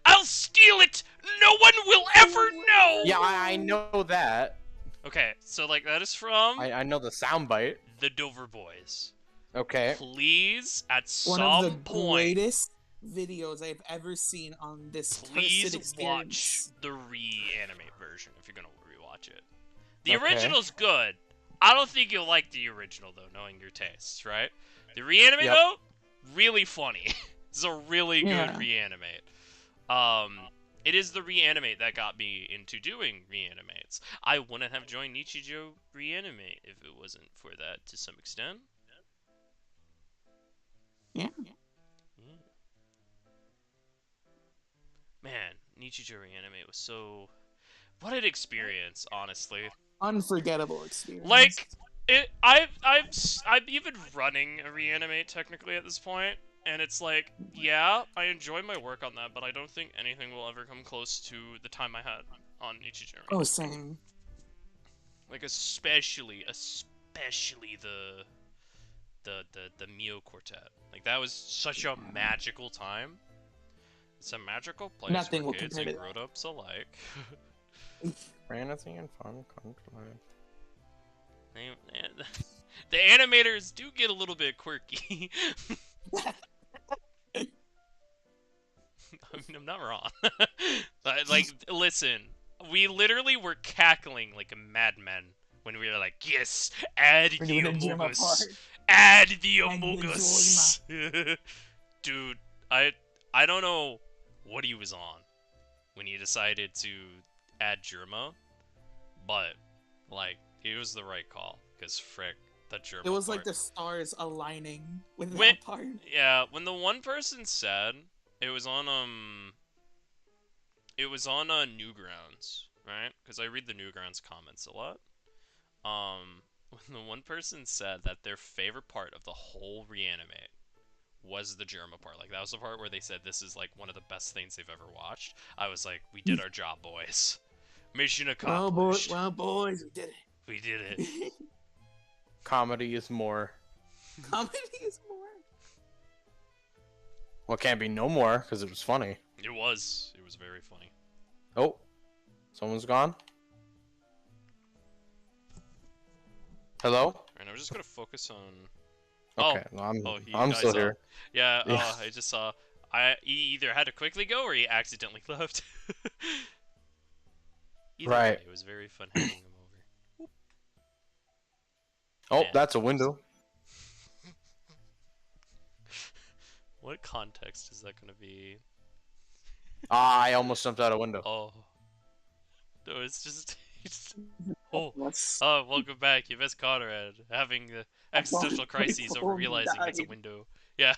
I'll steal it! No one will ever know! Yeah, I know that. Okay, so like that is from I know the soundbite. the Dover Boys. Okay. Please, at One some of the point, greatest videos I've ever seen on this cursed please watch experience. the reanimate version if you're gonna rewatch it. The Okay. original's good. I don't think you'll like the original though, knowing your tastes, right? The reanimate Yep. though, really funny. It's a really good Yeah. reanimate. It is the reanimate that got me into doing reanimates. I wouldn't have joined Nichijou Reanimate if it wasn't for that to some extent. Yeah. Man, Nichijou Reanimate was so... What an experience, honestly. Unforgettable experience. Like, I'm even running a reanimate technically at this point, and it's like, yeah, I enjoy my work on that, but I don't think anything will ever come close to the time I had on Nichijou. Oh, same. Like especially the Mio Quartet. Like that was such a magical time. It's a magical place Nothing for will kids compare and to that. grown-ups alike. Fantasy and fun come to life. The animators do get a little bit quirky. I mean, I'm not wrong. Like, listen, we literally were cackling like a madman when we were like, yes, add We're the doing a Germa Amogus. part. Add the Add the Amogus. Dude, I don't know what he was on when he decided to add Germa, but, like, it was the right call, because frick, the Germa It was part. like the stars aligning with When- that part. Yeah, when the one person said it was on Newgrounds, right? Because I read the Newgrounds comments a lot. When the one person said that their favorite part of the whole reanimate was the Germa part, like that was the part where they said this is like one of the best things they've ever watched. I was like, we did our job, boys. Mission accomplished. Well, boys, we did We did it. it. Comedy is more. Comedy is more. Well, it can't be no more because it was funny. It was. It was very funny. Oh, someone's gone. Hello. And I'm just gonna focus on. Okay, Oh. well, I'm He I'm dies still up. here. Yeah, Yeah. I just saw. He either had to quickly go or he accidentally left. Either Right. way, it was very fun having him over. Oh, Man. that's a window. What context is that gonna be? Ah, I almost jumped out a window. Oh. No, it's just. Oh. Let's- Welcome back. You missed Conrad having the existential crises over before we realizing it's a died. window. Yeah.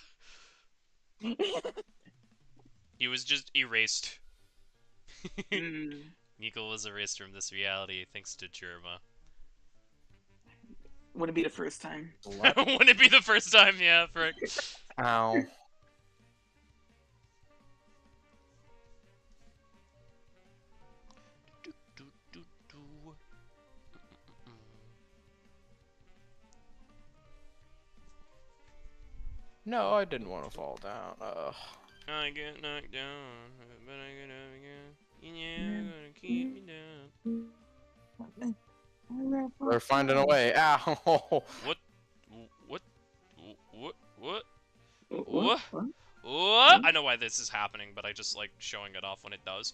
He was just erased. Mm. Nico was erased from this reality thanks to Jerma. Wouldn't be the first time. What? Wouldn't it be the first time? Yeah, frick. Ow. Do, do, do, do. No, I didn't want to fall down. Ugh. I get knocked down, but I get up again. Yeah, gonna keep me down. They're finding a way. Ow. What? What? What? What? What? What? I know why this is happening, but I just like showing it off when it does.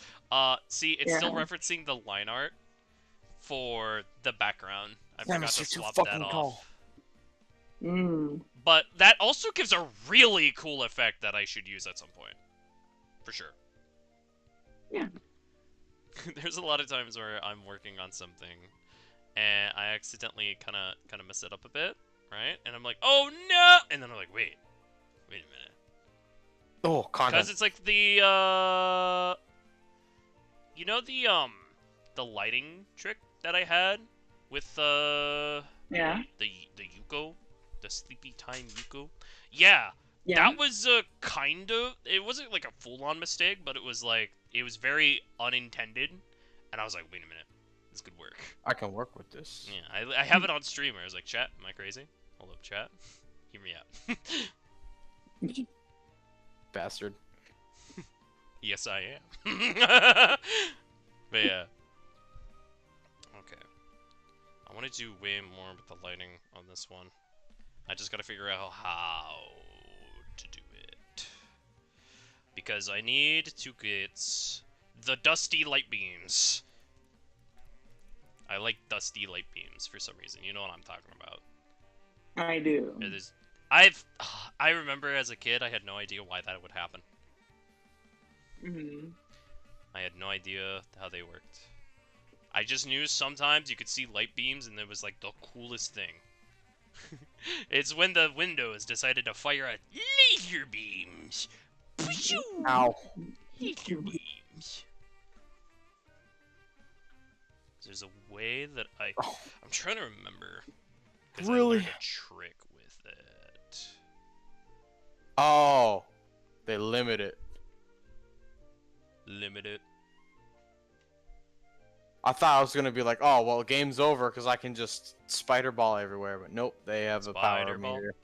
See, it's still Yeah. referencing the line art for the background. I Damn, forgot to you're too swap that fucking off. tall. Mm. But that also gives a really cool effect that I should use at some point. For sure. Yeah. There's a lot of times where I'm working on something and I accidentally kind of mess it up a bit, right? And I'm like, "Oh no!" And then I'm like, "Wait a minute." Oh, Because content. it's like the you know the lighting trick that I had with Yeah. the Yuko, the sleepy time Yuko. Yeah, Yeah. that was kind of. It wasn't like a full-on mistake, but it was like it was very unintended, and I was like, wait a minute, this could work. I can work with this. Yeah, I have it on stream. I was like, chat, am I crazy? Hold up, chat. Hear me out. Bastard. Yes, I am. But yeah. Okay. I want to do way more with the lighting on this one. I just gotta figure out how to do it. Because I need to get the dusty light beams. I like dusty light beams for some reason. You know what I'm talking about. I do. It is. I remember as a kid, I had no idea why that would happen. Mm. I had no idea how they worked. I just knew sometimes you could see light beams and it was like the coolest thing. It's when the Windows decided to fire at laser beams. Ow. Laser beams. There's a way that Oh. I'm trying to remember. 'Cause Really? I learned a trick with it. Oh. They limit it. Limit it. I thought I was gonna be like, oh well, game's over because I can just spider ball everywhere, but nope, they have a power Spider ball? meter.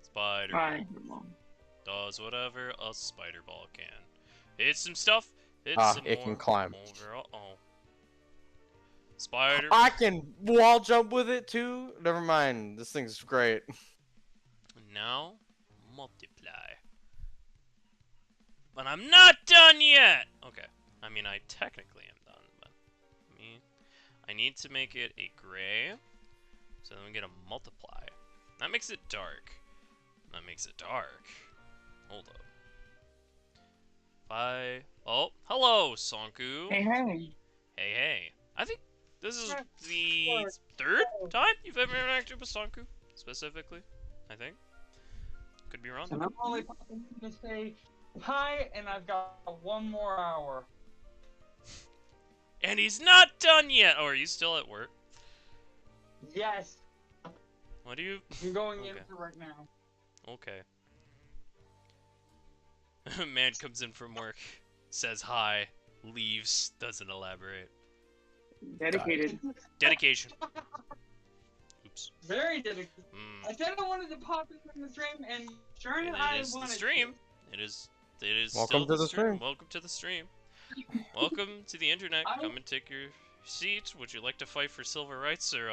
Spider Fine. does whatever a spider ball can. Hit some stuff. Hit Ah, some it more. can climb. Over. Uh-oh. Spider. I can wall jump with it too. Never mind, this thing's great. Now, multiply. But I'm not done yet! Okay. I mean, I technically am done, but... I need to make it a gray. So then we get a multiply. That makes it dark. That makes it dark. Hold up. Bye. Oh, hello, Sonku. Hey, hey. Hey, hey. I think this is the third time you've ever interacted with Sonku, specifically. I think. Could be wrong. And I'm only popping in to say hi, and I've got one more hour. And he's not done yet! Oh, are you still at work? Yes, What do you... I'm going Okay. in for right now. Okay. Man comes in from work, says hi, leaves, doesn't elaborate. Dedicated. Dedication. Oops. Very dedicated. Mm. I said I wanted to pop in the stream, and sure And I it is the wanted stream. It is Welcome still to the stream. Welcome to the stream. Welcome to the internet. I- Come and take your seat. Would you like to fight for civil rights or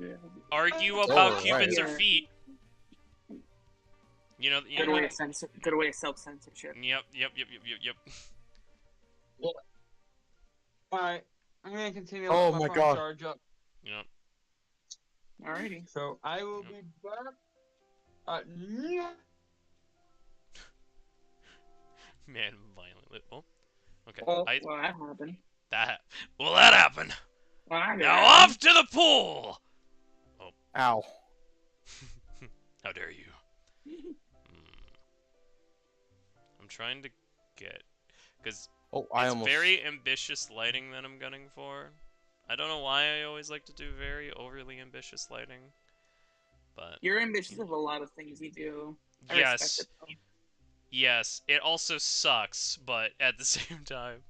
Yeah. argue Civil about rights. Cubans or Yeah. feet? You know Good way what? of good way of self-censorship. Yep. Alright, I'm gonna continue Oh with my phone God. charge up. Yep. Alrighty. So I will be back. Yeah. Man, violently. Oh. Okay. Oh, I Well, that happened. that. Well, that happened. Well, that Now happened. off to the pool. Ow. How dare you? I'm trying to get, because Oh, I it's almost. very ambitious lighting that I'm gunning for. I don't know why I always like to do very overly ambitious lighting, but You're ambitious of a lot of things you do. I respect yes, it though. yes, it also sucks, but at the same time,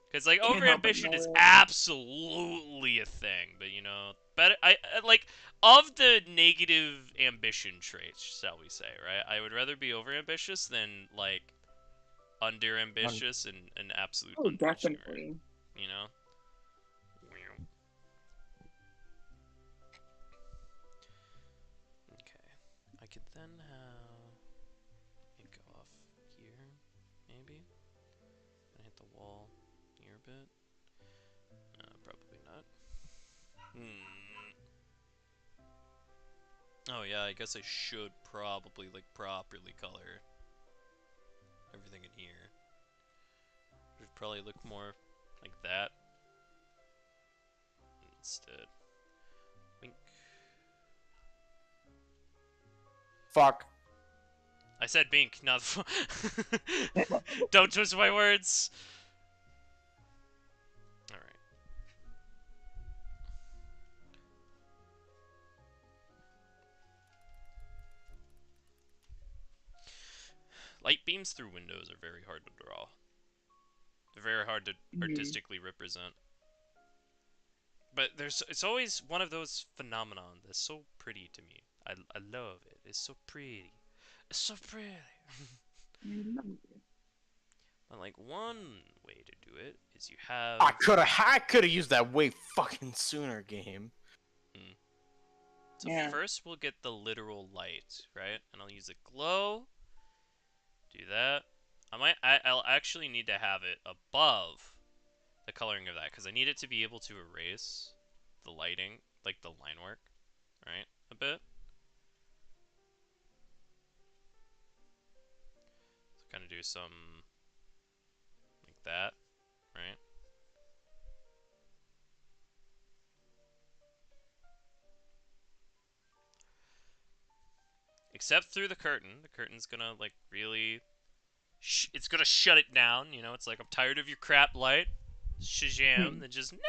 because like Can't help but overambition is know. absolutely a thing, but you know, better I like of the negative ambition traits, shall we say, right? I would rather be overambitious than like underambitious and an absolute Oh, underachiever. definitely. You know. Okay, I could then have it go off here, maybe, and hit the wall here a bit. Probably not. Hmm. Oh yeah, I guess I should probably like properly color everything in here. Should probably look more like that instead. Wink. Fuck. I said bink, not Don't twist my words. All right. Light beams through windows are very hard to draw. They're very hard to artistically represent. But it's always one of those phenomenon that's so pretty to me. I love it. It's so pretty. It's so pretty. But like one way to do it is you have. I could have used that way fucking sooner, game. So Yeah. first we'll get the literal light, right? And I'll use a glow. Do that. I'll actually need to have it above the coloring of that because I need it to be able to erase the lighting, like the line work, right? A bit. So kind of do some like that, right? Except through the curtain. The curtain's gonna like really, it's gonna shut it down. You know, it's like I'm tired of your crap light. Shazam! Then just nope.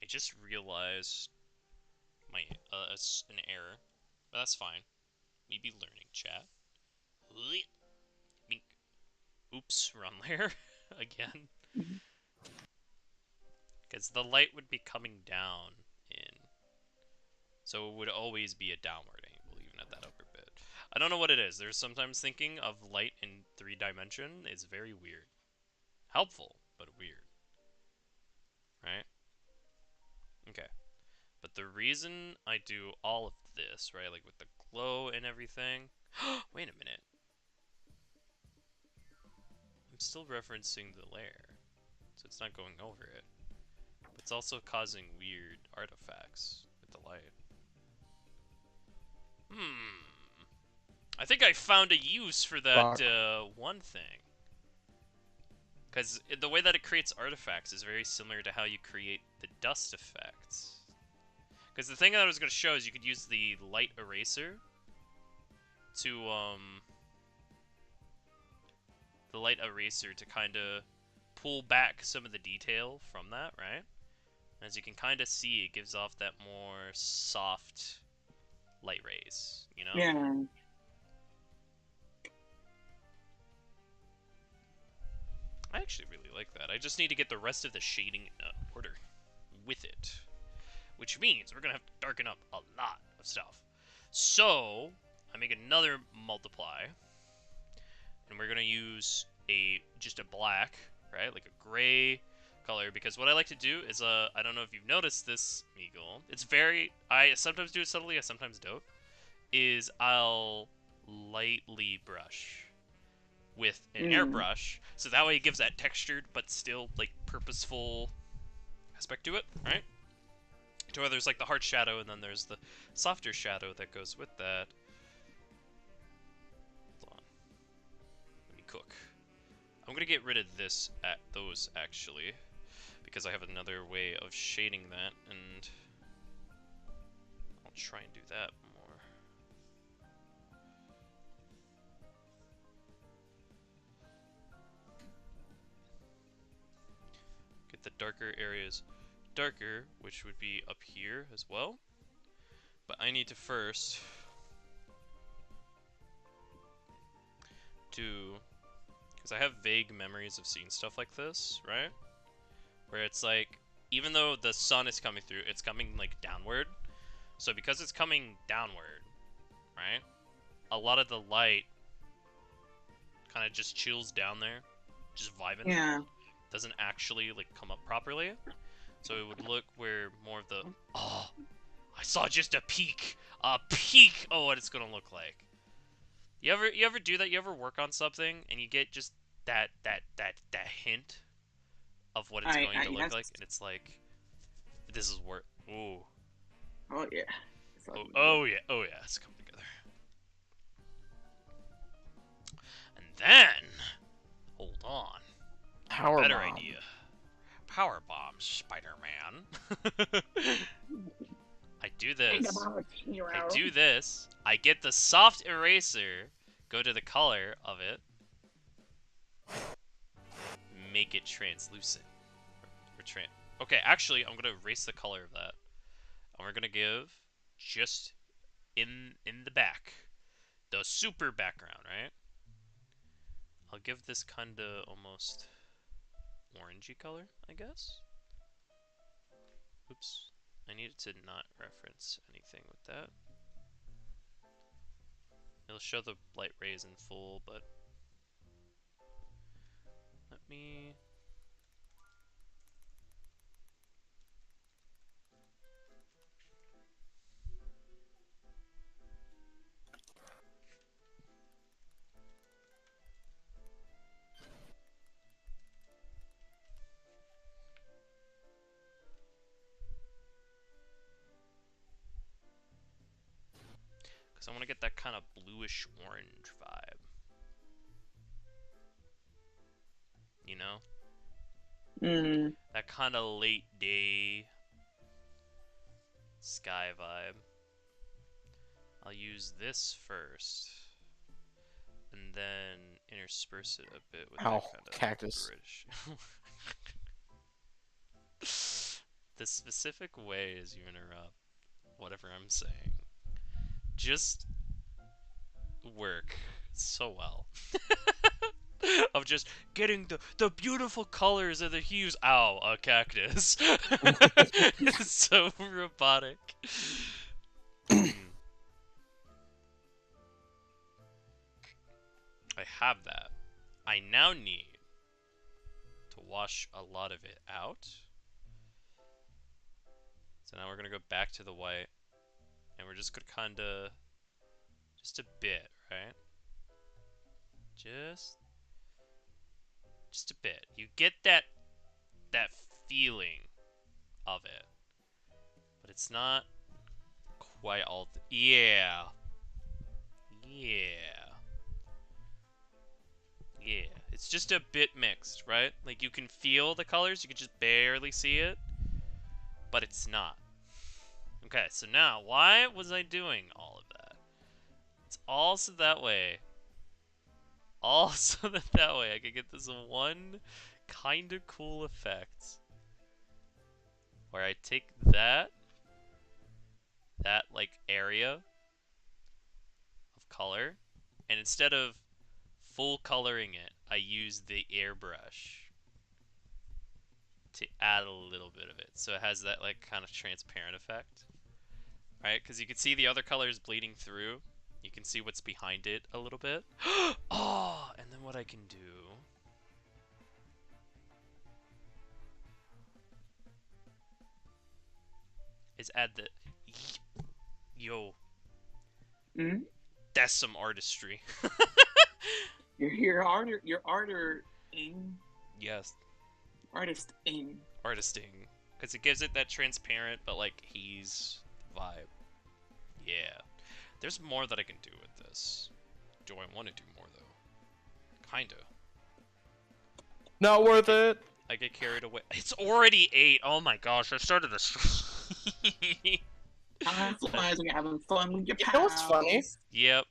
I just realized my an error, but that's fine. Me be learning, chat. Mink. Oops, wrong layer again. Because the light would be coming down in, so it would always be a downward angle, even at that upper bit. I don't know what it is. There's sometimes thinking of light in 3D is very weird. Helpful, but weird. Right? Okay. But the reason I do all of this, right, like with the glow and everything... Wait a minute. I'm still referencing the layer, so it's not going over it. But it's also causing weird artifacts with the light. I think I found a use for that one thing. Because the way that it creates artifacts is very similar to how you create the dust effects. Because the thing that I was going to show is you could use the light eraser to, kind of pull back some of the detail from that, right? As you can kind of see, it gives off that more soft light rays, you know? Yeah. I actually really like that. I just need to get the rest of the shading in order with it. Which means we're going to have to darken up a lot of stuff. So, I make another multiply. And we're going to use just a black, right? Like a gray color. Because what I like to do is, I don't know if you've noticed this, Meagle. I sometimes do it subtly, I sometimes don't. Is I'll lightly brush with an airbrush, so that way it gives that textured but still like purposeful aspect to it, right? To where there's like the hard shadow and then there's the softer shadow that goes with that. Hold on. Let me cook. I'm gonna get rid of those actually, because I have another way of shading that, and try and do that more. Get the darker areas darker, which would be up here as well. But I need to first do, because I have vague memories of seeing stuff like this, right? Where it's like, even though the sun is coming through, it's coming like downward. So because it's coming downward, right? A lot of the light kind of just chills down there, just vibing. Yeah. Doesn't actually like come up properly. So it would look where more of the, oh, I saw just a peak of what it's gonna look like. You ever do that? You ever work on something and you get just that hint of what it's going to look like, and it's like, this is where, ooh, Oh yeah. oh yeah, it's coming together. And then, hold on, Power better bomb. idea. Power bomb, Spider-Man. I do this. I do this. I get the soft eraser. Go to the color of it. Make it translucent. Okay, actually, I'm gonna erase the color of that, and we're gonna give just in the back the super background, right? I'll give this kind of almost orangey color, I guess. Oops. I needed to not reference anything with that. It'll show the light rays in full, but let me... because I want to get that kind of bluish orange vibe. You know? That kind of late day sky vibe. I'll use this first, and then intersperse it a bit with Ow, that kind of cactus. British. The specific ways you interrupt whatever I'm saying just work so well. Of just getting the beautiful colors of the hues. Ow, a cactus. It's so robotic. I have that. I now need to wash a lot of it out. So now we're gonna go back to the white, and we're just gonna kinda, just a bit, right? Just a bit. You get that feeling of it, but it's not quite all. Yeah. It's just a bit mixed, right? Like you can feel the colors, you can just barely see it, but it's not. Okay, so now why was I doing all of that? It's also that way. Also that way I could get this one kind of cool effect where I take that like area of color, and instead of full coloring it, I use the airbrush to add a little bit of it, so it has that like kind of transparent effect, right? Because you can see the other colors bleeding through. You can see what's behind it a little bit. Oh, and then what I can do is add the yo. That's some artistry. Your arter in. Yes. Artist in. Artisting. Because it gives it that transparent but like haze vibe. Yeah. There's more that I can do with this. Do I want to do more though? Kinda. Not worth it. I get carried away. It's already 8. Oh my gosh, I started this. Time flies when you're having fun with your You pals. know what's funny? Yep.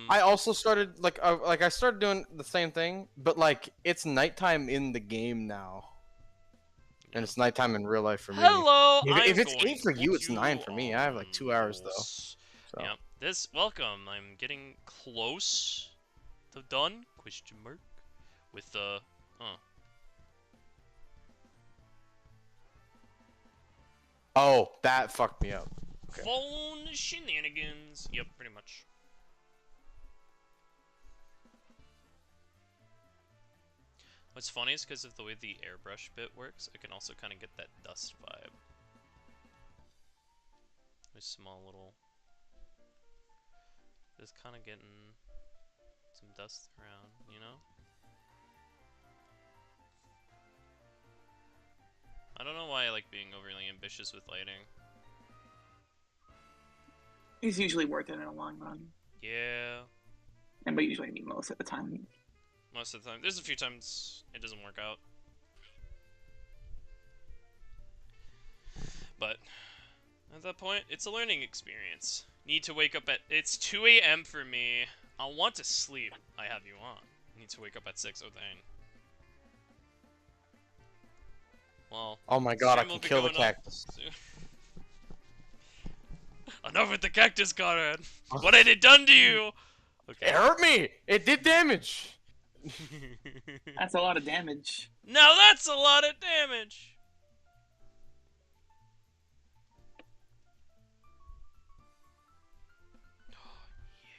I also started like I started doing the same thing, but like it's nighttime in the game now, and it's nighttime in real life for me. Hello. If I'm it's going 8 for to you, it's put 9 for me. I have like on 2 hours though. pause. So. Yep. This welcome. I'm getting close to done? Question mark. With the Oh, that fucked me up. Okay. phone shenanigans. Yep, pretty much. What's funny is because of the way the airbrush bit works, I can also kind of get that dust vibe. There's small little... Just kind of getting some dust around, you know? I don't know why I like being overly ambitious with lighting. It's usually worth it in the long run. Yeah, And but usually I mean most of the time. most of the time. There's a few times it doesn't work out. But at that point, it's a learning experience. Need to wake up at... It's 2 a.m. for me. I want to sleep. I have you on. Need to wake up at 6. Oh, dang. Well... Oh my god, I stream will can be kill the going up cactus. soon. Enough with the cactus, Conrad. What had it done to you? Okay. It hurt me! It did damage! That's a lot of damage. Now that's a lot of damage!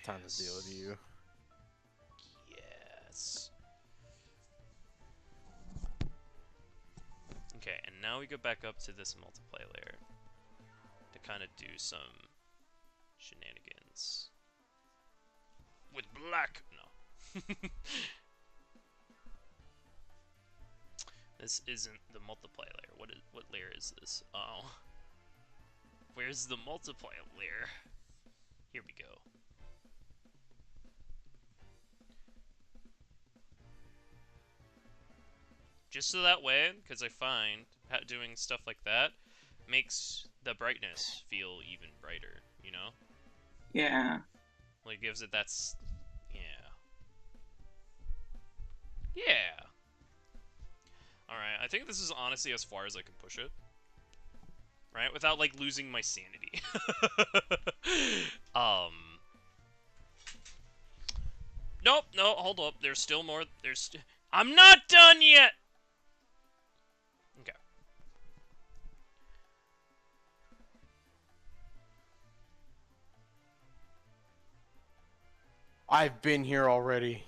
Time to deal with you. Yes. Okay, and now we go back up to this multiply layer to kind of do some shenanigans with black. No. This isn't the multiply layer. What layer is this? Oh. Where's the multiply layer? Here we go. Just so that way, because I find doing stuff like that makes the brightness feel even brighter, you know? Yeah. Like, gives it that's... Yeah. Yeah! Alright, I think this is honestly as far as I can push it. Right? Without, like, losing my sanity. Nope, no, hold up. There's still more. I'm not done yet! Okay. I've been here already.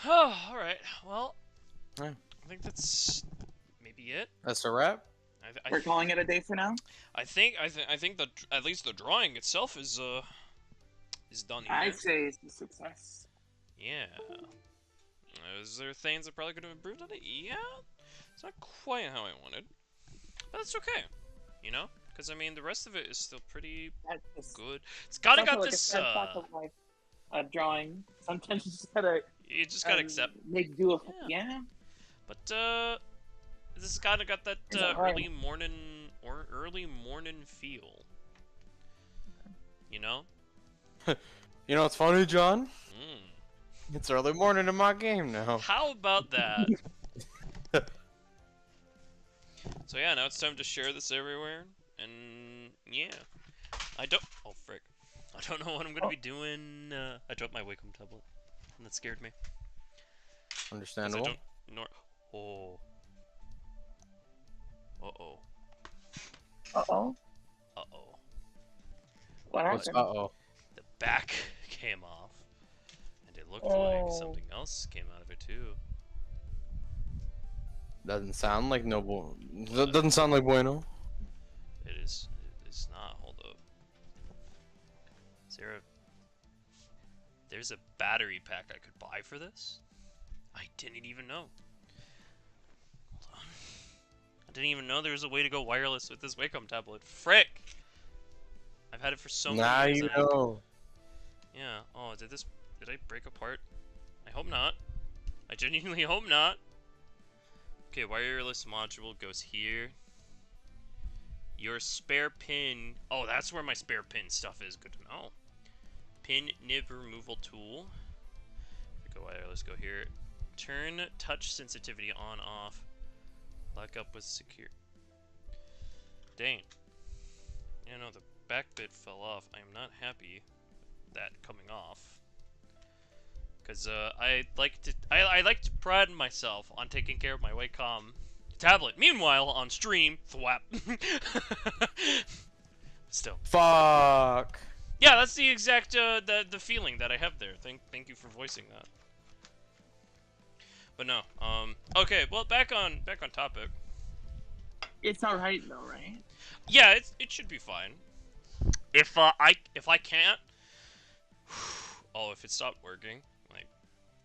Oh, alright. Well, Yeah. I think that's maybe it. That's a wrap? I We're calling it a day for now. I think that at least the drawing itself is done here. I'd say it's a success. Yeah. Is there things that probably could have improved on it? Yeah. It's not quite how I wanted, but that's okay. You know, because I mean the rest of it is still pretty That's just, good. It's gotta something got like a this. sad fact of life. Drawing. Sometimes you just gotta You just gotta accept. make do with. Yeah. Yeah. But this has kind of got that Is it hard? early morning feel. You know? You know what's funny, John? Mm. It's early morning in my game now. How about that? So yeah, now it's time to share this everywhere, and yeah, I don't. Oh frick! I don't know what I'm gonna be doing. I dropped my Wacom tablet, and that scared me. 'Cause Understandable. I don't. Oh. Uh-oh. Uh-oh. Uh-oh. What What's happened? uh-oh? The back came off, and it looked Oh. like something else came out of it too. Doesn't sound like doesn't sound like bueno. It is. It's not. Hold up. Is there a? There's a battery pack I could buy for this? I didn't even know. Hold on. I didn't even know there was a way to go wireless with this Wacom tablet. Frick! I've had it for so many Now years. you and know. Yeah. Oh, did I break apart? I hope not. I genuinely hope not. Okay, wireless module goes here. Your spare pin. Oh, that's where my spare pin stuff is. Good to know. Pin nib removal tool. Go wireless, go here. Turn touch sensitivity on, off. Lock up with secure. Dang. You know, the back bit fell off. I am not happy with that coming off. Because I like to pride myself on taking care of my Wacom tablet. Meanwhile, on stream, thwap. Still. Fuck. Yeah, that's the exact the feeling that I have there. Thank you for voicing that. But no, okay, well back on topic. It's alright though, right? Yeah, it should be fine. If I can't, oh, if it stopped working, like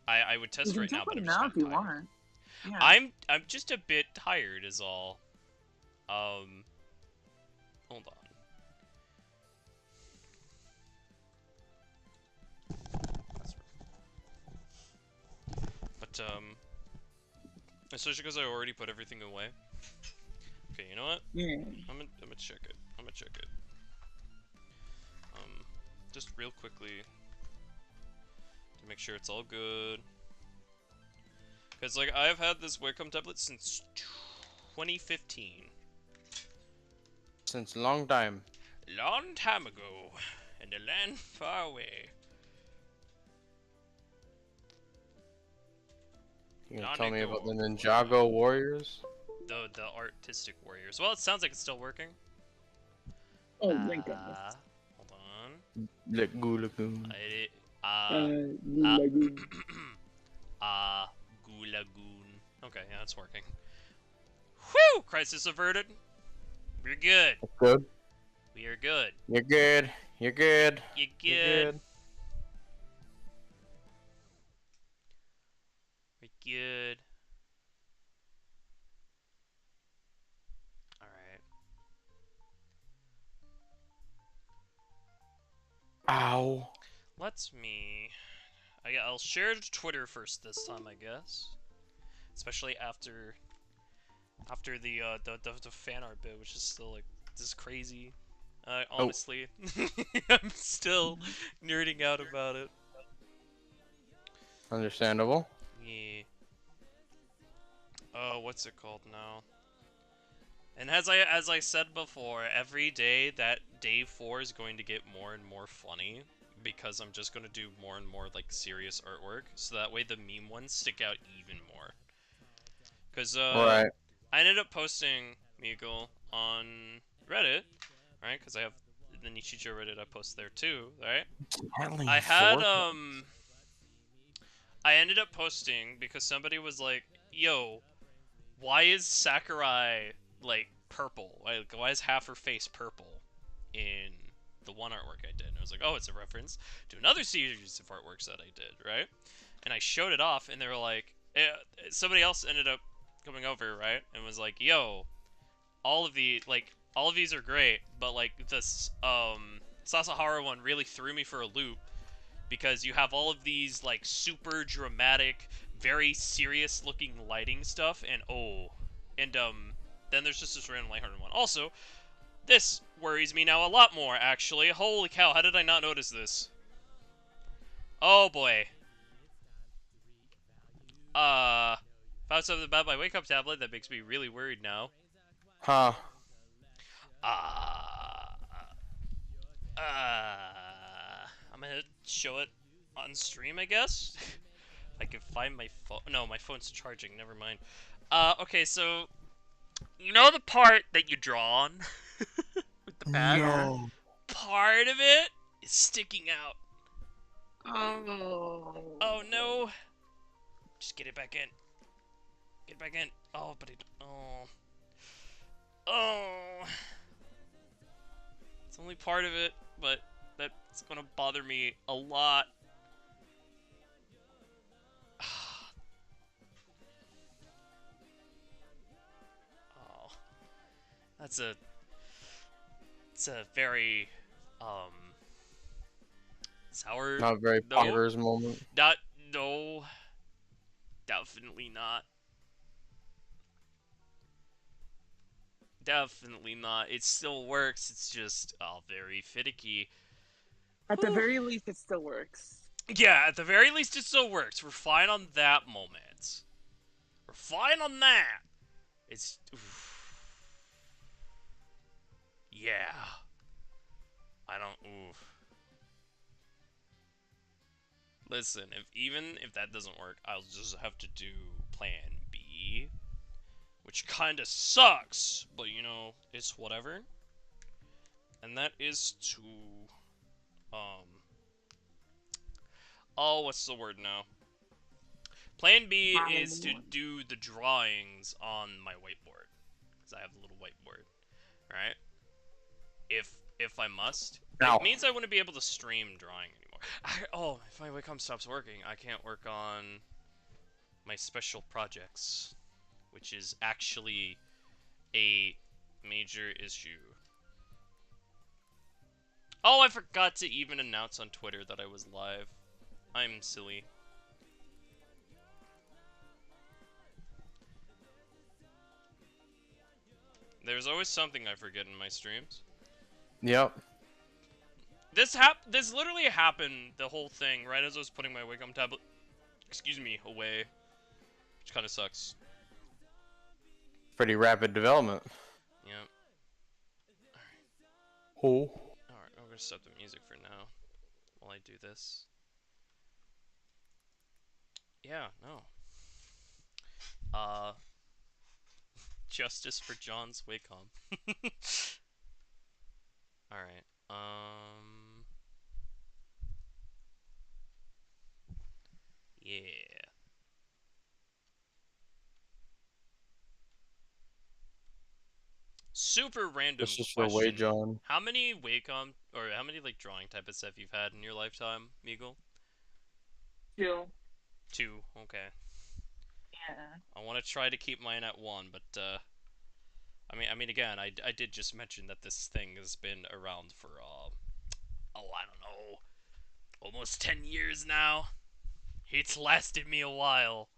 I would test You right can now, but take I'm it just now kinda if you tired. want. Yeah. I'm just a bit tired is all. Hold on. But especially because I already put everything away. Okay, you know what? Yeah. I'm gonna check it. I'm gonna check it. Just real quickly to make sure it's all good. Cause like I've had this Wacom tablet since 2015. Since a long time. Long time ago, in a land far away. You gonna tell me about the Nanigo. Ninjago Warriors? The artistic warriors. Well, it sounds like it's still working. Oh my goodness. Hold on. Lagoon. Lagoon. Gulagoon. Okay, yeah, it's working. Whew! Crisis averted. We're good. Good. We are good. You're good. You're good. You You're good? We're good. Alright. Ow. Let's me. I'll share to Twitter first this time, I guess. Especially after the fan art bit, which is still like just crazy. Honestly, I'm still nerding out about it. Understandable. Yeah. Oh, what's it called now? And as I said before, every day that day 4 is going to get more and more funny because I'm just gonna do more and more like serious artwork, so that way the meme ones stick out even more. Cause Right. I ended up posting Meagle on Reddit, right? Cause I have the Nishijo Reddit I post there too, right? I had I ended up posting because somebody was like, "Yo, why is Sakurai like purple? Why is half her face purple in the one artwork I did? And I was like, oh, it's a reference to another series of artworks that I did, right? And I showed it off, and they were like, somebody else ended up coming over, right? And was like, yo, all of these are great, but like this Sasahara one really threw me for a loop because you have all of these like super dramatic, very serious looking lighting stuff, and then there's just this random lighthearted one. Also, this worries me now a lot more, actually. Holy cow, how did I not notice this? Oh boy. Found something about my wake-up tablet that makes me really worried now. Huh. I'm gonna show it on stream, I guess. If I can find my phone. No, my phone's charging. Never mind. Okay, so you know the part that you draw on with the pad. No. Part of it is sticking out. Oh. Oh no! Just get it back in. Get it back in. Oh, but it. Oh. Oh. It's only part of it, but that's gonna bother me a lot. Oh. It's a very, sour. Not a very No. bonkers moment. No. Definitely not. Definitely not. It still works. It's just, very finicky. At the very least, it still works. Yeah, at the very least, it still works. We're fine on that moment. We're fine on that. It's... Oof. Yeah. I don't... Oof. Listen, even if that doesn't work, I'll just have to do plan B. Which kinda sucks, but you know, it's whatever. And that is to... Oh, what's the word now? Plan B is to do the drawings on my whiteboard. Because I have a little whiteboard. Right? If I must. Ow. It means I wouldn't be able to stream drawing anymore. If my webcam stops working, I can't work on my special projects. Which is actually a major issue. Oh, I forgot to even announce on Twitter that I was live. I'm silly. There's always something I forget in my streams. Yep. This literally happened, the whole thing, right as I was putting my Wacom tablet, away. Which kind of sucks. Pretty rapid development. Yep. Oh. Alright, I'm gonna stop the music for now. While I do this. Yeah, no. Justice for John's Wacom. Alright, yeah. Super random This is for question. Wayjon. How many Wacom, or how many, like, drawing type of stuff you've had in your lifetime, Meagle? 2. 2, okay. Yeah. I want to try to keep mine at 1, but, I mean, again, I did just mention that this thing has been around for, I don't know, almost 10 years now. It's lasted me a while.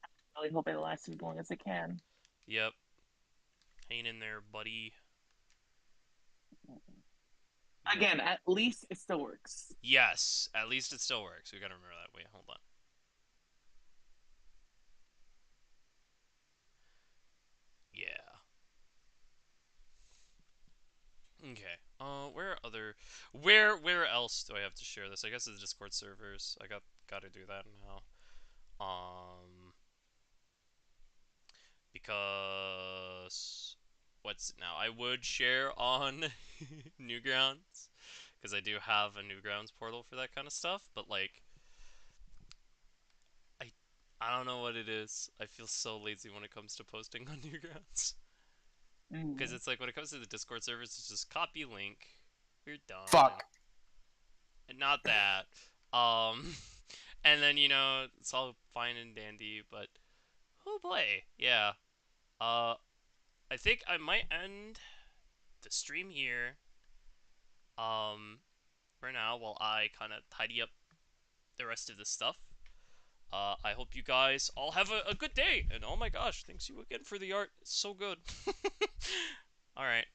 I really hope it lasts as long as it can. Yep. Hang in there, buddy. Again, at least it still works. Yes, at least it still works. We gotta remember that. Wait, hold on. Yeah. Okay. Where else do I have to share this? I guess the Discord servers. I gotta do that now. Because what's now? I would share on Newgrounds because I do have a Newgrounds portal for that kind of stuff, but like I don't know what it is. I feel so lazy when it comes to posting on Newgrounds. Because it's like when it comes to the Discord servers, it's just copy link. You're done. Fuck. And not that. And then it's all fine and dandy, but oh boy, yeah. I think I might end the stream here. For now, while I kind of tidy up the rest of the stuff. I hope you guys all have a good day. And oh my gosh, thanks you again for the art. It's so good. Alright.